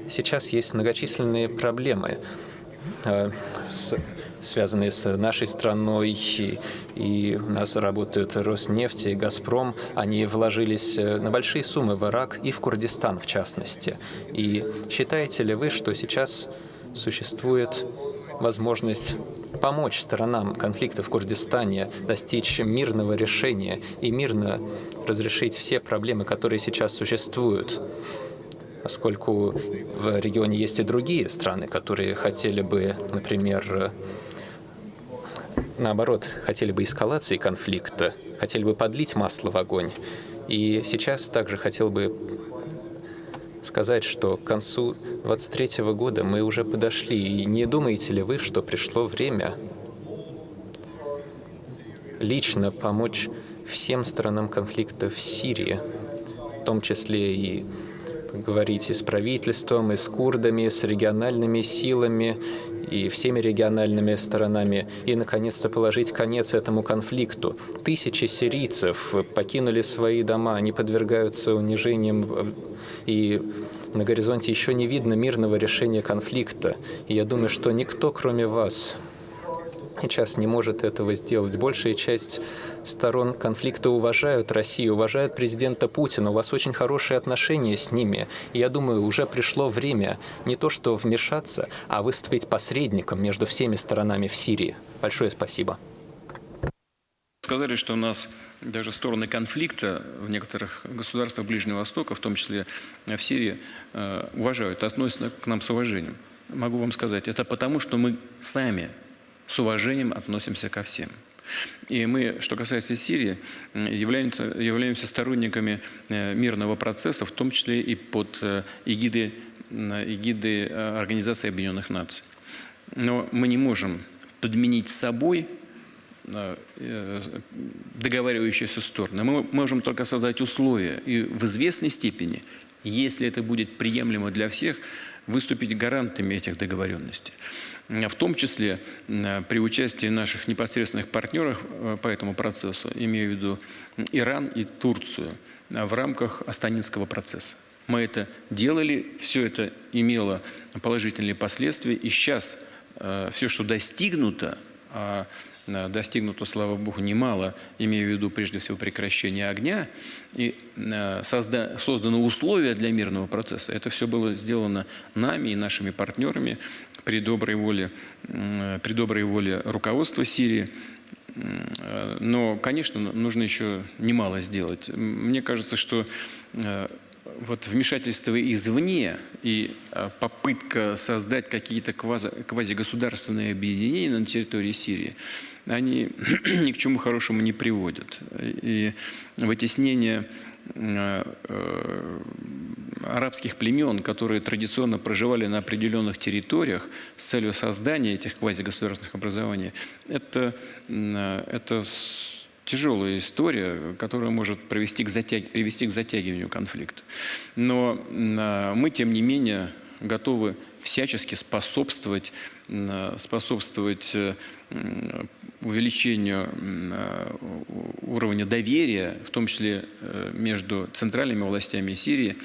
сейчас есть многочисленные проблемы с связанные с нашей страной, и у нас работают Роснефть и Газпром. Они вложились на большие суммы в Ирак и в Курдистан, в частности. И считаете ли вы, что сейчас существует возможность помочь сторонам конфликта в Курдистане достичь мирного решения и мирно разрешить все проблемы, которые сейчас существуют? Поскольку в регионе есть и другие страны, которые хотели бы, например, наоборот, хотели бы эскалации конфликта, хотели бы подлить масло в огонь. И сейчас также хотел бы сказать, что к концу 2023 года мы уже подошли. И не думаете ли вы, что пришло время лично помочь всем сторонам конфликта в Сирии, в том числе и говорить и с правительством, и с курдами, и с региональными силами, и всеми региональными сторонами, и, наконец-то, положить конец этому конфликту. Тысячи сирийцев покинули свои дома, они подвергаются унижениям, и на горизонте еще не видно мирного решения конфликта. И я думаю, что никто, кроме вас, сейчас не может этого сделать. Большая часть сторон конфликта уважают Россию, уважают президента Путина. У вас очень хорошие отношения с ними. И я думаю, уже пришло время не то что вмешаться, а выступить посредником между всеми сторонами в Сирии. Большое спасибо. Сказали, что у нас даже стороны конфликта в некоторых государствах Ближнего Востока, в том числе в Сирии, уважают, относятся к нам с уважением. Могу вам сказать, это потому, что мы сами с уважением относимся ко всем. И мы, что касается Сирии, являемся сторонниками мирного процесса, в том числе и под эгидой Организации Объединенных Наций. Но мы не можем подменить собой договаривающиеся стороны. Мы можем только создать условия и в известной степени, если это будет приемлемо для всех, выступить гарантами этих договоренностей. В том числе при участии наших непосредственных партнеров по этому процессу, имею в виду Иран и Турцию, в рамках Астанинского процесса. Мы это делали, все это имело положительные последствия, и сейчас все, что достигнуто, достигнуто, слава Богу, немало, имею в виду прежде всего прекращение огня, и созданы условия для мирного процесса. Это все было сделано нами и нашими партнерами при доброй воле руководства Сирии. Но, конечно, нужно еще немало сделать. Мне кажется, что вот вмешательство извне и попытка создать какие-то квазигосударственные объединения на территории Сирии, они ни к чему хорошему не приводят. И вытеснение арабских племен, которые традиционно проживали на определенных территориях с целью создания этих квазигосударственных образований, это тяжелая история, которая может привести к затягиванию конфликта. Но мы, тем не менее, готовы всячески способствовать увеличению уровня доверия, в том числе между центральными властями Сирии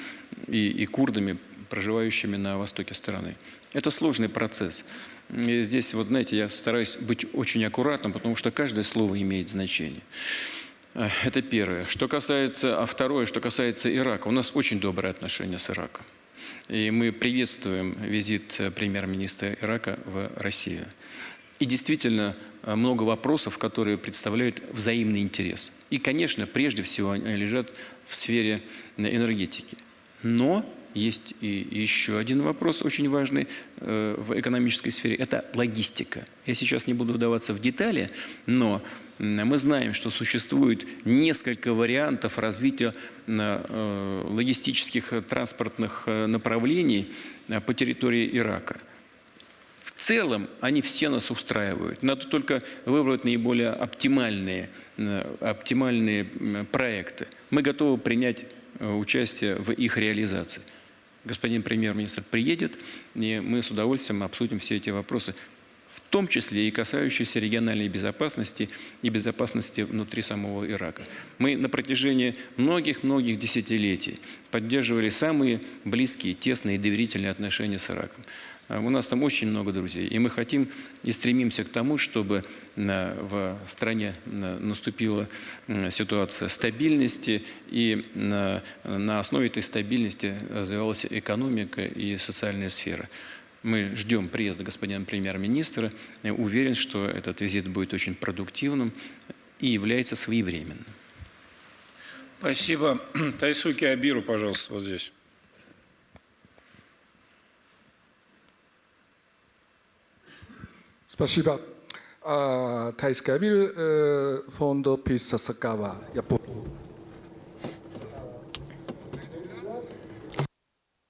и курдами, проживающими на востоке страны. Это сложный процесс. И здесь, вот знаете, я стараюсь быть очень аккуратным, потому что каждое слово имеет значение. Это первое. Второе, что касается Ирака. У нас очень добрые отношения с Ираком. И мы приветствуем визит премьер-министра Ирака в Россию. И действительно много вопросов, которые представляют взаимный интерес. И, конечно, прежде всего они лежат в сфере энергетики. Но есть и еще один вопрос очень важный в экономической сфере – это логистика. Я сейчас не буду вдаваться в детали, но мы знаем, что существует несколько вариантов развития логистических транспортных направлений по территории Ирака. В целом они все нас устраивают. Надо только выбрать наиболее оптимальные проекты. Мы готовы принять участие в их реализации. Господин премьер-министр приедет, и мы с удовольствием обсудим все эти вопросы, в том числе и касающиеся региональной безопасности и безопасности внутри самого Ирака. Мы на протяжении многих-многих десятилетий поддерживали самые близкие, тесные и доверительные отношения с Ираком. У нас там очень много друзей. И мы хотим и стремимся к тому, чтобы в стране наступила ситуация стабильности, и на основе этой стабильности развивалась экономика и социальная сфера. Мы ждем приезда господина премьер-министра. Уверен, что этот визит будет очень продуктивным и является своевременным. Спасибо. Тайсуки Абиру, пожалуйста, вот здесь. Спасибо. Тайский Абир, фонд Писа Сакава, Япония.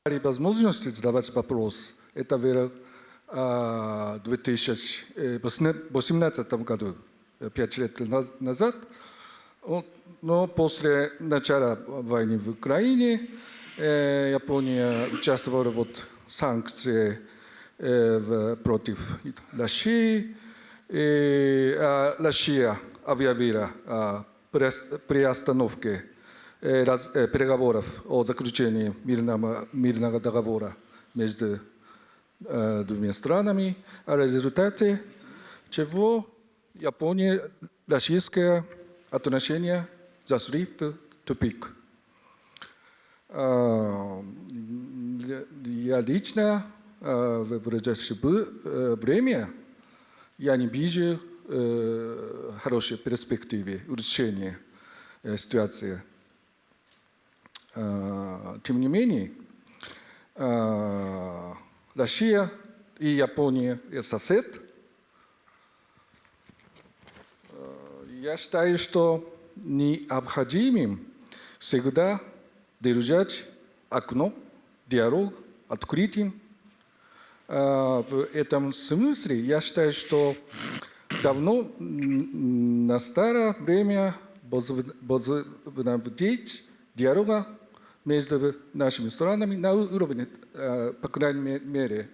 Возможности задавать вопрос. Это в 2018 году, 5 лет назад. Но после начала войны в Украине Япония участвовала в санкциях против России. Россия объявила о приостановке переговоров о заключении мирного договора между двумя странами, о результате чего Япония, российские отношения зашли в тупик. Я лично в ближайшее время я не вижу хорошей перспективы улучшения ситуации. Тем не менее, Россия и Япония – сосед. Я считаю, что необходимым всегда держать окно, диалог открытым. В этом смысле я считаю, что давно настало время возобновить диалога между нашими странами на уровне, по крайней мере,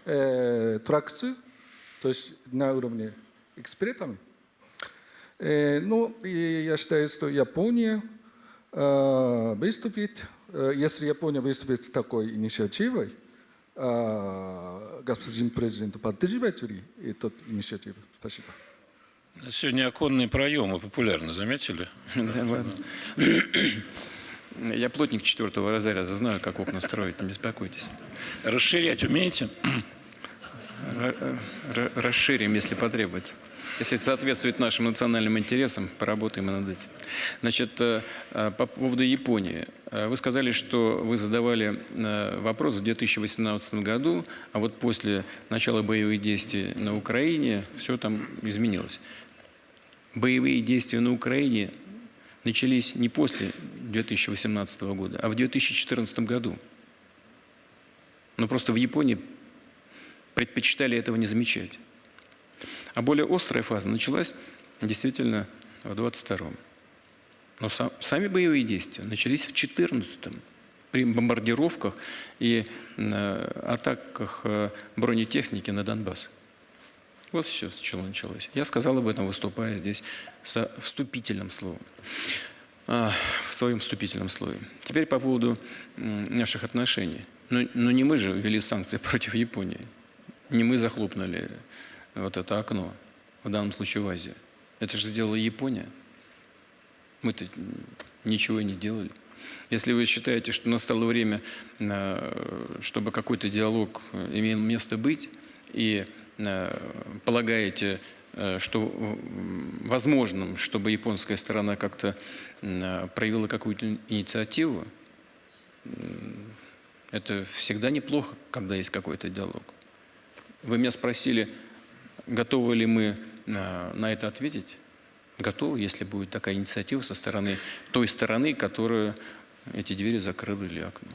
тракции, то есть на уровне экспертов. Но я считаю, что Япония выступит, если Япония выступит с такой инициативой, господин президент поддерживает ли эту инициативу? Спасибо. Сегодня оконные проемы популярны, заметили? Да, ладно. Я плотник 4-го разряда, знаю, как окна строить, не беспокойтесь. Расширять умеете? Расширим, если потребуется. Если соответствует нашим национальным интересам, поработаем и над этим. Значит, по поводу Японии. Вы сказали, что вы задавали вопрос в 2018 году, а вот после начала боевых действий на Украине все там изменилось. Боевые действия на Украине начались не после 2018 года, а в 2014 году. Но просто в Японии предпочитали этого не замечать. А более острая фаза началась действительно в 22-м. Но сами боевые действия начались в 14-м при бомбардировках и атаках бронетехники на Донбасс. Вот все, с чего началось. Я сказал об этом, выступая здесь со вступительным словом, в своем вступительном слове. Теперь по поводу наших отношений. Но не мы же ввели санкции против Японии. Не мы захлопнули вот это окно, в данном случае в Азию. Это же сделала Япония. Мы-то ничего и не делали. Если вы считаете, что настало время, чтобы какой-то диалог имел место быть, и полагаете, что возможным, чтобы японская сторона как-то проявила какую-то инициативу, это всегда неплохо, когда есть какой-то диалог. Вы меня спросили, готовы ли мы на это ответить? Готовы, если будет такая инициатива со стороны той стороны, которая эти двери закрыла или окно.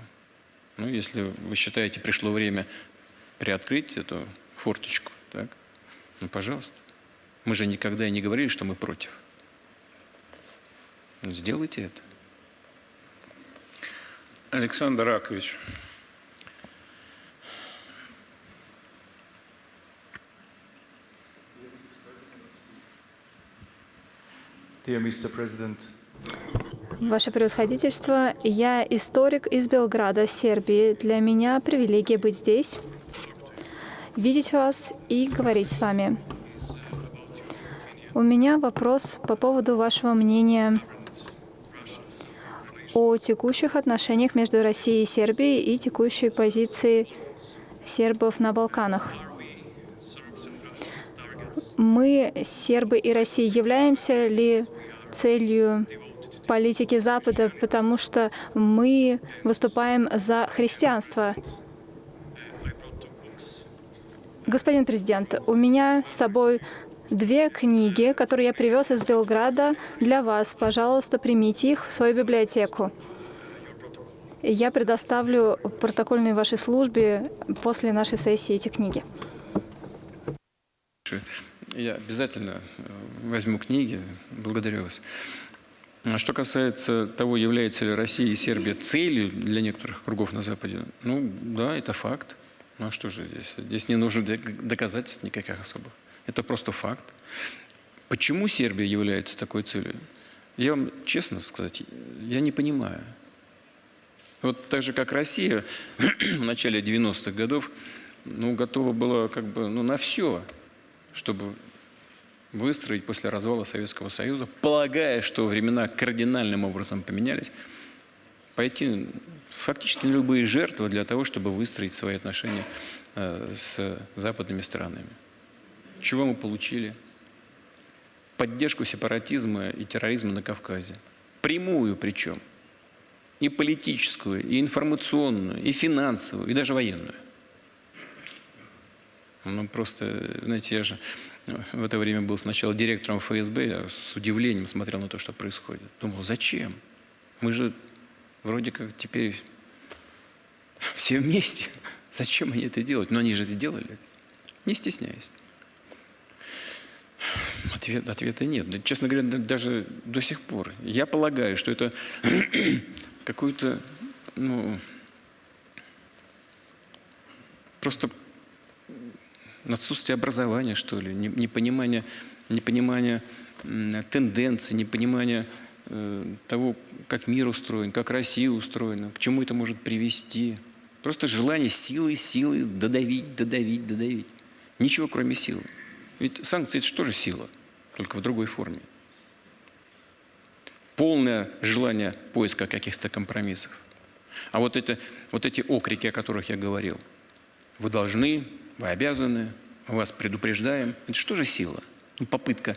Ну, если вы считаете, пришло время приоткрыть эту форточку, так? Ну, пожалуйста. Мы же никогда и не говорили, что мы против. Сделайте это. Александр Ракович. Dear Mr. President, Ваше превосходительство, я историк из Белграда, Сербии. Для меня привилегия быть здесь. видеть вас и говорить с вами. У меня вопрос по поводу вашего мнения о текущих отношениях между Россией и Сербией и текущей позиции сербов на Балканах. Мы, сербы и Россия, являемся ли целью политики Запада, потому что мы выступаем за христианство? Господин президент, у меня с собой 2 книги, которые я привез из Белграда для вас. Пожалуйста, примите их в свою библиотеку. Я предоставлю протокольной вашей службе после нашей сессии эти книги. Я обязательно возьму книги. Благодарю вас. А что касается того, является ли Россия и Сербия целью для некоторых кругов на Западе, ну да, это факт. Ну а что же здесь? Здесь не нужно доказательств никаких особых. Это просто факт. Почему Сербия является такой целью? Я вам честно сказать, я не понимаю. Вот так же, как Россия в начале 90-х годов готова была на все, чтобы выстроить после развала Советского Союза, полагая, что времена кардинальным образом поменялись, пойти фактически на любые жертвы для того, чтобы выстроить свои отношения с западными странами. Чего мы получили? Поддержку сепаратизма и терроризма на Кавказе. Прямую причем. И политическую, и информационную, и финансовую, и даже военную. Просто, знаете, я же в это время был сначала директором ФСБ, я с удивлением смотрел на то, что происходит. Думал, зачем? Мы же вроде как теперь все вместе. Зачем они это делают? Но они же это делали. Не стесняясь. Ответа нет. Да, честно говоря, даже до сих пор. Я полагаю, что это какое-то, просто отсутствие образования, что ли, непонимание тенденций, непонимание того, как мир устроен, как Россия устроена, к чему это может привести. Просто желание силой додавить. Ничего, кроме силы. Ведь санкции – это же тоже сила, только в другой форме. Полное желание поиска каких-то компромиссов. А вот эти окрики, о которых я говорил, вы должны, вы обязаны, мы вас предупреждаем. Это что же сила? Попытка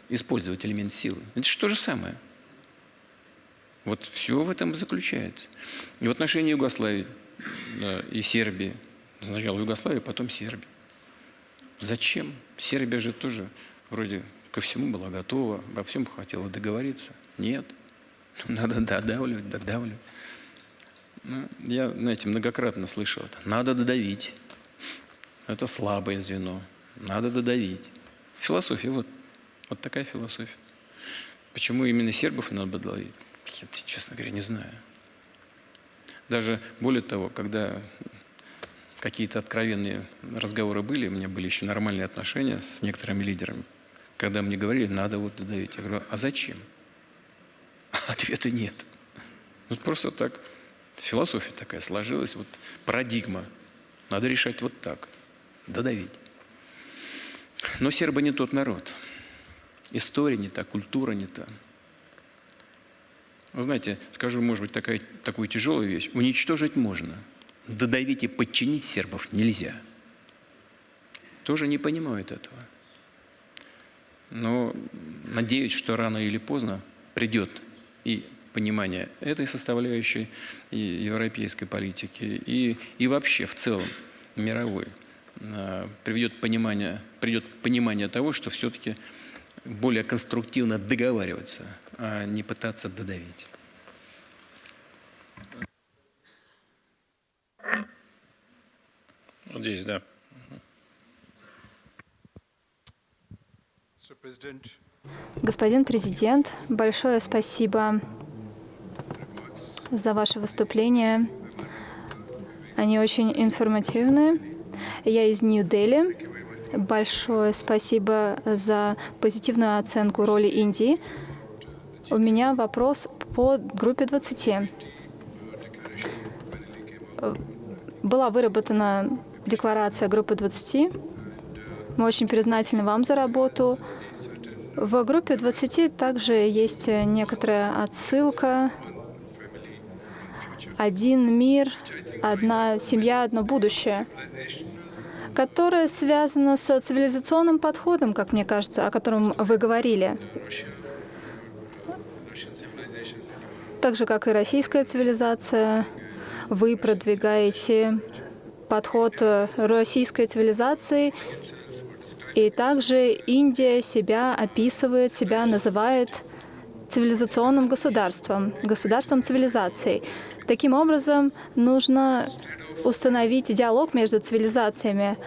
использовать элемент силы. Это что же самое? Вот все в этом и заключается. И в отношении Югославии и Сербии. Сначала Югославия, потом Сербия. Зачем? Сербия же тоже вроде ко всему была готова, обо всем хотела договориться. Нет. Надо додавливать. Я, знаете, многократно слышал это. Надо додавить. Это слабое звено. Надо додавить. Философия, вот такая философия. Почему именно сербов надо додавить? Я, честно говоря, не знаю. Даже более того, когда какие-то откровенные разговоры были, у меня были еще нормальные отношения с некоторыми лидерами, когда мне говорили, надо додавить. Я говорю, а зачем? Ответа нет. Просто так. Философия такая сложилась, парадигма. Надо решать вот так. Додавить. Но сербы не тот народ. История не та, культура не та. Вы знаете, скажу, может быть, такую тяжелую вещь. Уничтожить можно. Додавить и подчинить сербов нельзя. Тоже не понимают этого. Но надеюсь, что рано или поздно придет и понимание этой составляющей и европейской политики, и вообще в целом мировой. Придет понимание того, что все-таки более конструктивно договариваться, а не пытаться додавить. Вот здесь, да. Господин президент, большое спасибо за ваши выступления. Они очень информативны. Я из Нью-Дели. Большое спасибо за позитивную оценку роли Индии. У меня вопрос по группе 20. Была выработана декларация группы 20. Мы очень признательны вам за работу. В группе 20 также есть некоторая отсылка. Один мир, одна семья, одно будущее, которое связано с цивилизационным подходом, как мне кажется, о котором вы говорили. Так же, как и российская цивилизация, вы продвигаете подход российской цивилизации, и также Индия себя описывает, себя называет цивилизационным государством, государством цивилизаций. Таким образом, нужно установить диалог между цивилизациями,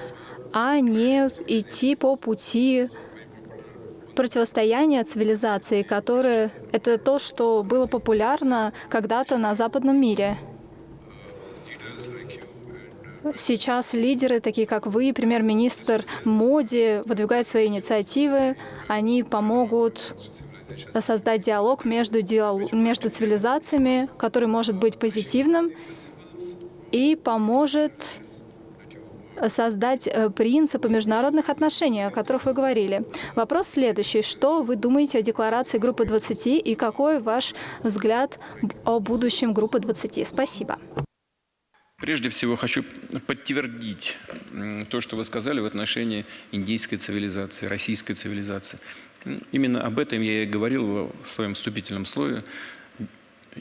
а не идти по пути противостояния цивилизаций, которое — это то, что было популярно когда-то на западном мире. Сейчас лидеры, такие как вы, премьер-министр Моди, выдвигают свои инициативы. Они помогут создать диалог между цивилизациями, который может быть позитивным и поможет создать принципы международных отношений, о которых вы говорили. Вопрос следующий. Что вы думаете о декларации Группы 20 и какой ваш взгляд о будущем Группы 20? Спасибо. Прежде всего хочу подтвердить то, что вы сказали в отношении индийской цивилизации, российской цивилизации. Именно об этом я и говорил в своем вступительном слове.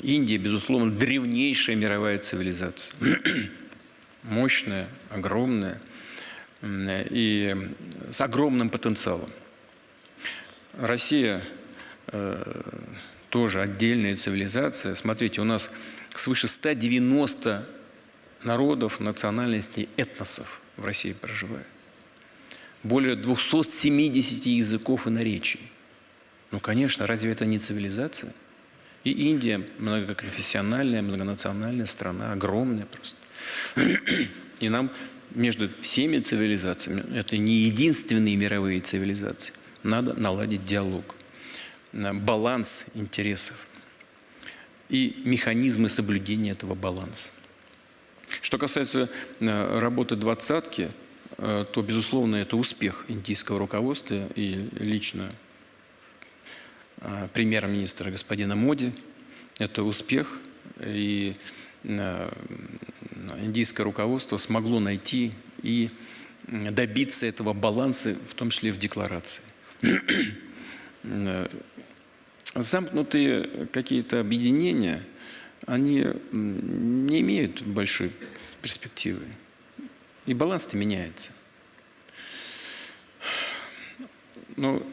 Индия, безусловно, древнейшая мировая цивилизация. Мощная, огромная и с огромным потенциалом. Россия тоже отдельная цивилизация. Смотрите, у нас свыше 190 народов, национальностей, этносов в России проживает. Более 270 языков и наречий. Ну, конечно, разве это не цивилизация? И Индия многоконфессиональная, многонациональная страна, огромная просто. И нам между всеми цивилизациями, это не единственные мировые цивилизации, надо наладить диалог, баланс интересов и механизмы соблюдения этого баланса. Что касается работы «двадцатки», то, безусловно, это успех индийского руководства и лично премьер-министра господина Моди. Это успех, и индийское руководство смогло найти и добиться этого баланса, в том числе в декларации. Замкнутые какие-то объединения, они не имеют большой перспективы. И баланс-то меняется. Но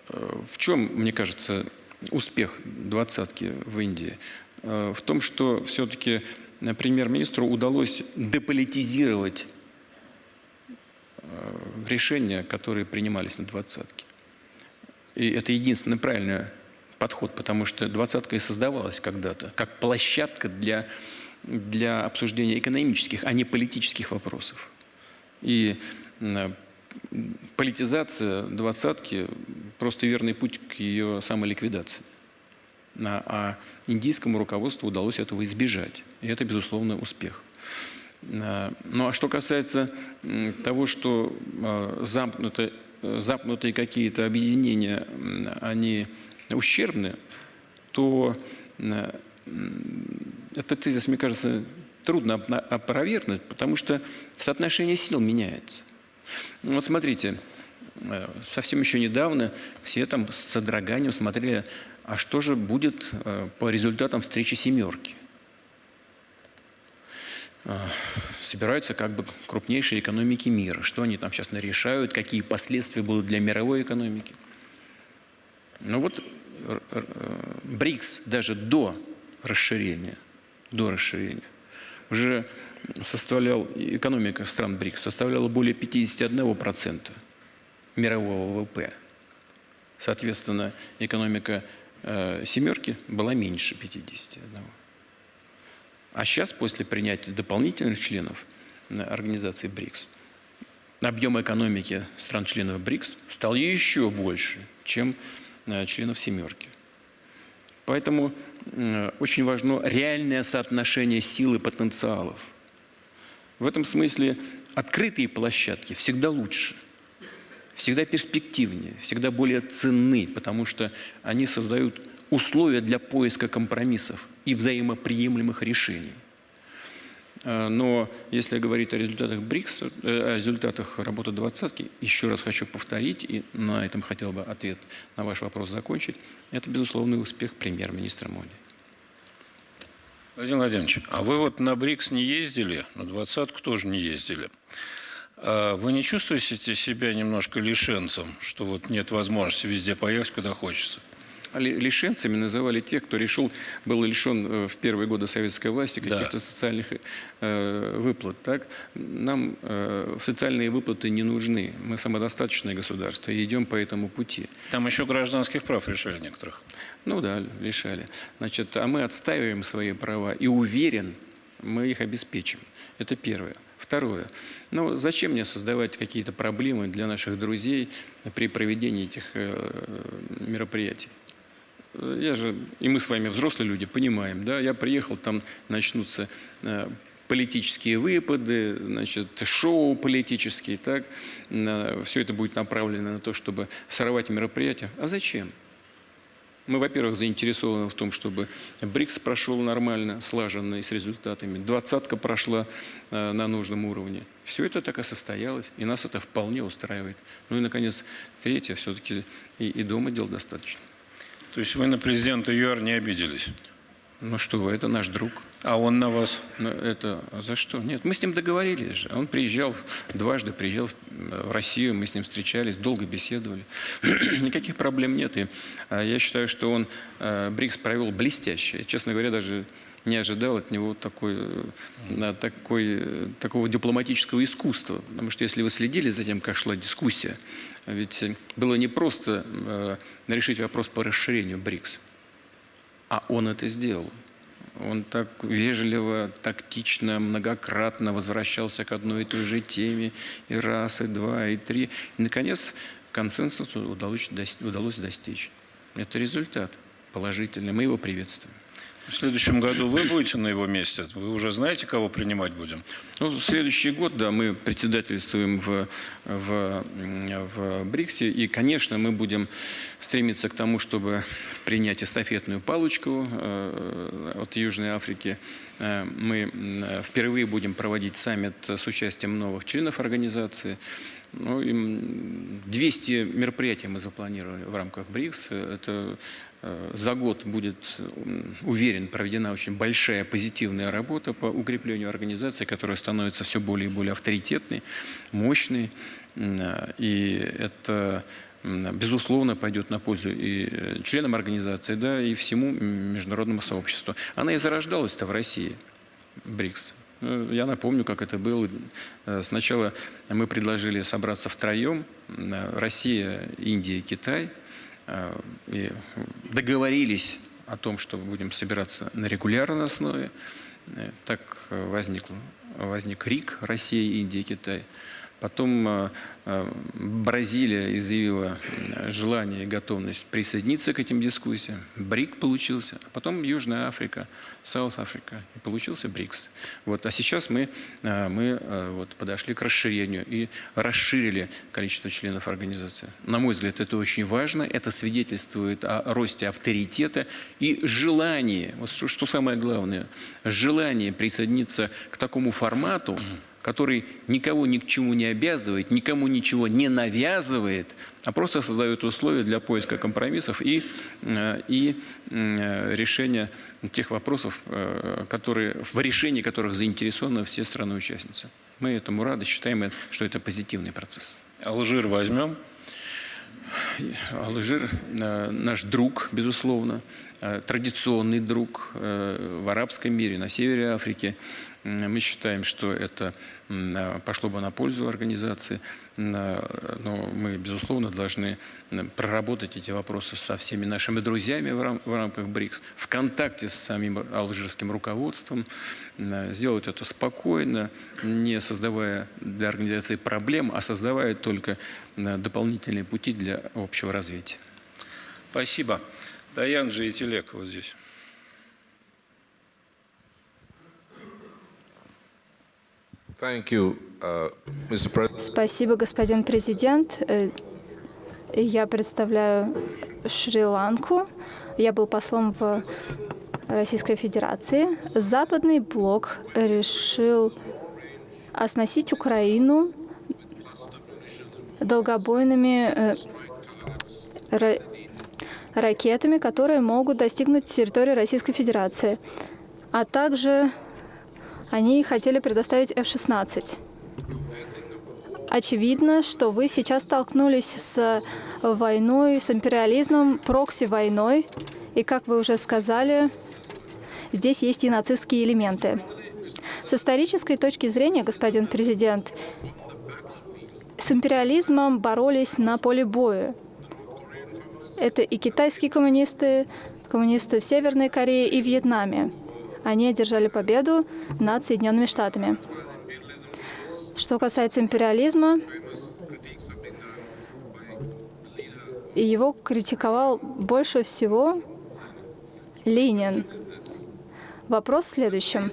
в чем, мне кажется, успех двадцатки в Индии? В том, что все-таки премьер-министру удалось деполитизировать решения, которые принимались на двадцатке. И это единственный правильный подход, потому что двадцатка и создавалась когда-то как площадка для обсуждения экономических, а не политических вопросов. И политизация двадцатки – просто верный путь к ее самоликвидации. А индийскому руководству удалось этого избежать. И это, безусловно, успех. Ну а что касается того, что замкнутые какие-то объединения, они ущербны, то этот тезис, мне кажется, трудно опровергнуть, потому что соотношение сил меняется. Вот смотрите, совсем еще недавно все там с содроганием смотрели, а что же будет по результатам встречи «семерки». Собираются как бы крупнейшие экономики мира. Что они там сейчас решают, какие последствия будут для мировой экономики. Ну вот БРИКС даже до расширения уже экономика стран БРИКС составляла более 51% мирового ВВП. Соответственно, экономика «семерки» была меньше 51%. А сейчас, после принятия дополнительных членов организации БРИКС, объем экономики стран-членов БРИКС стал еще больше, чем членов «семерки». Поэтому очень важно реальное соотношение сил и потенциалов. В этом смысле открытые площадки всегда лучше, всегда перспективнее, всегда более ценны, потому что они создают условия для поиска компромиссов и взаимоприемлемых решений. Но если говорить о результатах БРИКС, о результатах работы двадцатки, еще раз хочу повторить, и на этом хотел бы ответ на ваш вопрос закончить, это безусловный успех премьер-министра Моди. Владимир Владимирович, а вы вот на БРИКС не ездили, на двадцатку тоже не ездили. А вы не чувствуете себя немножко лишенцем, что вот нет возможности везде поехать, куда хочется? Лишенцами называли тех, кто был лишен в первые годы советской власти каких-то социальных выплат. Так? Нам социальные выплаты не нужны. Мы самодостаточное государство и идем по этому пути. Там еще гражданских прав лишали некоторых. Ну да, лишали. Значит, а мы отстаиваем свои права и уверен, мы их обеспечим. Это первое. Второе. Ну, зачем мне создавать какие-то проблемы для наших друзей при проведении этих мероприятий? И мы с вами взрослые люди, понимаем, да, я приехал, там начнутся политические выпады, значит, шоу политические, так, все это будет направлено на то, чтобы сорвать мероприятие. А зачем? Мы, во-первых, заинтересованы в том, чтобы БРИКС прошел нормально, слаженно и с результатами. Двадцатка прошла на нужном уровне. Все это так и состоялось, и нас это вполне устраивает. Ну и, наконец, третье, все-таки и дома дел достаточно. То есть вы на президента ЮАР не обиделись? Ну что вы, это наш друг. А он на вас? Это за что? Нет, мы с ним договорились же. Он дважды приезжал в Россию, мы с ним встречались, долго беседовали. Никаких проблем нет. И я считаю, что он БРИКС провел блестяще. Честно говоря, даже не ожидал от него такого дипломатического искусства. Потому что если вы следили за тем, как шла дискуссия, ведь было не просто решить вопрос по расширению БРИКС, а он это сделал. Он так вежливо, тактично, многократно возвращался к одной и той же теме, и раз, и два, и три. И, наконец, консенсусу удалось достичь. Это результат положительный, мы его приветствуем. В следующем году вы будете на его месте? Вы уже знаете, кого принимать будем? Ну, в следующий год, да, мы председательствуем в БРИКСе. И, конечно, мы будем стремиться к тому, чтобы принять эстафетную палочку от Южной Африки. Мы впервые будем проводить саммит с участием новых членов организации. Ну, 200 мероприятий мы запланировали в рамках БРИКС. Это за год будет, уверен, проведена очень большая позитивная работа по укреплению организации, которая становится все более и более авторитетной, мощной. И это, безусловно, пойдет на пользу и членам организации, да, и всему международному сообществу. Она и зарождалась-то в России, БРИКС. Я напомню, как это было. Сначала мы предложили собраться втроем: Россия, Индия и Китай. И договорились о том, что будем собираться на регулярной основе. Так возник РИК, Россия, Индия, Китай. Потом Бразилия изъявила желание и готовность присоединиться к этим дискуссиям. БРИК получился. А потом Южная Африка, South Africa. И получился БРИКС. Вот. А сейчас мы подошли к расширению и расширили количество членов организации. На мой взгляд, это очень важно. Это свидетельствует о росте авторитета и желании, вот что самое главное, желание присоединиться к такому формату, который никого ни к чему не обязывает, никому ничего не навязывает, а просто создает условия для поиска компромиссов и решения тех вопросов, в решении которых заинтересованы все страны-участницы. Мы этому рады, считаем, что это позитивный процесс. Алжир возьмем? Алжир наш друг, безусловно, традиционный друг в арабском мире, на севере Африки. Мы считаем, что это пошло бы на пользу организации, но мы, безусловно, должны проработать эти вопросы со всеми нашими друзьями в рамках БРИКС, в контакте с самим алжирским руководством, сделать это спокойно, не создавая для организации проблем, а создавая только дополнительные пути для общего развития. Спасибо. Даян Джейтилек вот здесь. Thank you, Mr. President. Спасибо, господин президент. Я представляю Шри-Ланку. Я был послом в Российской Федерации. Западный блок решил оснастить Украину дальнобойными ракетами, которые могут достигнуть территории Российской Федерации. А также они хотели предоставить F-16. Очевидно, что вы сейчас столкнулись с войной, с империализмом, прокси-войной. И, как вы уже сказали, здесь есть и нацистские элементы. С исторической точки зрения, господин президент, с империализмом боролись на поле боя. Это и китайские коммунисты, коммунисты в Северной Корее и Вьетнаме. Они одержали победу над Соединенными Штатами. Что касается империализма, его критиковал больше всего Ленин. Вопрос в следующем.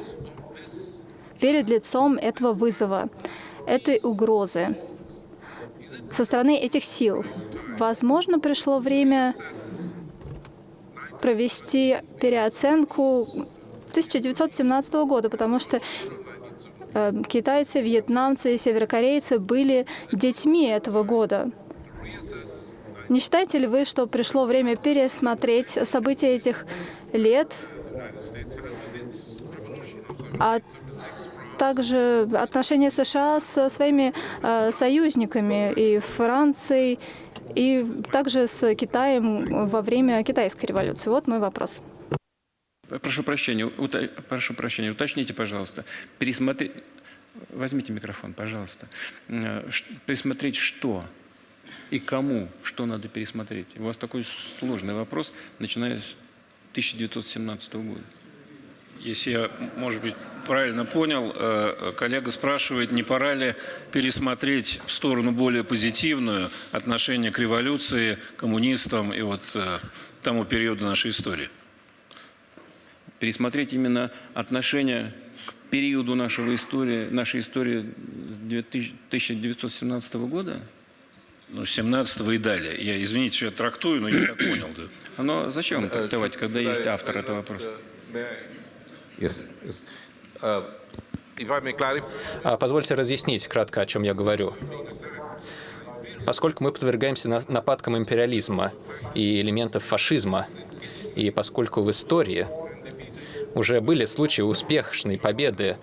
Перед лицом этого вызова, этой угрозы со стороны этих сил, возможно, пришло время провести переоценку 1917 года, потому что китайцы, вьетнамцы и северокорейцы были детьми этого года. Не считаете ли вы, что пришло время пересмотреть события этих лет, а также отношения США со своими союзниками и Францией, и также с Китаем во время китайской революции? Вот мой вопрос. Прошу прощения, уточните, пожалуйста. Возьмите микрофон, пожалуйста. Пересмотреть что и кому, что надо пересмотреть? У вас такой сложный вопрос, начиная с 1917 года. Если я, может быть, правильно понял, коллега спрашивает, не пора ли пересмотреть в сторону более позитивную отношение к революции, коммунистам и вот тому периоду нашей истории? Пересмотреть именно отношение к периоду нашей истории 1917 года? Ну, 17-го и далее. Я, извините, что я трактую, но я так понял. Да. Но зачем трактовать, когда есть автор этого вопроса? Позвольте разъяснить кратко, о чем я говорю. Поскольку мы подвергаемся нападкам империализма и элементов фашизма, и поскольку в истории уже были случаи успешной победы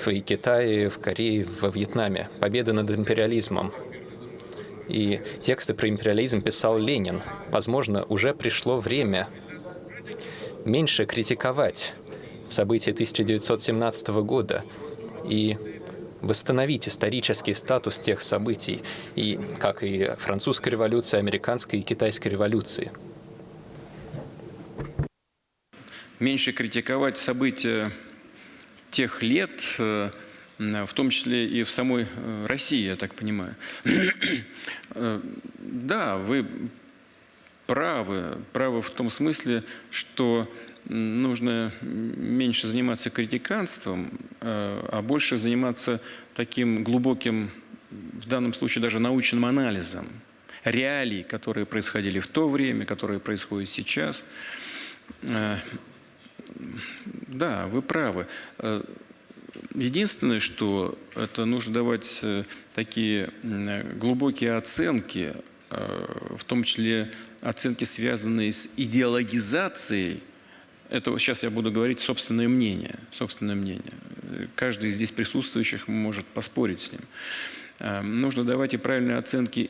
в Китае, в Корее, во Вьетнаме, победы над империализмом, и тексты про империализм писал Ленин, возможно, уже пришло время меньше критиковать события 1917 года и восстановить исторический статус тех событий, и как и французской революции, американской и китайской революции. Меньше критиковать события тех лет, в том числе и в самой России, я так понимаю. Да, вы правы в том смысле, что нужно меньше заниматься критиканством, а больше заниматься таким глубоким, в данном случае даже научным анализом реалий, которые происходили в то время, которые происходят сейчас. Да, вы правы. Единственное, что это нужно давать такие глубокие оценки, в том числе оценки, связанные с идеологизацией. Это сейчас я буду говорить собственное мнение. Каждый из здесь присутствующих может поспорить с ним. Нужно давать и правильные оценки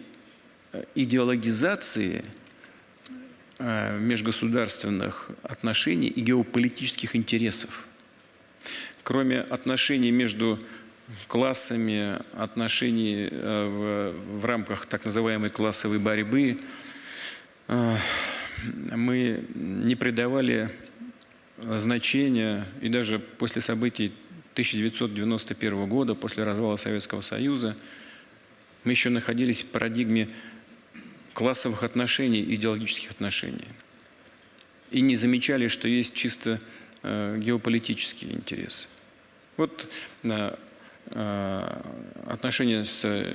идеологизации межгосударственных отношений и геополитических интересов. Кроме отношений между классами, отношений в рамках так называемой классовой борьбы, мы не придавали значения, и даже после событий 1991 года, после развала Советского Союза, мы еще находились в парадигме классовых отношений, идеологических отношений. И не замечали, что есть чисто геополитические интересы. Вот отношения с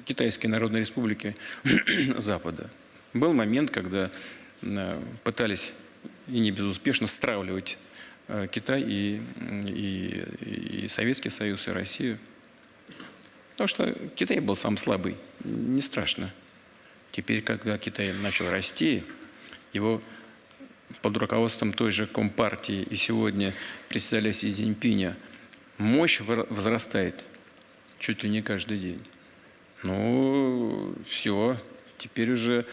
Китайской Народной Республикой Запада. Был момент, когда пытались, и не безуспешно, стравливать Китай и Советский Союз, и Россию. Потому что Китай был сам слабый, не страшно. Теперь, когда Китай начал расти, его под руководством той же Компартии и сегодня председателя Си Цзиньпиня мощь возрастает чуть ли не каждый день. Ну, все, теперь уже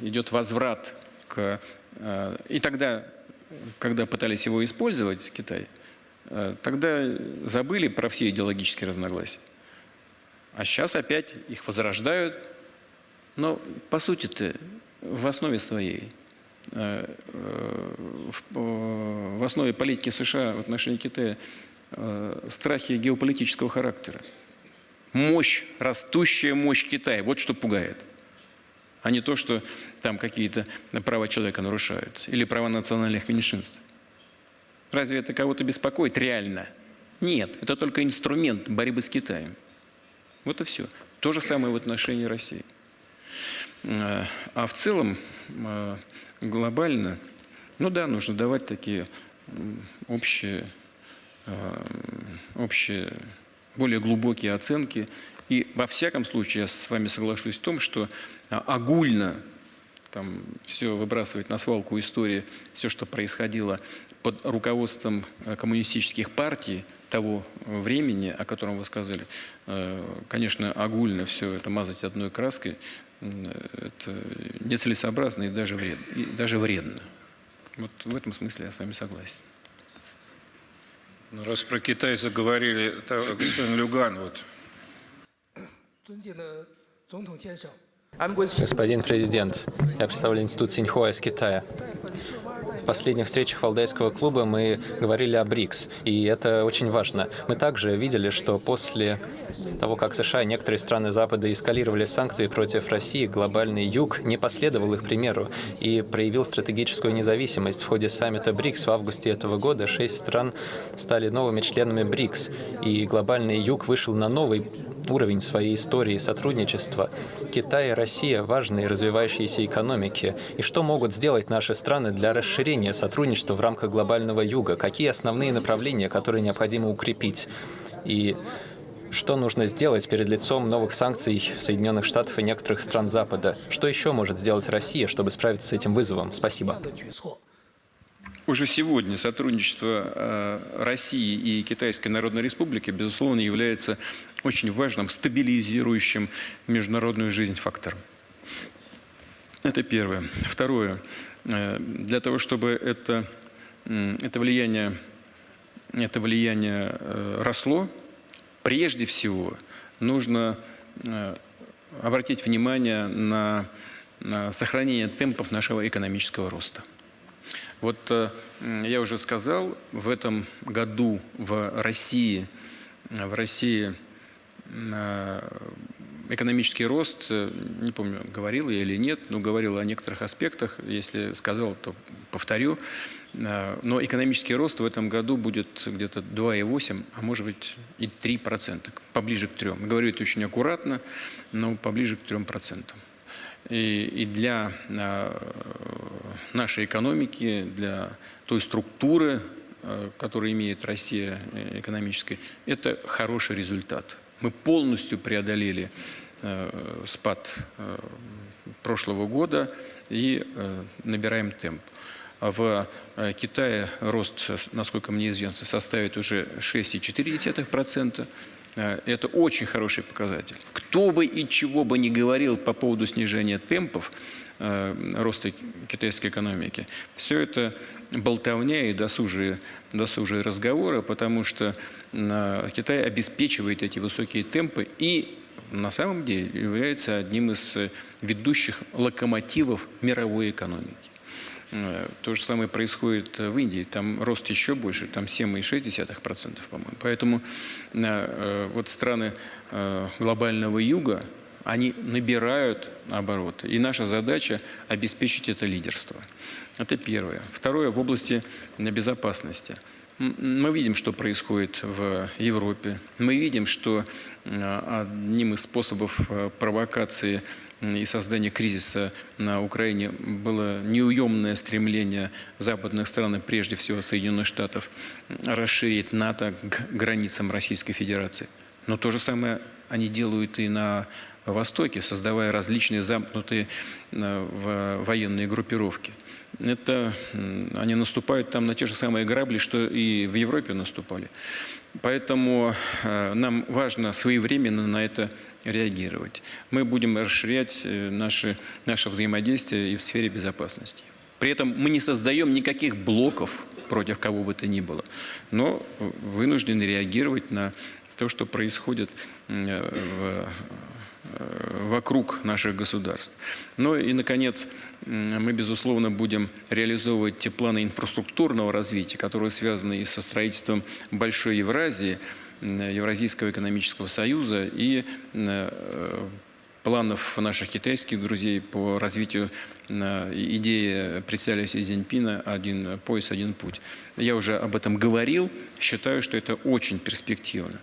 идет возврат к... И тогда, когда пытались его использовать, Китай, тогда забыли про все идеологические разногласия. А сейчас опять их возрождают. Но, по сути-то, в основе своей, в основе политики США в отношении Китая страхи геополитического характера. Мощь, растущая мощь Китая, вот что пугает. А не то, что там какие-то права человека нарушаются или права национальных меньшинств. Разве это кого-то беспокоит реально? Нет, это только инструмент борьбы с Китаем. Вот и все. То же самое в отношении России. А в целом, глобально, ну да, нужно давать такие общие, более глубокие оценки. И во всяком случае, я с вами соглашусь в том, что огульно там все выбрасывать на свалку истории, все, что происходило под руководством коммунистических партий того времени, о котором вы сказали, конечно, огульно все это мазать одной краской, это нецелесообразно и даже вредно. Вот в этом смысле я с вами согласен. Ну, раз про Китай заговорили, господин Люган, вот. Господин президент, я представляю Институт Синьхуа из Китая. В последних встречах Валдайского клуба мы говорили о БРИКС, и это очень важно. Мы также видели, что после того, как США и некоторые страны Запада эскалировали санкции против России, глобальный Юг не последовал их примеру и проявил стратегическую независимость. В ходе саммита БРИКС в августе этого года 6 стран стали новыми членами БРИКС, и глобальный Юг вышел на новый уровень своей истории сотрудничества. Китай и Россия – важные развивающиеся экономики. И что могут сделать наши страны для расширения сотрудничества в рамках глобального Юга? Какие основные направления, которые необходимо укрепить? И что нужно сделать перед лицом новых санкций Соединенных Штатов и некоторых стран Запада? Что еще может сделать Россия, чтобы справиться с этим вызовом? Спасибо. Уже сегодня сотрудничество России и Китайской Народной Республики, безусловно, является очень важным, стабилизирующим международную жизнь фактором. Это первое. Второе. Для того, чтобы это влияние росло, прежде всего нужно обратить внимание на сохранение темпов нашего экономического роста. Вот я уже сказал, в этом году в России экономический рост, не помню, говорил я или нет, но говорил о некоторых аспектах. Если сказал, то повторю. Но экономический рост в этом году будет где-то 2,8, а может быть и 3%, поближе к 3%. Говорю это очень аккуратно, но поближе к 3%. И для нашей экономики, для той структуры, которую имеет Россия экономической, это хороший результат. Мы полностью преодолели спад прошлого года и набираем темп. В Китае рост, насколько мне известно, составит уже 6,4%. Это очень хороший показатель. Кто бы и чего бы ни говорил по поводу снижения темпов роста китайской экономики, все это болтовня и досужие разговоры, потому что Китай обеспечивает эти высокие темпы и на самом деле является одним из ведущих локомотивов мировой экономики. То же самое происходит в Индии. Там рост еще больше, там 7,6%, по-моему. Поэтому вот страны глобального юга, они набирают обороты. И наша задача – обеспечить это лидерство. Это первое. Второе – в области безопасности. Мы видим, что происходит в Европе. Мы видим, что одним из способов провокации и создания кризиса на Украине было неуемное стремление западных стран, и прежде всего Соединенных Штатов, расширить НАТО к границам Российской Федерации. Но то же самое они делают и на Востоке, создавая различные замкнутые военные группировки. Они наступают там на те же самые грабли, что и в Европе наступали. Поэтому нам важно своевременно на это реагировать. Мы будем расширять наше взаимодействие и в сфере безопасности. При этом мы не создаем никаких блоков против кого бы то ни было, но вынуждены реагировать на то, что происходит вокруг наших государств. Ну и, наконец, мы, безусловно, будем реализовывать те планы инфраструктурного развития, которые связаны и со строительством Большой Евразии, Евразийского экономического союза и планов наших китайских друзей по развитию идеи председателя Си Цзиньпина «Один пояс, один путь». Я уже об этом говорил, считаю, что это очень перспективно.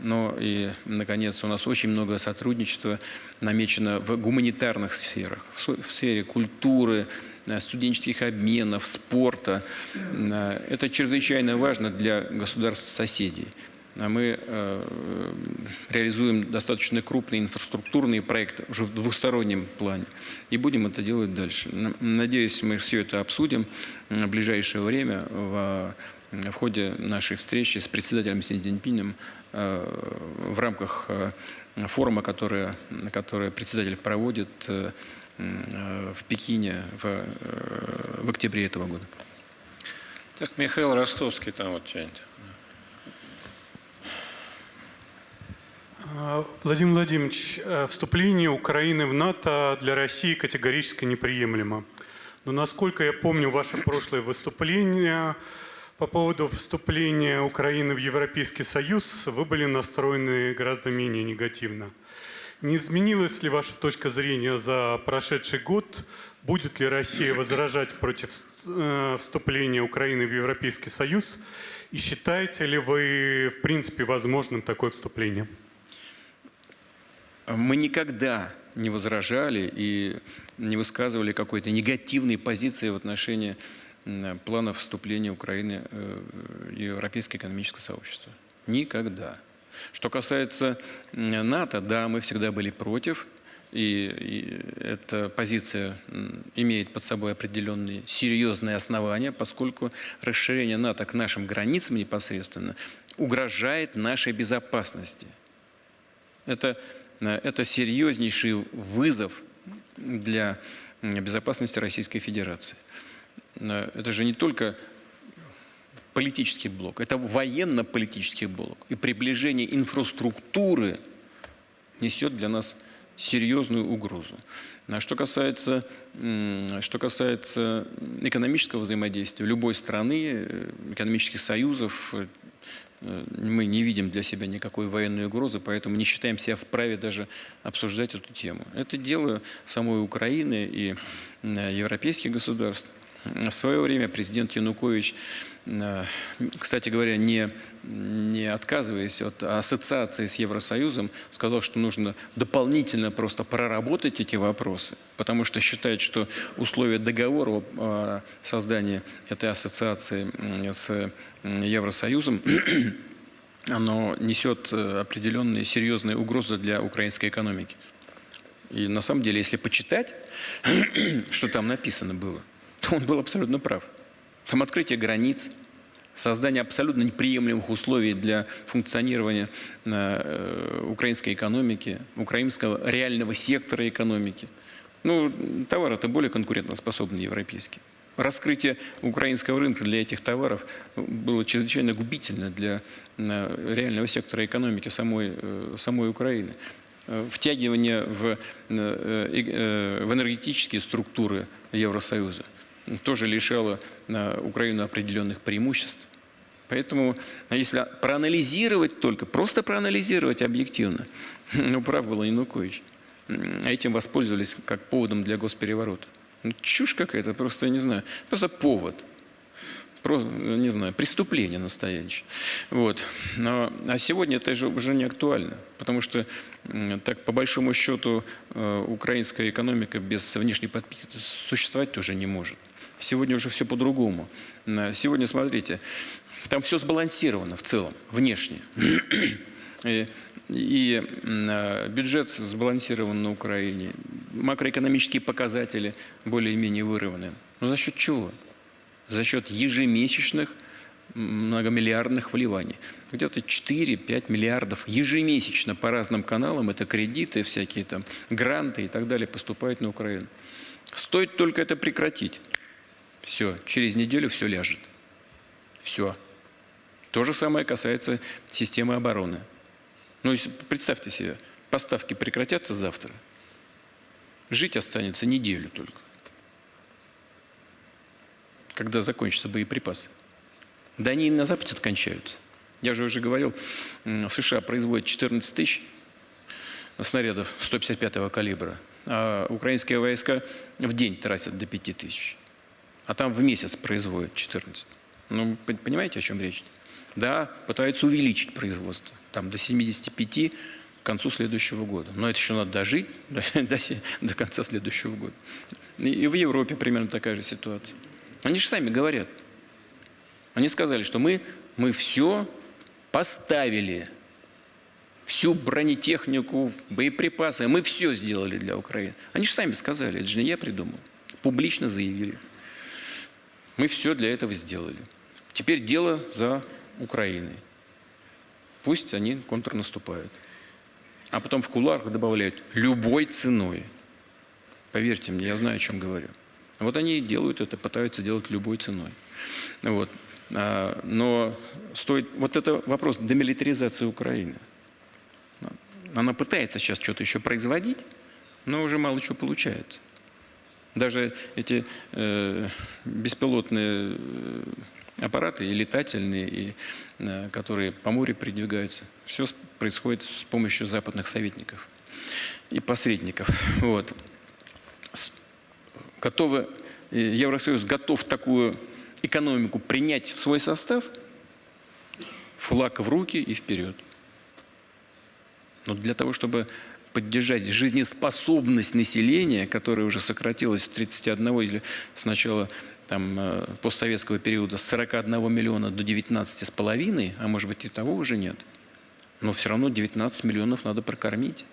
Но и, наконец, у нас очень много сотрудничества намечено в гуманитарных сферах, в сфере культуры, студенческих обменов, спорта. Это чрезвычайно важно для государств-соседей. Мы реализуем достаточно крупные инфраструктурные проекты уже в двустороннем плане и будем это делать дальше. Надеюсь, мы все это обсудим в ближайшее время в ходе нашей встречи с председателем Си Цзиньпином в рамках форума, который председатель проводит в Пекине в октябре этого года. Так, Михаил Ростовский там вот тянет. Владимир Владимирович, вступление Украины в НАТО для России категорически неприемлемо. Но насколько я помню ваше прошлое выступление по поводу вступления Украины в Европейский Союз, вы были настроены гораздо менее негативно. Не изменилась ли ваша точка зрения за прошедший год? Будет ли Россия возражать против вступления Украины в Европейский Союз? И считаете ли вы, в принципе, возможным такое вступление? Мы никогда не возражали и не высказывали какой-то негативной позиции в отношении планов вступления Украины в Европейское экономическое сообщество. Никогда. Что касается НАТО, да, мы всегда были против, и эта позиция имеет под собой определенные серьезные основания, поскольку расширение НАТО к нашим границам непосредственно угрожает нашей безопасности. Это серьезнейший вызов для безопасности Российской Федерации. Это же не только политический блок, это военно-политический блок. И приближение инфраструктуры несет для нас серьезную угрозу. А что касается экономического взаимодействия любой страны, экономических союзов, мы не видим для себя никакой военной угрозы, поэтому не считаем себя вправе даже обсуждать эту тему. Это дело самой Украины и европейских государств. В свое время президент Янукович, кстати говоря, не отказываясь от ассоциации с Евросоюзом, сказал, что нужно дополнительно просто проработать эти вопросы, потому что считает, что условия договора о создании этой ассоциации с Евросоюзом оно несет определенные серьезные угрозы для украинской экономики. И на самом деле, если почитать, что там написано было, то он был абсолютно прав. Там открытие границ, создание абсолютно неприемлемых условий для функционирования украинской экономики, украинского реального сектора экономики. Ну, товары-то более конкурентоспособные европейские. Раскрытие украинского рынка для этих товаров было чрезвычайно губительно для реального сектора экономики самой Украины. Втягивание в энергетические структуры Евросоюза тоже лишало Украину определенных преимуществ. Поэтому, если проанализировать только, просто проанализировать объективно, ну, прав был Янукович. Этим воспользовались как поводом для госпереворота. Ну, чушь какая-то, просто, я не знаю, просто повод. не знаю, преступление настоящее. Вот. А сегодня это же уже не актуально, потому что так по большому счету украинская экономика без внешней подпитки существовать тоже не может. Сегодня уже все по-другому. Сегодня, смотрите, там все сбалансировано в целом, внешне. И бюджет сбалансирован на Украине, макроэкономические показатели более-менее выровнены. Но за счет чего? За счет ежемесячных многомиллиардных вливаний. Где-то 4-5 миллиардов ежемесячно по разным каналам, это кредиты, всякие там гранты и так далее, поступают на Украину. Стоит только это прекратить. Все, через неделю все ляжет. Все. То же самое касается системы обороны. Ну, представьте себе, поставки прекратятся завтра. Жить останется неделю только. Когда закончатся боеприпасы. Да они и на Западе кончаются. Я же уже говорил, США производят 14 тысяч снарядов 155-го калибра, а украинские войска в день тратят до 5 тысяч. А там в месяц производят 14. Ну, понимаете, о чем речь? Да, пытаются увеличить производство. Там до 75 к концу следующего года. Но это еще надо дожить до конца следующего года. И в Европе примерно такая же ситуация. Они же сами говорят. Они сказали, что мы все поставили. Всю бронетехнику, боеприпасы. Мы все сделали для Украины. Они же сами сказали, это же не я придумал. Публично заявили. Мы все для этого сделали. Теперь дело за Украиной. Пусть они контрнаступают. А потом в кулуарах добавляют любой ценой. Поверьте мне, я знаю, о чем говорю. Вот они делают это, пытаются делать любой ценой. Вот. Но стоит... Вот это вопрос демилитаризации Украины. Она пытается сейчас что-то еще производить, но уже мало чего получается. Даже эти беспилотные аппараты, и летательные, и, которые по морю передвигаются, все происходит с помощью западных советников и посредников. Вот. Евросоюз готов такую экономику принять в свой состав, флаг в руки и вперед. Но для того, чтобы поддержать жизнеспособность населения, которое уже сократилось с 31 или с начала там, постсоветского периода с 41 миллиона до 19,5, а может быть и того уже нет, но все равно 19 миллионов надо прокормить.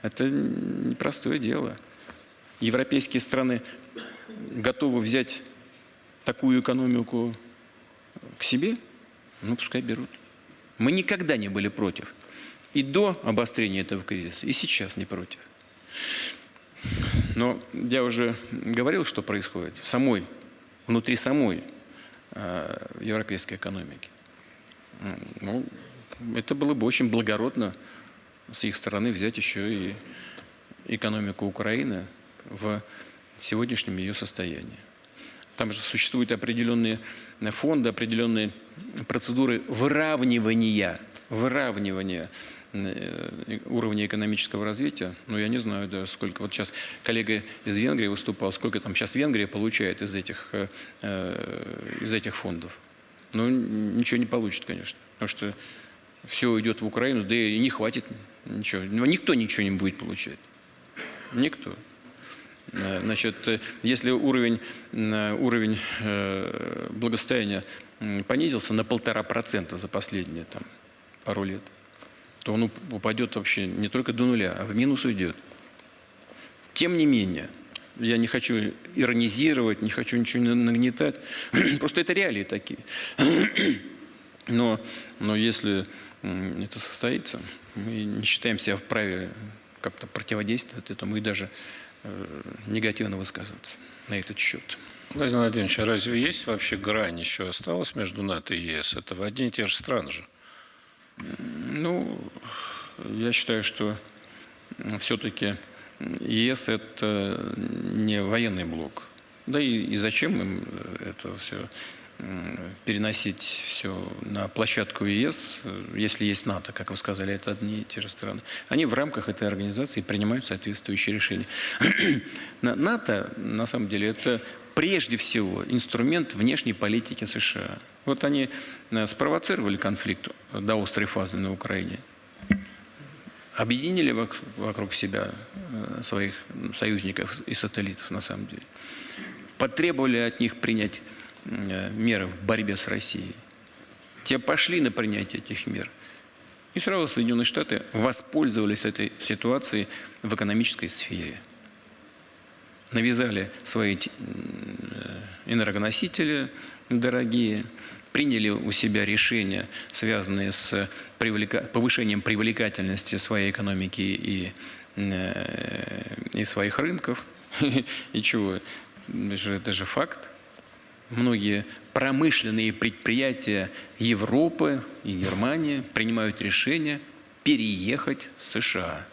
Это непростое дело. Европейские страны готовы взять такую экономику к себе, ну пускай берут. Мы никогда не были против. И до обострения этого кризиса, и сейчас не против. Но я уже говорил, что происходит внутри самой европейской экономики. Ну, это было бы очень благородно с их стороны взять еще и экономику Украины в сегодняшнем ее состоянии. Там же существуют определенные фонды, определенные процедуры выравнивания уровня экономического развития. Ну, я не знаю, да, сколько. Вот сейчас коллега из Венгрии выступал, сколько там сейчас Венгрия получает из этих фондов. Ну, ничего не получит, конечно, потому что все уйдет в Украину, да и не хватит ничего. Но никто ничего не будет получать. Никто. Значит, если уровень благосостояния понизился на 1,5% за последние там, пару лет, то он упадет вообще не только до нуля, а в минус уйдет. Тем не менее, я не хочу иронизировать, не хочу ничего нагнетать, просто это реалии такие. Но если это состоится, мы не считаем себя вправе как-то противодействовать этому и даже негативно высказываться на этот счет. Владимир Владимирович, а разве есть вообще грань еще осталась между НАТО и ЕС? Это в одни и те же страны же. Ну, я считаю, что все-таки ЕС – это не военный блок. Да и зачем им это все? переносить все на площадку ЕС, если есть НАТО, как вы сказали, это одни и те же страны. Они в рамках этой организации принимают соответствующие решения. НАТО, на самом деле, это прежде всего инструмент внешней политики США. Вот они спровоцировали конфликт до острой фазы на Украине, объединили вокруг себя своих союзников и сателлитов, на самом деле. Потребовали от них принять меры в борьбе с Россией. Те пошли на принятие этих мер. И сразу Соединенные Штаты воспользовались этой ситуацией в экономической сфере. Навязали свои энергоносители дорогие, приняли у себя решения, связанные с повышением привлекательности своей экономики и своих рынков. И чего? Это же факт. Многие промышленные предприятия Европы и Германии принимают решение переехать в США.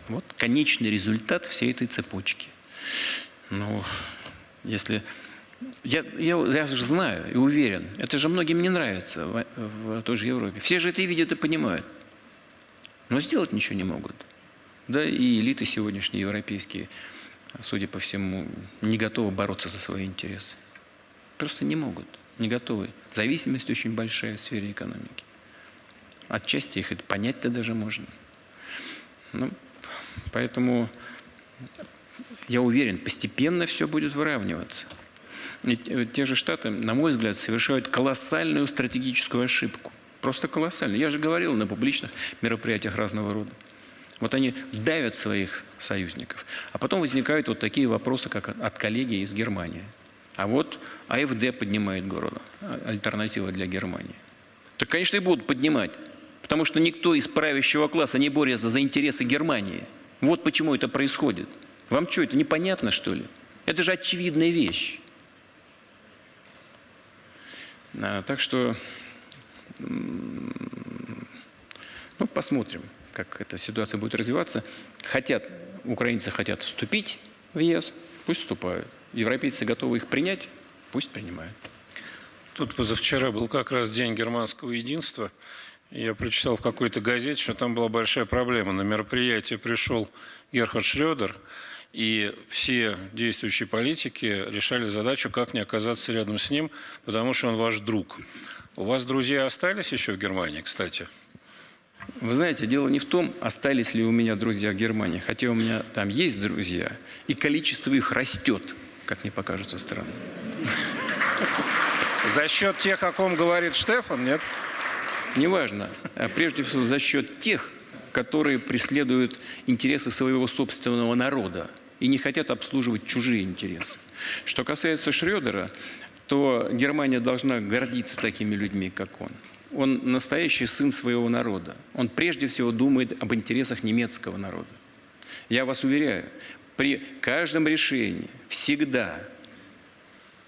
Вот конечный результат всей этой цепочки. Ну, если... Я же знаю и уверен, это же многим не нравится в той же Европе. Все же это видят и понимают. Но сделать ничего не могут. Да и элиты сегодняшние европейские, судя по всему, не готовы бороться за свои интересы. Просто не могут, не готовы. Зависимость очень большая в сфере экономики. Отчасти их это понять-то даже можно. Ну, поэтому я уверен, постепенно все будет выравниваться. И те же Штаты, на мой взгляд, совершают колоссальную стратегическую ошибку. Просто колоссальную. Я же говорил на публичных мероприятиях разного рода. Вот они давят своих союзников. А потом возникают вот такие вопросы, как от коллеги из Германии. А вот АфД поднимает город, альтернатива для Германии. Так, конечно, и будут поднимать. Потому что никто из правящего класса не борется за интересы Германии. Вот почему это происходит. Вам что, это непонятно, что ли? Это же очевидная вещь. Так что, ну, посмотрим, как эта ситуация будет развиваться. Украинцы хотят вступить в ЕС, пусть вступают. Европейцы готовы их принять, пусть принимают. Тут позавчера был как раз День германского единства. Я прочитал в какой-то газете, что там была большая проблема. На мероприятие пришел Герхард Шрёдер, и все действующие политики решали задачу, как не оказаться рядом с ним, потому что он ваш друг. У вас друзья остались еще в Германии, кстати? Вы знаете, дело не в том, остались ли у меня друзья в Германии, хотя у меня там есть друзья, и количество их растет, как мне покажется странным. За счет тех, о ком говорит Штефан, нет? Неважно, а прежде всего за счет тех, которые преследуют интересы своего собственного народа и не хотят обслуживать чужие интересы. Что касается Шрёдера, то Германия должна гордиться такими людьми, как он. Он настоящий сын своего народа. Он прежде всего думает об интересах немецкого народа. Я вас уверяю, при каждом решении всегда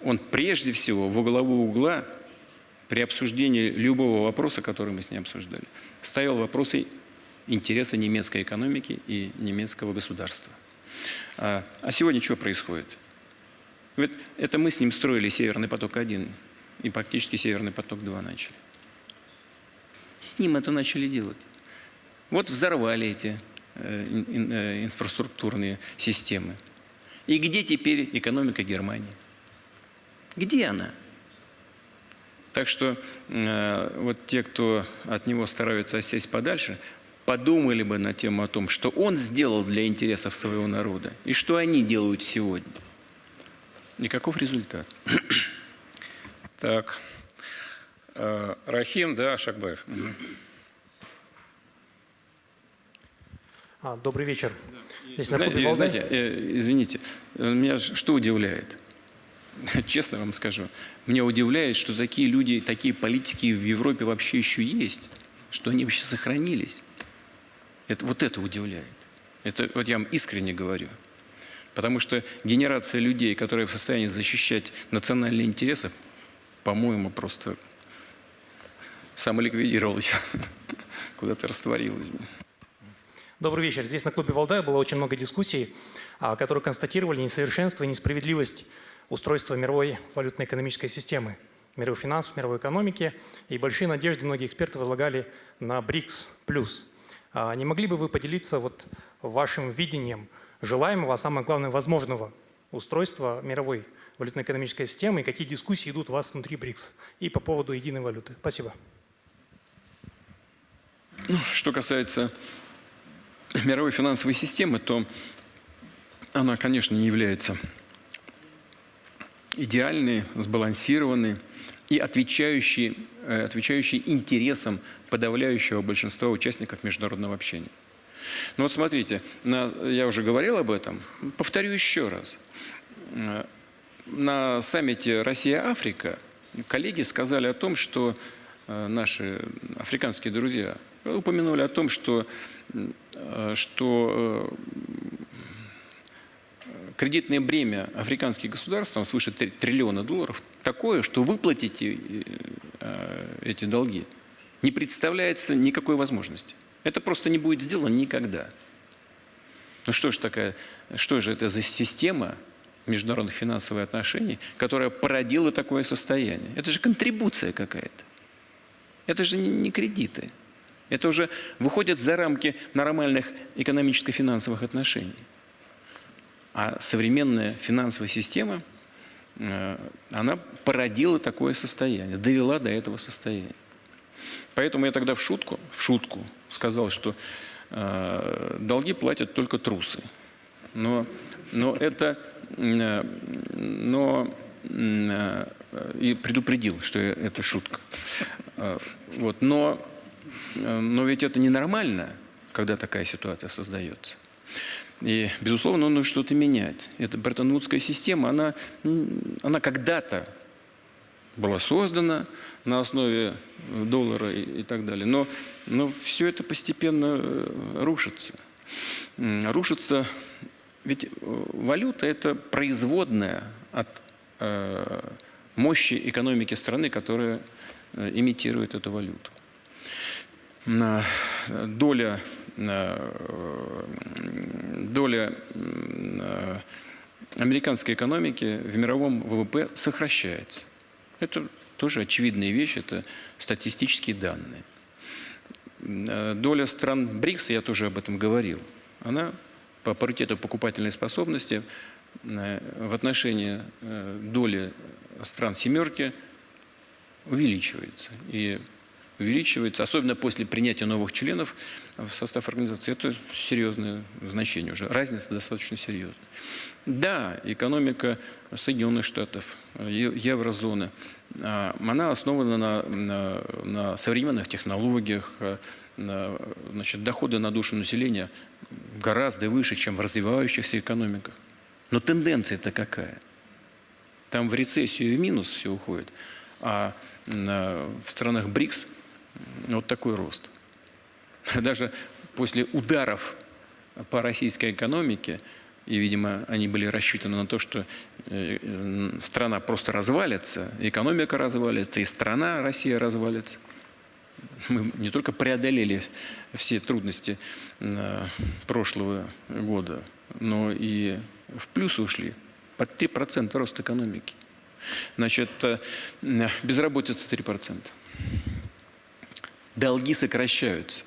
он прежде всего во главу угла при обсуждении любого вопроса, который мы с ним обсуждали, ставил вопросы интереса немецкой экономики и немецкого государства. А сегодня что происходит? Ведь это мы с ним строили Северный поток-1 и практически Северный поток-2 начали. С ним это начали делать. Вот взорвали эти инфраструктурные системы. И где теперь экономика Германии? Где она? Так что вот те, кто от него стараются сесть подальше, подумали бы на тему о том, что он сделал для интересов своего народа, и что они делают сегодня. И каков результат? Так. Рахим, да, Ашакбаев. Добрый вечер. Знаете, извините, меня что удивляет? Честно вам скажу, меня удивляет, что такие люди, такие политики в Европе вообще еще есть, что они вообще сохранились. Вот это удивляет. Это вот я вам искренне говорю. Потому что генерация людей, которые в состоянии защищать национальные интересы, по-моему, просто самоликвидировалась, куда-то растворилась. Добрый вечер. Здесь на клубе «Валдай» было очень много дискуссий, которые констатировали несовершенство и несправедливость устройства мировой валютно-экономической системы, мировых финансов, мировой экономики. И большие надежды многие эксперты возлагали на БРИКС+. Не могли бы вы поделиться вот вашим видением желаемого, а самое главное, возможного устройства мировой валютно-экономической системы и какие дискуссии идут у вас внутри БРИКС и по поводу единой валюты? Спасибо. Что касается мировой финансовой системы, то она, конечно, не является идеальной, сбалансированной и отвечающей интересам подавляющего большинства участников международного общения. Но вот смотрите, я уже говорил об этом, повторю еще раз. На саммите Россия-Африка коллеги сказали о том, что наши африканские друзья упомянули о том, что кредитное бремя африканских государств, там свыше $3 триллиона, такое, что выплатить эти долги не представляется никакой возможности. Это просто не будет сделано никогда. Ну что же это за система международных финансовых отношений, которая породила такое состояние? Это же контрибуция какая-то. Это же не кредиты. Это уже выходит за рамки нормальных экономическо-финансовых отношений. А современная финансовая система, она породила такое состояние, довела до этого состояния. Поэтому я тогда в шутку сказал, что долги платят только трусы. И предупредил, что это шутка. Вот. Но ведь это ненормально, когда такая ситуация создается. И, безусловно, нужно что-то менять. Эта Бреттон-Вудская система, она когда-то была создана на основе доллара и так далее. Но все это постепенно рушится. Рушится, ведь валюта – это производная от мощи экономики страны, которая имитирует эту валюту. Доля американской экономики в мировом ВВП сокращается. Это тоже очевидная вещь, это статистические данные. Доля стран БРИКС, я тоже об этом говорил, она по паритету покупательной способности в отношении доли стран «семерки» увеличивается. И увеличивается, особенно после принятия новых членов в состав организации. Это серьезное значение уже, разница достаточно серьезная. Да, экономика Соединенных Штатов, еврозоны, она основана на современных технологиях, доходы на душу населения гораздо выше, чем в развивающихся экономиках. Но тенденция-то какая? Там в рецессию и минус все уходит, а в странах БРИКС вот такой рост. Даже после ударов по российской экономике, и, видимо, они были рассчитаны на то, что страна просто развалится, экономика развалится, и страна, Россия, развалится. Мы не только преодолели все трудности прошлого года, но и в плюс ушли. Под 3% рост экономики. Значит, безработица 3%. Долги сокращаются.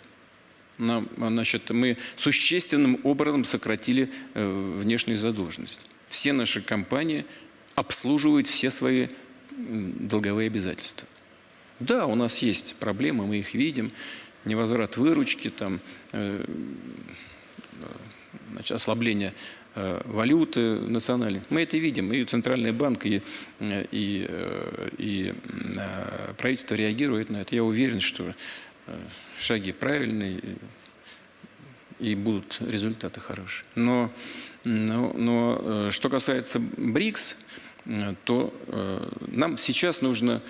Мы существенным образом сократили внешнюю задолженность. Все наши компании обслуживают все свои долговые обязательства. Да, у нас есть проблемы, мы их видим. Невозврат выручки, ослабление валюты национальной. Мы это видим, и Центральный банк, и правительство реагирует на это. Я уверен, что шаги правильные, и будут результаты хорошие. Но что касается БРИКС, то нам сейчас нужно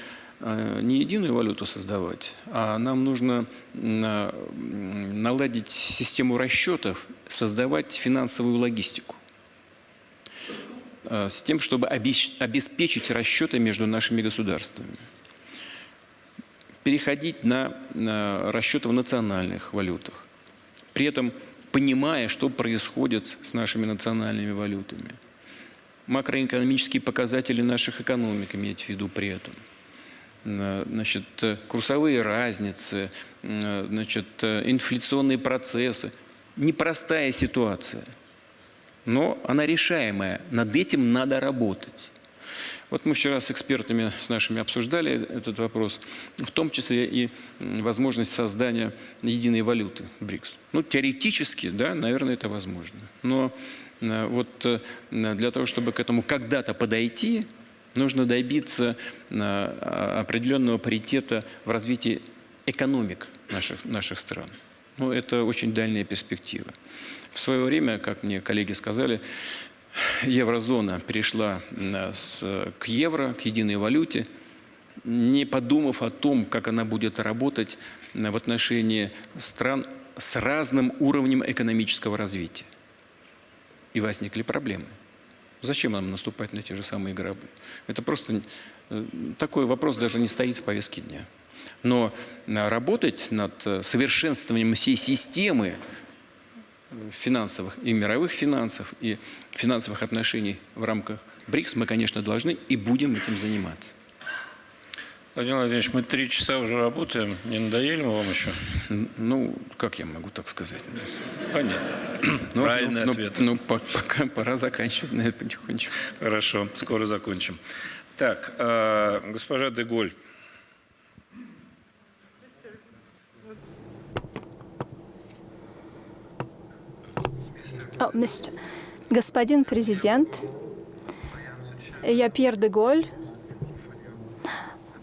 не единую валюту создавать, а нам нужно наладить систему расчетов, создавать финансовую логистику с тем, чтобы обеспечить расчеты между нашими государствами. Переходить на расчеты в национальных валютах, при этом понимая, что происходит с нашими национальными валютами. макроэкономические показатели наших экономик, имейте в виду при этом. Значит, курсовые разницы, значит, инфляционные процессы. Непростая ситуация, но она решаемая. Над этим надо работать. Вот мы вчера с экспертами с нашими обсуждали этот вопрос, в том числе и возможность создания единой валюты БРИКС. Ну, теоретически, да, наверное, это возможно. Но вот для того, чтобы к этому когда-то подойти, нужно добиться определенного паритета в развитии экономик наших стран. Ну, это очень дальняя перспектива. В свое время, как мне коллеги сказали, еврозона перешла к евро, к единой валюте, не подумав о том, как она будет работать в отношении стран с разным уровнем экономического развития. И возникли проблемы. Зачем нам наступать на те же самые грабли? Это просто такой вопрос даже не стоит в повестке дня. Но работать над совершенствованием всей системы финансовых и мировых финансов, и финансовых отношений в рамках БРИКС мы, конечно, должны и будем этим заниматься. Владимир Владимирович, мы 3 часа уже работаем. Не надоели мы вам еще? Ну, как я могу так сказать? Понятно. Правильный ответ. Ну, пока пора заканчивать, наверное, потихонечку. Хорошо, скоро закончим. Так, госпожа де Голь. Господин президент, я Пьер де Голь,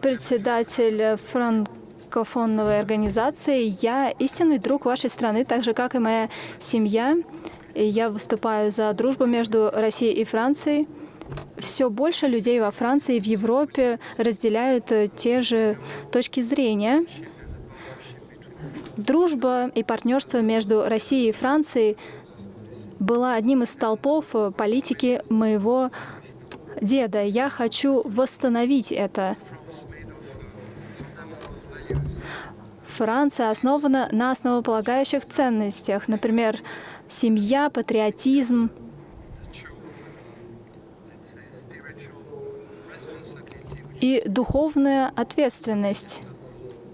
председатель франкофонной организации. Я истинный друг вашей страны, так же, как и моя семья. И я выступаю за дружбу между Россией и Францией. Все больше людей во Франции и в Европе разделяют те же точки зрения. Дружба и партнерство между Россией и Францией была одним из столпов политики моего деда. Я хочу восстановить это. Франция основана на основополагающих ценностях, например, семья, патриотизм. И духовная ответственность.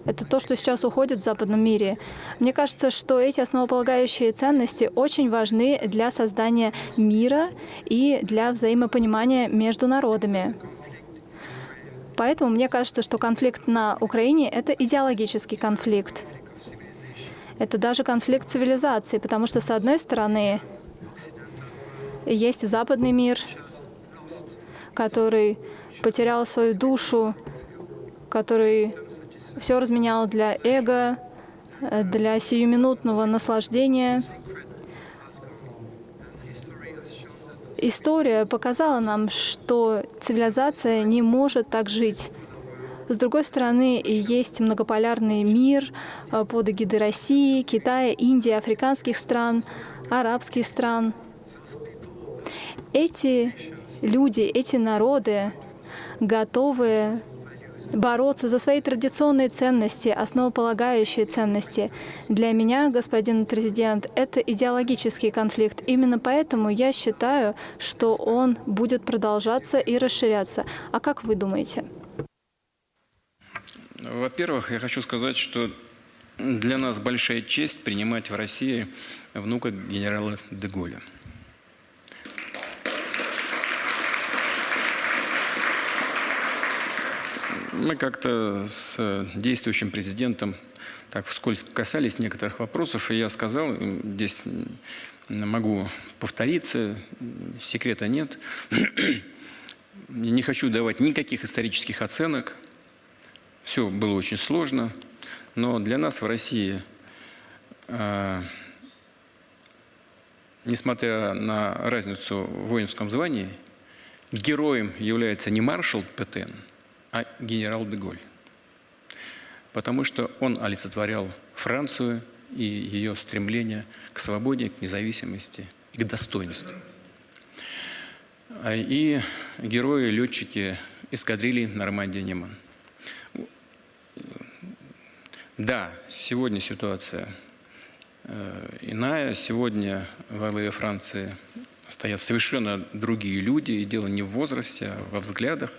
Это то, что сейчас уходит в западном мире. Мне кажется, что эти основополагающие ценности очень важны для создания мира и для взаимопонимания между народами. Поэтому мне кажется, что конфликт на Украине — это идеологический конфликт. Это даже конфликт цивилизаций, потому что, с одной стороны, есть западный мир, который потерял свою душу, который все разменял для эго, для сиюминутного наслаждения. История показала нам, что цивилизация не может так жить. С другой стороны, есть многополярный мир под эгидой России, Китая, Индии, африканских стран, арабских стран. Эти люди, эти народы готовы бороться за свои традиционные ценности, основополагающие ценности. Для меня, господин президент, это идеологический конфликт. Именно поэтому я считаю, что он будет продолжаться и расширяться. А как вы думаете? Во-первых, я хочу сказать, что для нас большая честь принимать в России внука генерала де Голля. Мы как-то с действующим президентом так вскользь касались некоторых вопросов, и я сказал, здесь могу повториться, секрета нет, не хочу давать никаких исторических оценок, все было очень сложно, но для нас в России, несмотря на разницу в воинском звании, героем является не маршал Петен, а генерал де Голь. Потому что он олицетворял Францию и ее стремление к свободе, к независимости и к достоинству. И герои, летчики эскадрильи Нормандия-Неман. Да, сегодня ситуация иная. Сегодня во главе Франции стоят совершенно другие люди, и дело не в возрасте, а во взглядах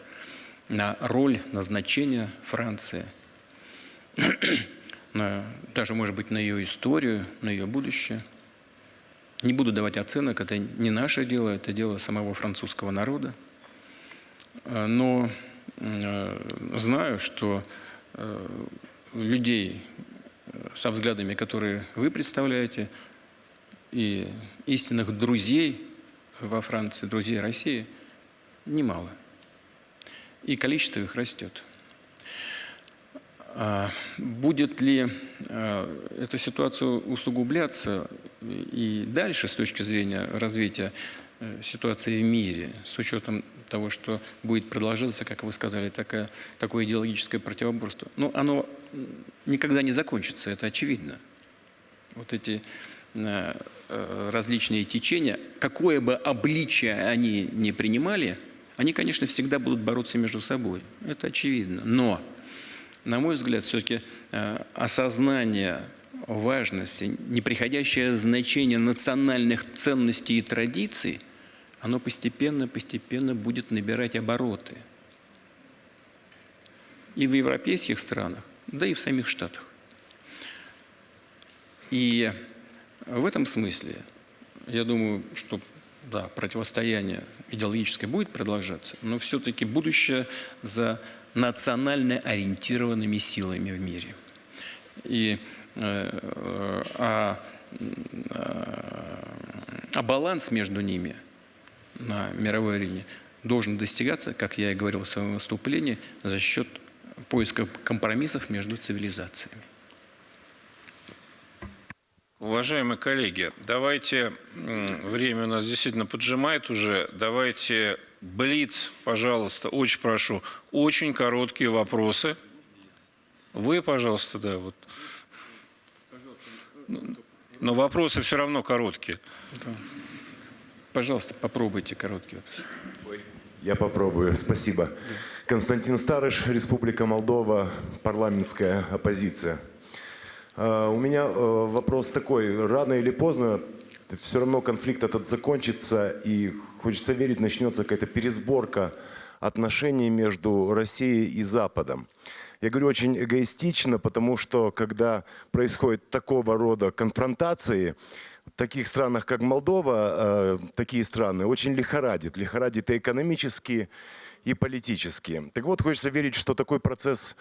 на роль, назначение Франции, даже, может быть, на ее историю, на ее будущее. Не буду давать оценок, это не наше дело, это дело самого французского народа. Но знаю, что людей со взглядами, которые вы представляете, и истинных друзей во Франции, друзей России, немало. И количество их растет. Будет ли эта ситуация усугубляться и дальше с точки зрения развития ситуации в мире, с учетом того, что будет продолжаться, как вы сказали, такое идеологическое противоборство? Ну, оно никогда не закончится, это очевидно. Вот эти различные течения, какое бы обличие они ни принимали, они, конечно, всегда будут бороться между собой. Это очевидно. Но, на мой взгляд, все-таки осознание важности, неприходящее значение национальных ценностей и традиций, оно постепенно будет набирать обороты. И в европейских странах, да и в самих Штатах. И в этом смысле, я думаю, что да, противостояние идеологическое будет продолжаться, но все-таки будущее за национально ориентированными силами в мире. И баланс между ними на мировой арене должен достигаться, как я и говорил в своем выступлении, за счет поиска компромиссов между цивилизациями. Уважаемые коллеги, давайте, время у нас действительно поджимает уже, давайте блиц, пожалуйста, очень прошу, очень короткие вопросы. Вы, пожалуйста, да, вот. Но вопросы все равно короткие. Да. Пожалуйста, попробуйте короткие. Я попробую, спасибо. Константин Старыш, Республика Молдова, парламентская оппозиция. У меня вопрос такой. Рано или поздно все равно конфликт этот закончится, и хочется верить, начнется какая-то пересборка отношений между Россией и Западом. Я говорю очень эгоистично, потому что когда происходит такого рода конфронтации, в таких странах, как Молдова, такие страны очень лихорадит. Лихорадит и экономически, и политически. Так вот, хочется верить, что такой процесс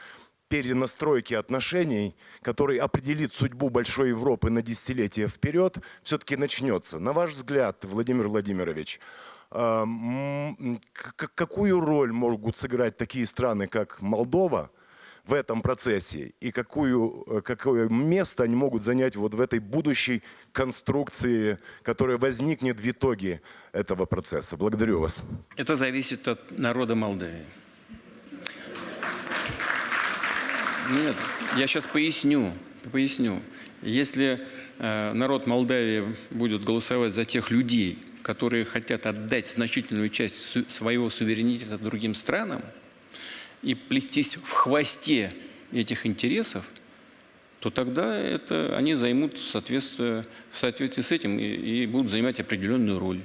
перенастройки отношений, который определит судьбу большой Европы на десятилетия вперед, все-таки начнется. На ваш взгляд, Владимир Владимирович, какую роль могут сыграть такие страны, как Молдова, в этом процессе, и какое место они могут занять вот в этой будущей конструкции, которая возникнет в итоге этого процесса? Благодарю вас. Это зависит от народа Молдавии. Нет, я сейчас поясню. Если народ Молдавии будет голосовать за тех людей, которые хотят отдать значительную часть своего суверенитета другим странам, и плестись в хвосте этих интересов, то тогда они займут в соответствии с этим и будут занимать определенную роль.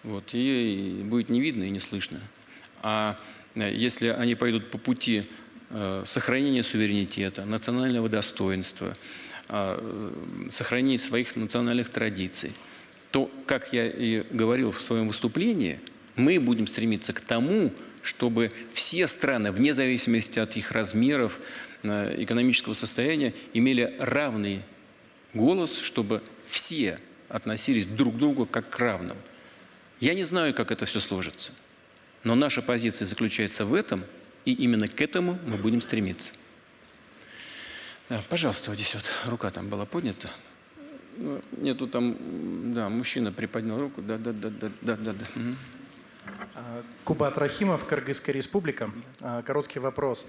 Вот, и будет не видно и не слышно. А если они пойдут по пути сохранения суверенитета, национального достоинства, сохранения своих национальных традиций, то, как я и говорил в своем выступлении, мы будем стремиться к тому, чтобы все страны, вне зависимости от их размеров, экономического состояния, имели равный голос, чтобы все относились друг к другу как к равным. Я не знаю, как это все сложится, но наша позиция заключается в этом, и именно к этому мы будем стремиться. Да, пожалуйста, вот здесь вот рука там была поднята. Нету там, да, мужчина приподнял руку, да. Угу. Кубат Рахимов, Кыргызская республика. Короткий вопрос.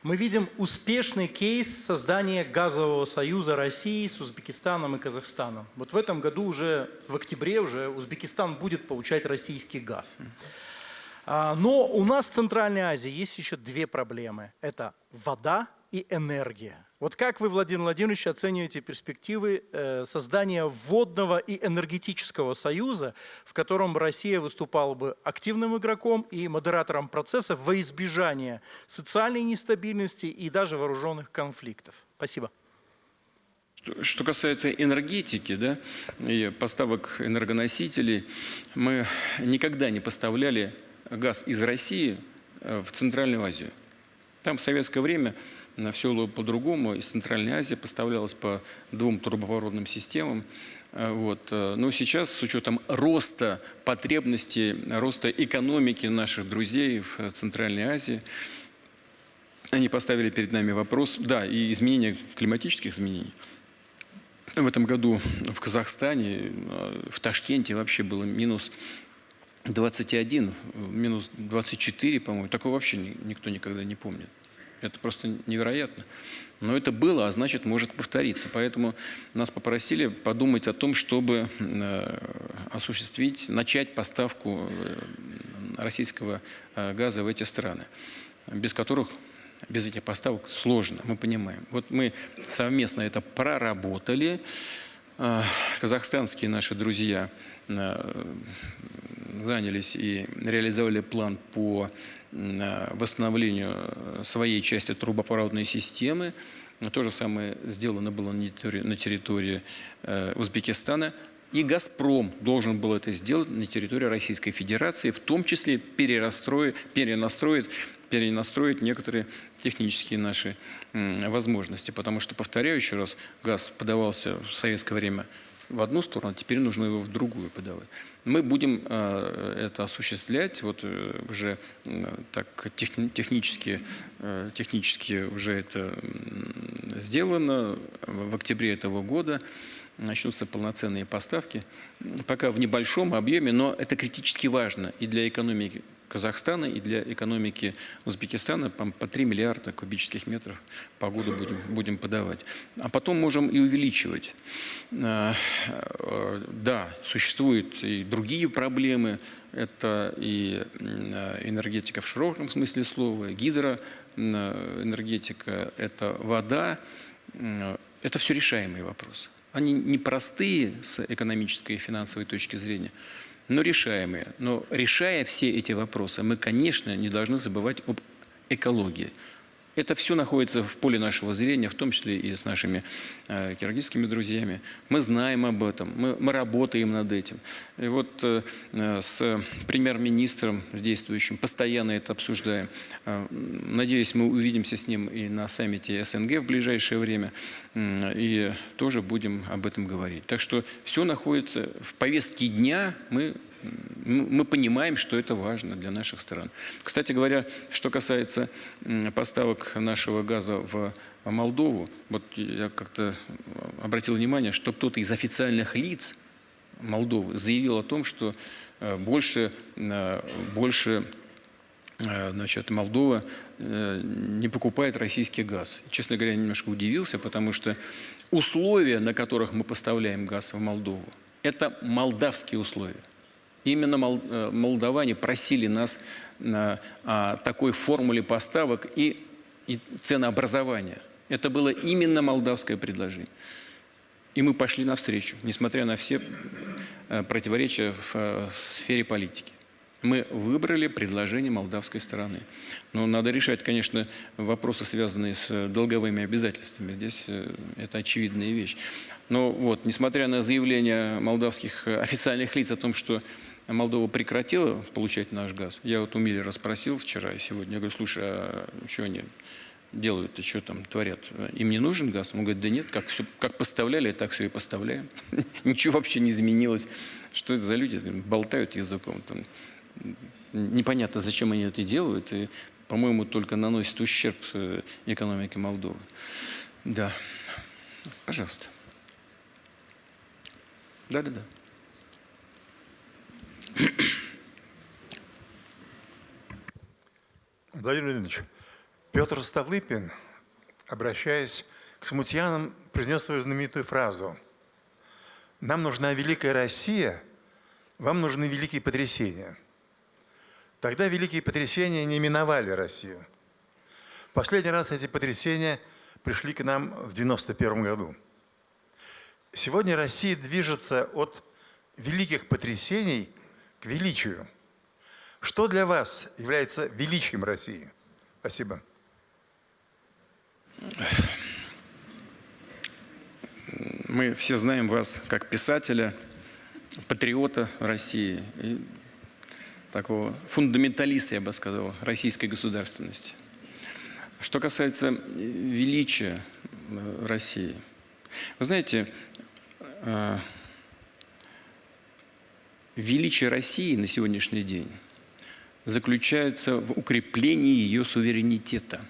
Мы видим успешный кейс создания газового союза России с Узбекистаном и Казахстаном. Вот в этом году уже, в октябре уже Узбекистан будет получать российский газ. Но у нас в Центральной Азии есть еще две проблемы. Это вода и энергия. Вот как вы, Владимир Владимирович, оцениваете перспективы создания водного и энергетического союза, в котором Россия выступала бы активным игроком и модератором процессов во избежание социальной нестабильности и даже вооруженных конфликтов? Спасибо. Что касается энергетики, да, и поставок энергоносителей, мы никогда не поставляли газ из России в Центральную Азию. Там в советское время все было по-другому. Из Центральной Азии поставлялось по 2 трубопроводным системам. Вот. Но сейчас, с учетом роста потребностей, роста экономики наших друзей в Центральной Азии, они поставили перед нами вопрос, да, и изменения, климатических изменений. В этом году в Казахстане, в Ташкенте вообще было минус 21, минус 24, по-моему. Такого вообще никто никогда не помнит. Это просто невероятно. Но это было, а значит, может повториться. Поэтому нас попросили подумать о том, чтобы осуществить, начать поставку российского газа в эти страны, без которых, без этих поставок сложно, мы понимаем. Вот мы совместно это проработали. Казахстанские наши друзья занялись и реализовали план по восстановлению своей части трубопроводной системы. То же самое сделано было на территории Узбекистана. И «Газпром» должен был это сделать на территории Российской Федерации, в том числе перенастроить некоторые технические наши возможности. Потому что, повторяю еще раз, газ подавался в советское время в одну сторону, а теперь нужно его в другую подавать. Мы будем это осуществлять, вот уже так технически уже это сделано. В октябре этого года начнутся полноценные поставки, пока в небольшом объеме, но это критически важно и для экономики Казахстана, и для экономики Узбекистана. По 3 миллиарда кубических метров по году будем подавать. А потом можем и увеличивать. Да, существуют и другие проблемы. Это и энергетика в широком смысле слова, гидроэнергетика, это вода. Это все решаемые вопросы. Они непростые с экономической и финансовой точки зрения, но решаемые. Но решая все эти вопросы, мы, конечно, не должны забывать об экологии. Это все находится в поле нашего зрения, в том числе и с нашими киргизскими друзьями. Мы знаем об этом, мы работаем над этим. И вот с премьер-министром, с действующим, постоянно это обсуждаем. Надеюсь, мы увидимся с ним и на саммите СНГ в ближайшее время, и тоже будем об этом говорить. Так что все находится в повестке дня, мы понимаем, что это важно для наших стран. Кстати говоря, что касается поставок нашего газа в Молдову, вот я как-то обратил внимание, что кто-то из официальных лиц Молдовы заявил о том, что больше Молдова не покупает российский газ. Честно говоря, я немножко удивился, потому что условия, на которых мы поставляем газ в Молдову, это молдавские условия. Именно молдаване просили нас о такой формуле поставок и ценообразования. Это было именно молдавское предложение. И мы пошли навстречу, несмотря на все противоречия в сфере политики. Мы выбрали предложение молдавской стороны. Но надо решать, конечно, вопросы, связанные с долговыми обязательствами. Здесь это очевидная вещь. Но вот, несмотря на заявления молдавских официальных лиц о том, что Молдова прекратила получать наш газ, я вот у Миллера спросил вчера и сегодня, я говорю, слушай, а что они делают, что там творят? Им не нужен газ? Он говорит, да нет, как поставляли, так все и поставляем. Ничего вообще не изменилось. Что это за люди? Болтают языком. Там. Непонятно, зачем они это делают, и, по-моему, только наносят ущерб экономике Молдовы. Да. Пожалуйста. Да. Владимир Владимирович, Петр Столыпин, обращаясь к смутьянам, произнес свою знаменитую фразу: «Нам нужна великая Россия, вам нужны великие потрясения». Тогда великие потрясения не миновали Россию. последний раз эти потрясения пришли к нам в 1991 году. Сегодня Россия движется от великих потрясений к величию. Что для вас является величием России? Спасибо. Мы все знаем вас как писателя, патриота России и такого фундаменталиста, я бы сказал, российской государственности. Что касается величия России, вы знаете, величие России на сегодняшний день заключается в укреплении ее суверенитета.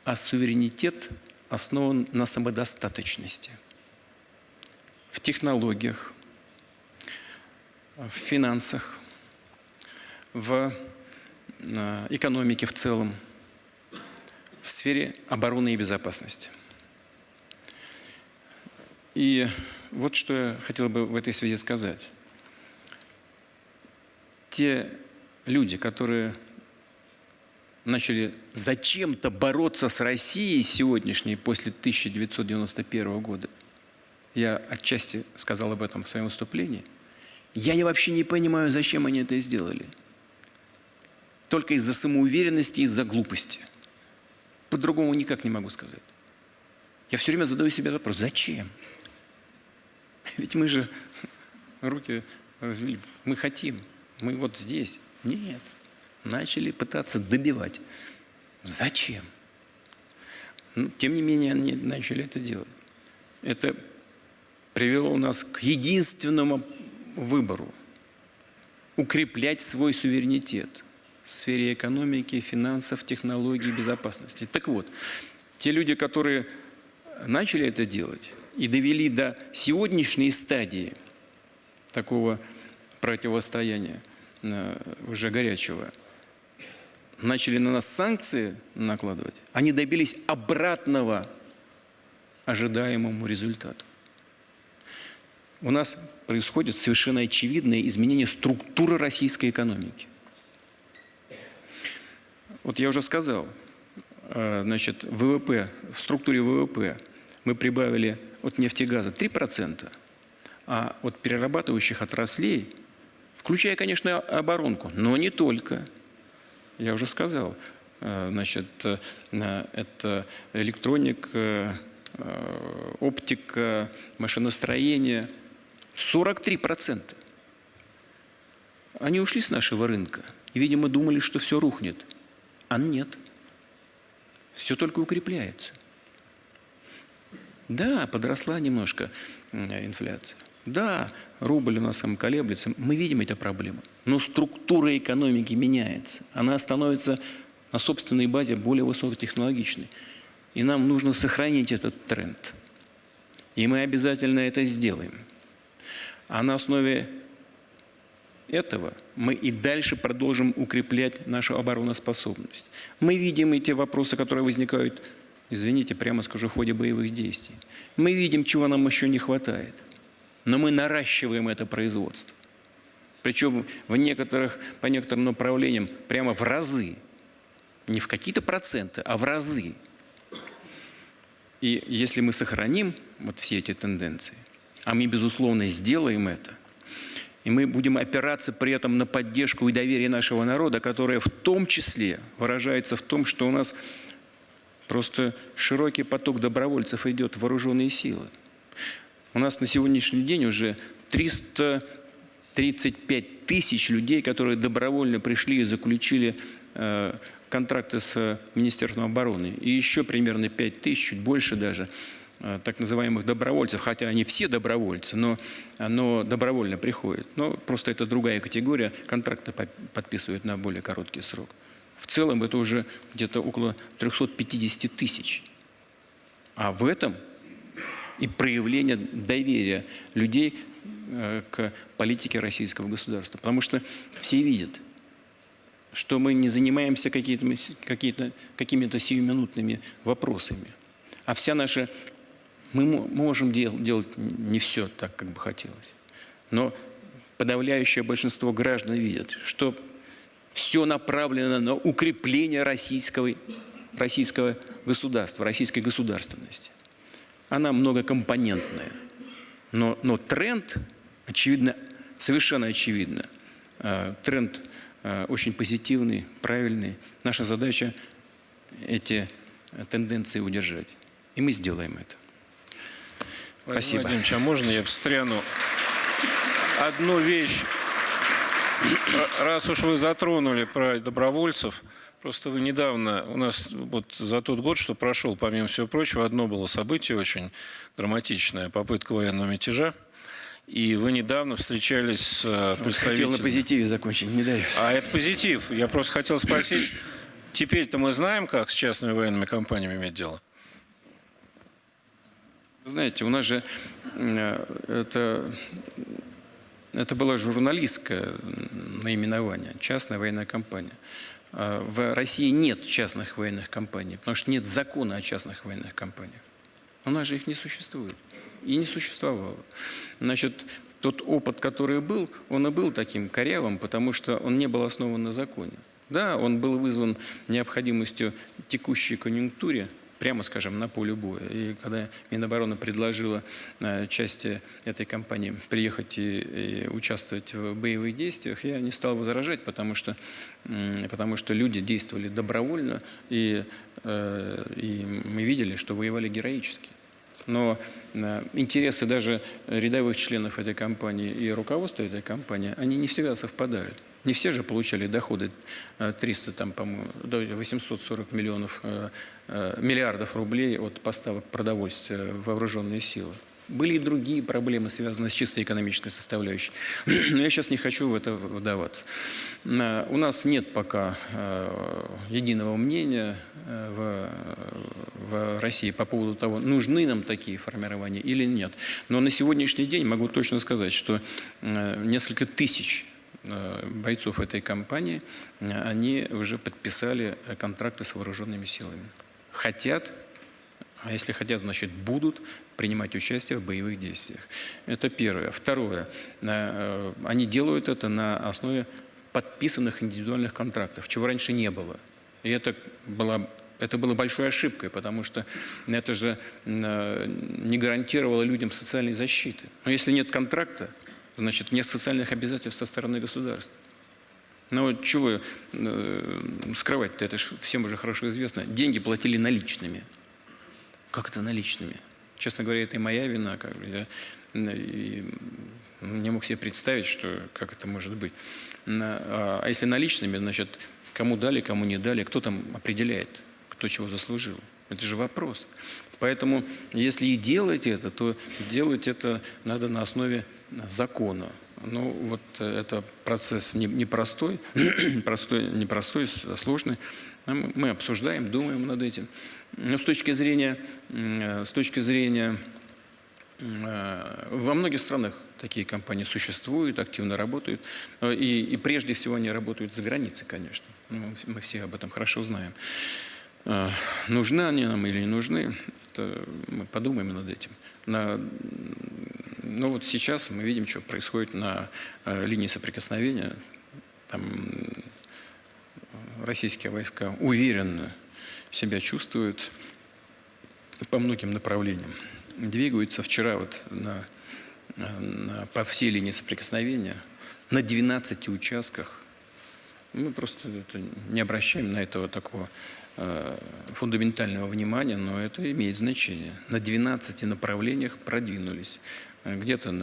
А суверенитет основан на самодостаточности. В технологиях, в финансах, в экономике в целом, в сфере обороны и безопасности. И вот что я хотел бы в этой связи сказать. Те люди, которые начали зачем-то бороться с Россией сегодняшней после 1991 года, я отчасти сказал об этом в своем выступлении, я вообще не понимаю, зачем они это сделали. Только из-за самоуверенности, из-за глупости. По-другому никак не могу сказать. Я все время задаю себе вопрос, зачем? Ведь мы же руки развели, мы хотим, мы вот здесь. Нет, начали пытаться добивать. Зачем? Но, тем не менее, они начали это делать. Это привело нас к единственному выбору – укреплять свой суверенитет в сфере экономики, финансов, технологий, безопасности. Так вот, те люди, которые начали это делать и довели до сегодняшней стадии такого противостояния, уже горячего, начали на нас санкции накладывать, они добились обратного ожидаемому результату. У нас происходит совершенно очевидное изменение структуры российской экономики. Вот я уже сказал, значит, ВВП, в структуре ВВП мы прибавили от нефтегаза 3%, а от перерабатывающих отраслей, включая, конечно, оборонку, но не только. Я уже сказал, значит, это электроника, оптика, машиностроение. 43%. Они ушли с нашего рынка. И, видимо, думали, что все рухнет. А нет. Все только укрепляется. Да, подросла немножко инфляция. Да, рубль у нас там колеблется. Мы видим эти проблемы. Но структура экономики меняется. Она становится на собственной базе более высокотехнологичной. И нам нужно сохранить этот тренд. И мы обязательно это сделаем. А на основе этого мы и дальше продолжим укреплять нашу обороноспособность. Мы видим эти вопросы, которые возникают, извините, прямо скажу, в ходе боевых действий. Мы видим, чего нам еще не хватает. Но мы наращиваем это производство. Причем по некоторым направлениям прямо в разы. Не в какие-то проценты, а в разы. И если мы сохраним вот все эти тенденции, а мы, безусловно, сделаем это, и мы будем опираться при этом на поддержку и доверие нашего народа, которое в том числе выражается в том, что у нас просто широкий поток добровольцев идет в вооруженные силы. У нас на сегодняшний день уже 335 тысяч людей, которые добровольно пришли и заключили контракты с Министерством обороны. И еще примерно 5 тысяч, чуть больше даже, так называемых добровольцев, хотя они все добровольцы, но добровольно приходят. Но просто это другая категория, контракты подписывают на более короткий срок. В целом это уже где-то около 350 тысяч. А в этом и проявление доверия людей к политике российского государства. Потому что все видят, что мы не занимаемся какими-то сиюминутными вопросами. А вся наша... Мы можем делать не все так, как бы хотелось. Но подавляющее большинство граждан видят, что все направлено на укрепление российской российского государства, российской государственности. Она многокомпонентная. Но тренд, очевидно, совершенно очевидно, тренд очень позитивный, правильный. Наша задача эти тенденции удержать. И мы сделаем это. Спасибо. Владимирович, а можно я встряну одну вещь? Раз уж вы затронули про добровольцев, просто вы недавно, у нас вот за тот год, что прошел, помимо всего прочего, одно было событие очень драматичное, попытка военного мятежа. И вы недавно встречались с представителями... Хотел на позитиве закончить, не даю. А это позитив. Я просто хотел спросить, теперь-то мы знаем, как с частными военными компаниями иметь дело? Вы знаете, у нас же это было журналистское наименование, частная военная компания. В России нет частных военных компаний, потому что нет закона о частных военных компаниях. У нас же их не существует. И не существовало. Значит, тот опыт, который был, он и был таким корявым, потому что он не был основан на законе. Да, он был вызван необходимостью текущей конъюнктуре, прямо скажем, на поле боя. И когда Минобороны предложила части этой кампании приехать и участвовать в боевых действиях, я не стал возражать, потому что люди действовали добровольно, и мы видели, что воевали героически. Но интересы даже рядовых членов этой компании и руководства этой компании, они не всегда совпадают. Не все же получали доходы 300, там, по-моему, до 840 миллиардов рублей от поставок продовольствия в вооруженные силы. Были и другие проблемы, связанные с чисто экономической составляющей. Но я сейчас не хочу в это вдаваться. У нас нет пока единого мнения в России по поводу того, нужны нам такие формирования или нет. Но на сегодняшний день могу точно сказать, что несколько тысяч бойцов этой кампании, они уже подписали контракты с вооруженными силами. Хотят, а если хотят, значит будут принимать участие в боевых действиях. Это первое. Второе. Они делают это на основе подписанных индивидуальных контрактов, чего раньше не было. И это было большой ошибкой, потому что это же не гарантировало людям социальной защиты. Но если нет контракта, значит нет социальных обязательств со стороны государства. Но чего скрывать-то, это же всем уже хорошо известно. Деньги платили наличными. Как это наличными? Честно говоря, это и моя вина. Я не мог себе представить, как это может быть. А если наличными, значит, кому дали, кому не дали, кто там определяет, кто чего заслужил? Это же вопрос. Поэтому, если и делать это, то делать это надо на основе закона. Ну, вот это процесс непростой, непростой, сложный. Мы обсуждаем, думаем над этим. Но с точки зрения во многих странах такие компании существуют, активно работают. И прежде всего они работают за границей, конечно. Мы все об этом хорошо знаем. Нужны они нам или не нужны, мы подумаем над этим. Но вот сейчас мы видим, что происходит на линии соприкосновения. Там российские войска уверенно себя чувствуют по многим направлениям. Двигаются вчера вот по всей линии соприкосновения на 12 участках. Мы просто не обращаем на этого такого фундаментального внимания, но это имеет значение. На 12 направлениях продвинулись. Где-то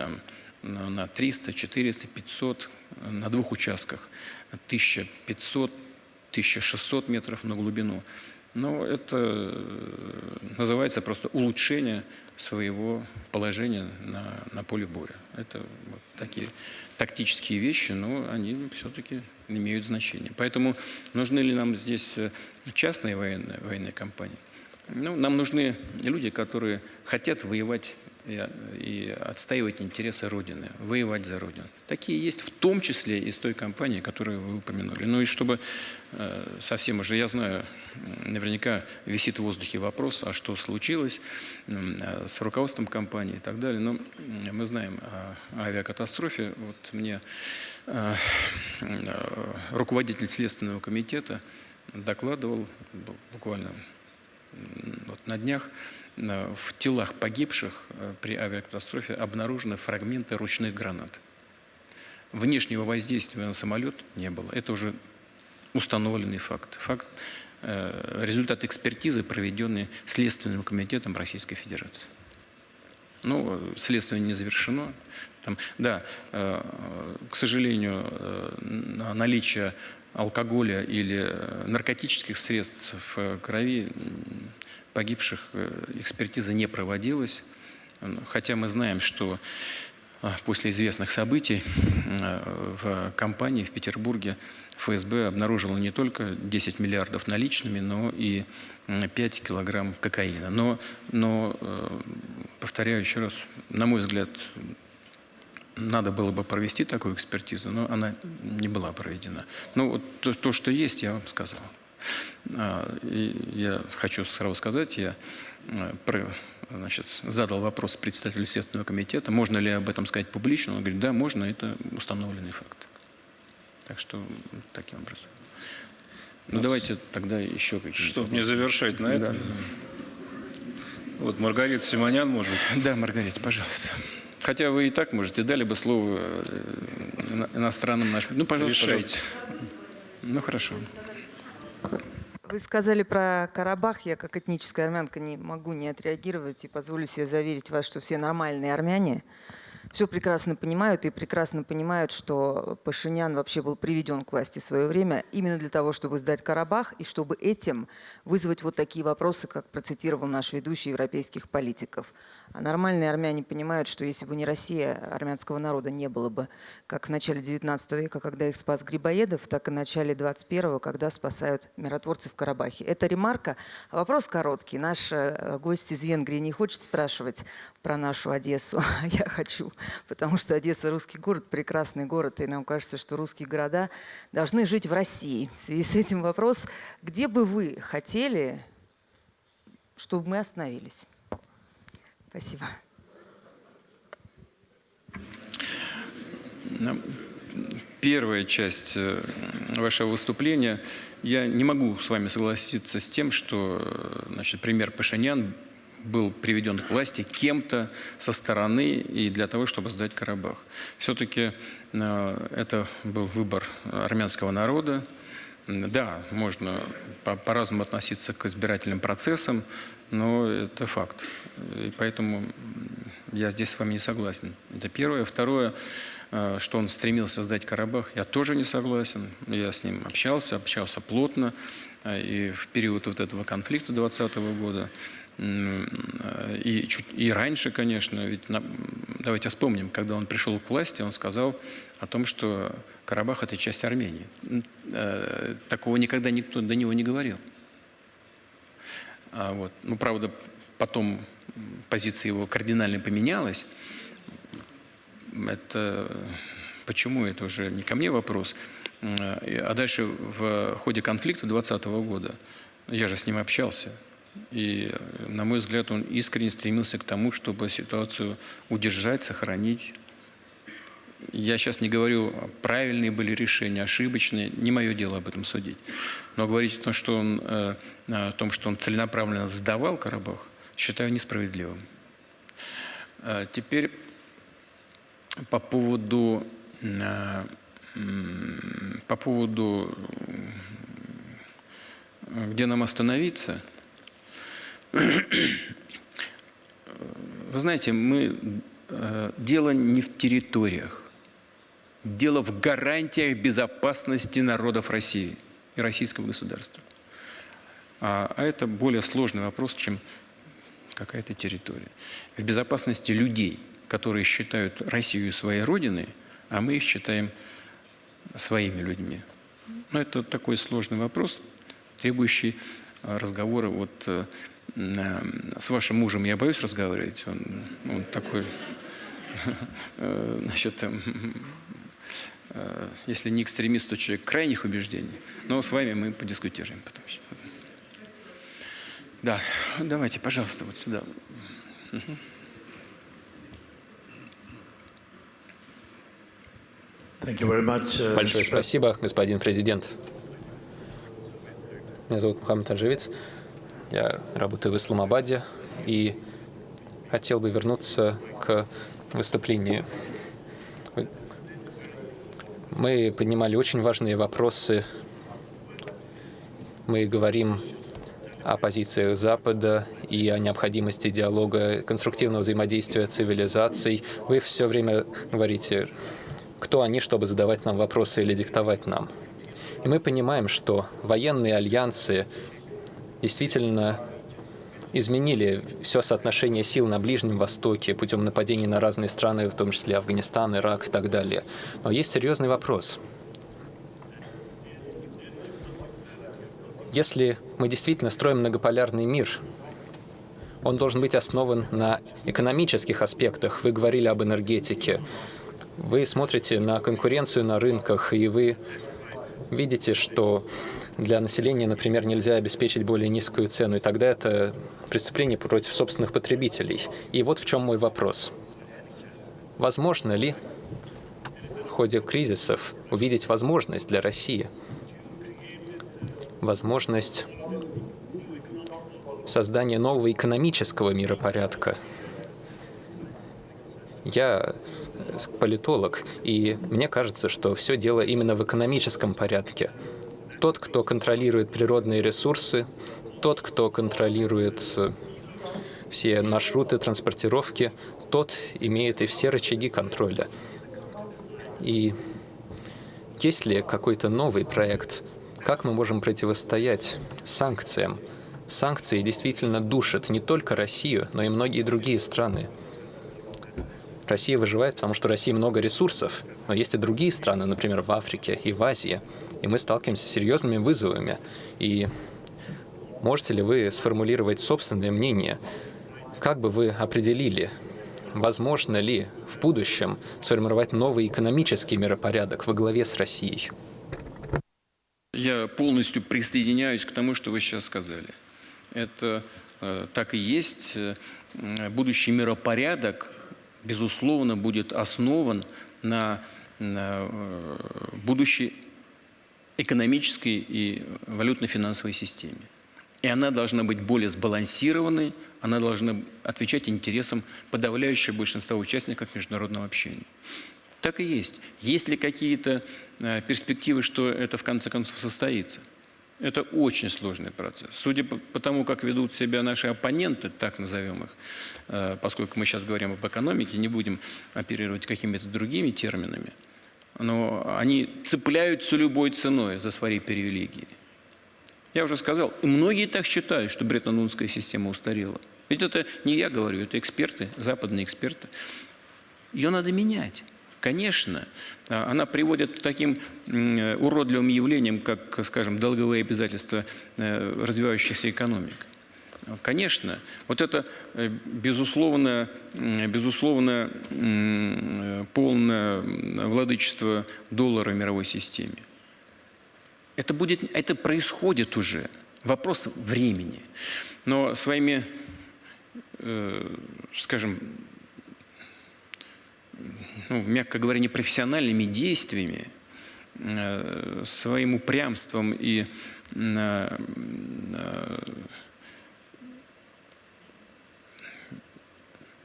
на 300, 400, 500, на двух участках 1500, 1600 метров на глубину. Но это называется просто улучшение своего положения на поле боя. Это вот такие тактические вещи, но они все-таки имеют значение. Поэтому нужны ли нам здесь частные военные компании? Ну, нам нужны люди, которые хотят воевать и отстаивать интересы Родины, воевать за Родину. Такие есть, в том числе и с той компанией, которую вы упомянули. Ну и чтобы совсем уже, я знаю, наверняка висит в воздухе вопрос, а что случилось с руководством компании и так далее. Но мы знаем о авиакатастрофе. Вот мне руководитель Следственного комитета докладывал буквально вот на днях, в телах погибших при авиакатастрофе обнаружены фрагменты ручных гранат. Внешнего воздействия на самолет не было. Это уже установленный факт. Результат экспертизы, проведенный Следственным комитетом Российской Федерации. Ну, следствие не завершено. К сожалению, наличие алкоголя или наркотических средств в крови погибших экспертиза не проводилась. Хотя мы знаем, что после известных событий в компании в Петербурге ФСБ обнаружило не только 10 миллиардов наличными, но и 5 килограмм кокаина. Но повторяю еще раз, на мой взгляд, надо было бы провести такую экспертизу, но она не была проведена. Ну, вот то, что есть, я вам сказал. И я хочу сразу сказать, я задал вопрос председателю Следственного комитета, можно ли об этом сказать публично. Он говорит, да, можно, это установленный факт. Так что таким образом. Ну, давайте тогда еще какие-то. Чтобы не завершать на этом. Вот Маргарита Симонян, может быть. Да, Маргарита, пожалуйста. Хотя вы и так можете, дали бы слово иностранным нашим. Ну, пожалуйста, решайте. Ну, хорошо. Вы сказали про Карабах. Я, как этническая армянка, не могу не отреагировать и позволю себе заверить вас, что все нормальные армяне все прекрасно понимают и прекрасно понимают, что Пашинян вообще был приведен к власти в свое время именно для того, чтобы сдать Карабах и чтобы этим вызвать вот такие вопросы, как процитировал наш ведущий, европейских политиков. А нормальные армяне понимают, что если бы не Россия, армянского народа не было бы, как в начале 19 века, когда их спас Грибоедов, так и в начале 21-го, когда спасают миротворцы в Карабахе. Это ремарка. А вопрос короткий. Наш гость из Венгрии не хочет спрашивать про нашу Одессу. Я хочу, потому что Одесса – русский город, прекрасный город, и нам кажется, что русские города должны жить в России. В связи с этим вопрос, где бы вы хотели, чтобы мы остановились? Спасибо. Первая часть вашего выступления. Я не могу с вами согласиться с тем, что премьер Пашинян был приведен к власти кем-то со стороны и для того, чтобы сдать Карабах. Все-таки это был выбор армянского народа. Да, можно по-разному относиться к избирательным процессам, но это факт. И поэтому я здесь с вами не согласен. Это первое. Второе, что он стремился сдать Карабах, я тоже не согласен. Я с ним общался плотно. И в период вот этого конфликта 2020 года, и раньше, конечно, ведь давайте вспомним, когда он пришел к власти, он сказал о том, что Карабах – это часть Армении. Такого никогда никто до него не говорил. Ну, правда, потом позиция его кардинально поменялась. Почему? Это уже не ко мне вопрос. А дальше в ходе конфликта 2020 года, я же с ним общался, и, на мой взгляд, он искренне стремился к тому, чтобы ситуацию удержать, сохранить. Я сейчас не говорю, правильные были решения, ошибочные, не мое дело об этом судить. Но говорить о том, что он целенаправленно сдавал Карабах, считаю несправедливым. Теперь по поводу где нам остановиться. Вы знаете, дело не в территориях, дело в гарантиях безопасности народов России и российского государства. А это более сложный вопрос, чем какая-то территория. В безопасности людей, которые считают Россию своей родиной, а мы их считаем своими людьми. Но это такой сложный вопрос, требующий разговора. Вот с вашим мужем я боюсь разговаривать. Он такой, если не экстремист, то человек крайних убеждений. Но с вами мы подискутируем потом. Да, давайте, пожалуйста, вот сюда. Большое спасибо, господин президент. меня зовут Мухаммад Аджевит. Я работаю в Исламабаде и хотел бы вернуться к выступлению. Мы поднимали очень важные вопросы. Мы говорим о позициях Запада и о необходимости диалога, конструктивного взаимодействия цивилизаций. Вы все время говорите, кто они, чтобы задавать нам вопросы или диктовать нам. И мы понимаем, что военные альянсы действительно изменили все соотношение сил на Ближнем Востоке путем нападений на разные страны, в том числе Афганистан, Ирак и так далее. Но есть серьезный вопрос. Если мы действительно строим многополярный мир, он должен быть основан на экономических аспектах. Вы говорили об энергетике. Вы смотрите на конкуренцию на рынках, и вы видите, что для населения, например, нельзя обеспечить более низкую цену, и тогда это преступление против собственных потребителей. И вот в чем мой вопрос. Возможно ли в ходе кризисов увидеть возможность для России, возможность создания нового экономического миропорядка? Я политолог, и мне кажется, что все дело именно в экономическом порядке. Тот, кто контролирует природные ресурсы, тот, кто контролирует все маршруты транспортировки, тот имеет и все рычаги контроля. И есть ли какой-то новый проект, как мы можем противостоять санкциям? Санкции действительно душат не только Россию, но и многие другие страны. Россия выживает, потому что у России много ресурсов, но есть и другие страны, например, в Африке и в Азии, и мы сталкиваемся с серьезными вызовами. И можете ли вы сформулировать собственное мнение, как бы вы определили, возможно ли в будущем сформировать новый экономический миропорядок во главе с Россией? Я полностью присоединяюсь к тому, что вы сейчас сказали. Это так и есть. Будущий миропорядок, безусловно, будет основан на будущей экономической и валютно-финансовой системе. И она должна быть более сбалансированной, она должна отвечать интересам подавляющего большинства участников международного общения. Так и есть. Есть ли какие-то перспективы, что это в конце концов состоится? Это очень сложный процесс. Судя по тому, как ведут себя наши оппоненты, так назовем их, поскольку мы сейчас говорим об экономике, не будем оперировать какими-то другими терминами, но они цепляются любой ценой за свои привилегии. Я уже сказал, и многие так считают, что Бреттон-Вудская система устарела. Ведь это не я говорю, это эксперты, западные эксперты. Ее надо менять. Конечно, она приводит к таким уродливым явлениям, как, скажем, долговые обязательства развивающихся экономик. Конечно, вот это, безусловно, полное владычество доллара в мировой системе. Это происходит уже. Вопрос времени. Но своими, скажем, мягко говоря, непрофессиональными действиями, своим упрямством и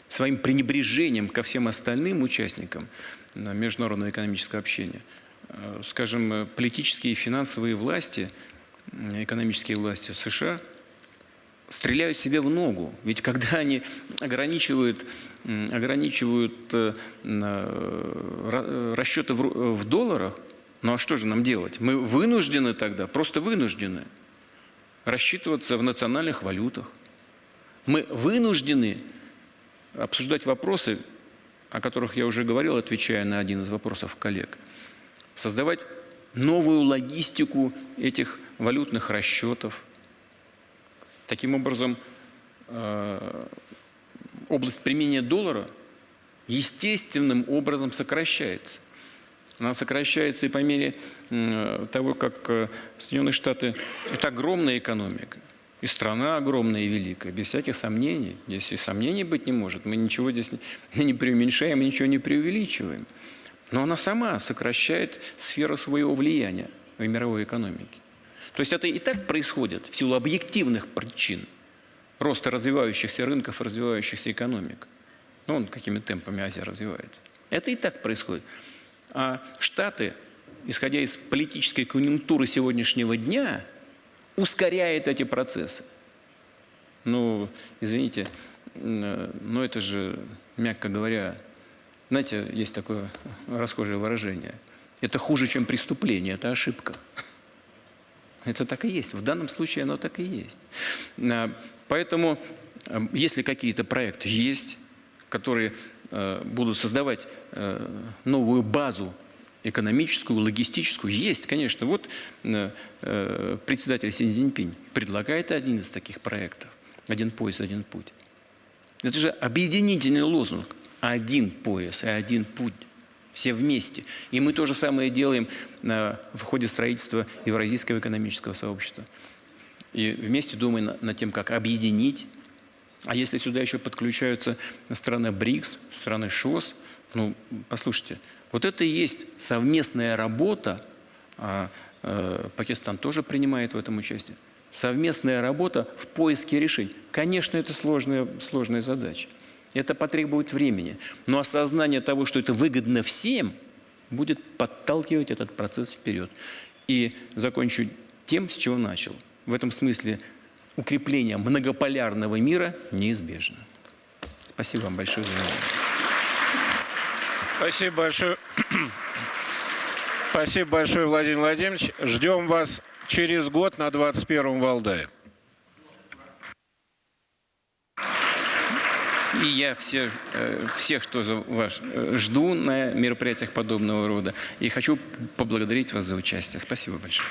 своим пренебрежением ко всем остальным участникам международного экономического общения, скажем, политические и финансовые власти, экономические власти США стреляют себе в ногу. Ведь когда они ограничивают расчеты в долларах, ну а что же нам делать? Мы вынуждены тогда, просто вынуждены рассчитываться в национальных валютах. Мы вынуждены обсуждать вопросы, о которых я уже говорил, отвечая на один из вопросов коллег. Создавать новую логистику этих валютных расчетов. Таким образом, область применения доллара естественным образом сокращается. Она сокращается и по мере того, как Соединенные Штаты – это огромная экономика, и страна огромная и великая, без всяких сомнений. Здесь и сомнений быть не может. Мы ничего здесь не преуменьшаем, ничего не преувеличиваем. Но она сама сокращает сферу своего влияния в мировой экономике. То есть это и так происходит в силу объективных причин роста развивающихся рынков, развивающихся экономик. Ну, он какими темпами Азия развивается. Это и так происходит. А Штаты, исходя из политической конъюнктуры сегодняшнего дня, ускоряют эти процессы. Ну, извините, но это же, мягко говоря, знаете, есть такое расхожее выражение. Это хуже, чем преступление, это ошибка. Это так и есть. В данном случае оно так и есть. Поэтому, если какие-то проекты есть, которые будут создавать новую базу экономическую, логистическую, есть, конечно. Вот председатель Си Цзиньпинь предлагает один из таких проектов. Один пояс, один путь. Это же объединительный лозунг. Один пояс и один путь. Все вместе. И мы то же самое делаем в ходе строительства Евразийского экономического сообщества. И вместе думаем над тем, как объединить. А если сюда еще подключаются страны БРИКС, страны ШОС, ну, послушайте, вот это и есть совместная работа, а Пакистан тоже принимает в этом участие, совместная работа в поиске решений. Конечно, это сложная задача. Это потребует времени. Но осознание того, что это выгодно всем, будет подталкивать этот процесс вперед. И закончу тем, с чего начал. В этом смысле укрепление многополярного мира неизбежно. Спасибо вам большое за внимание. Спасибо большое. Спасибо большое, Владимир Владимирович. Ждем вас через год на 21-м Валдае. И я всех тоже вас жду на мероприятиях подобного рода. И хочу поблагодарить вас за участие. Спасибо большое.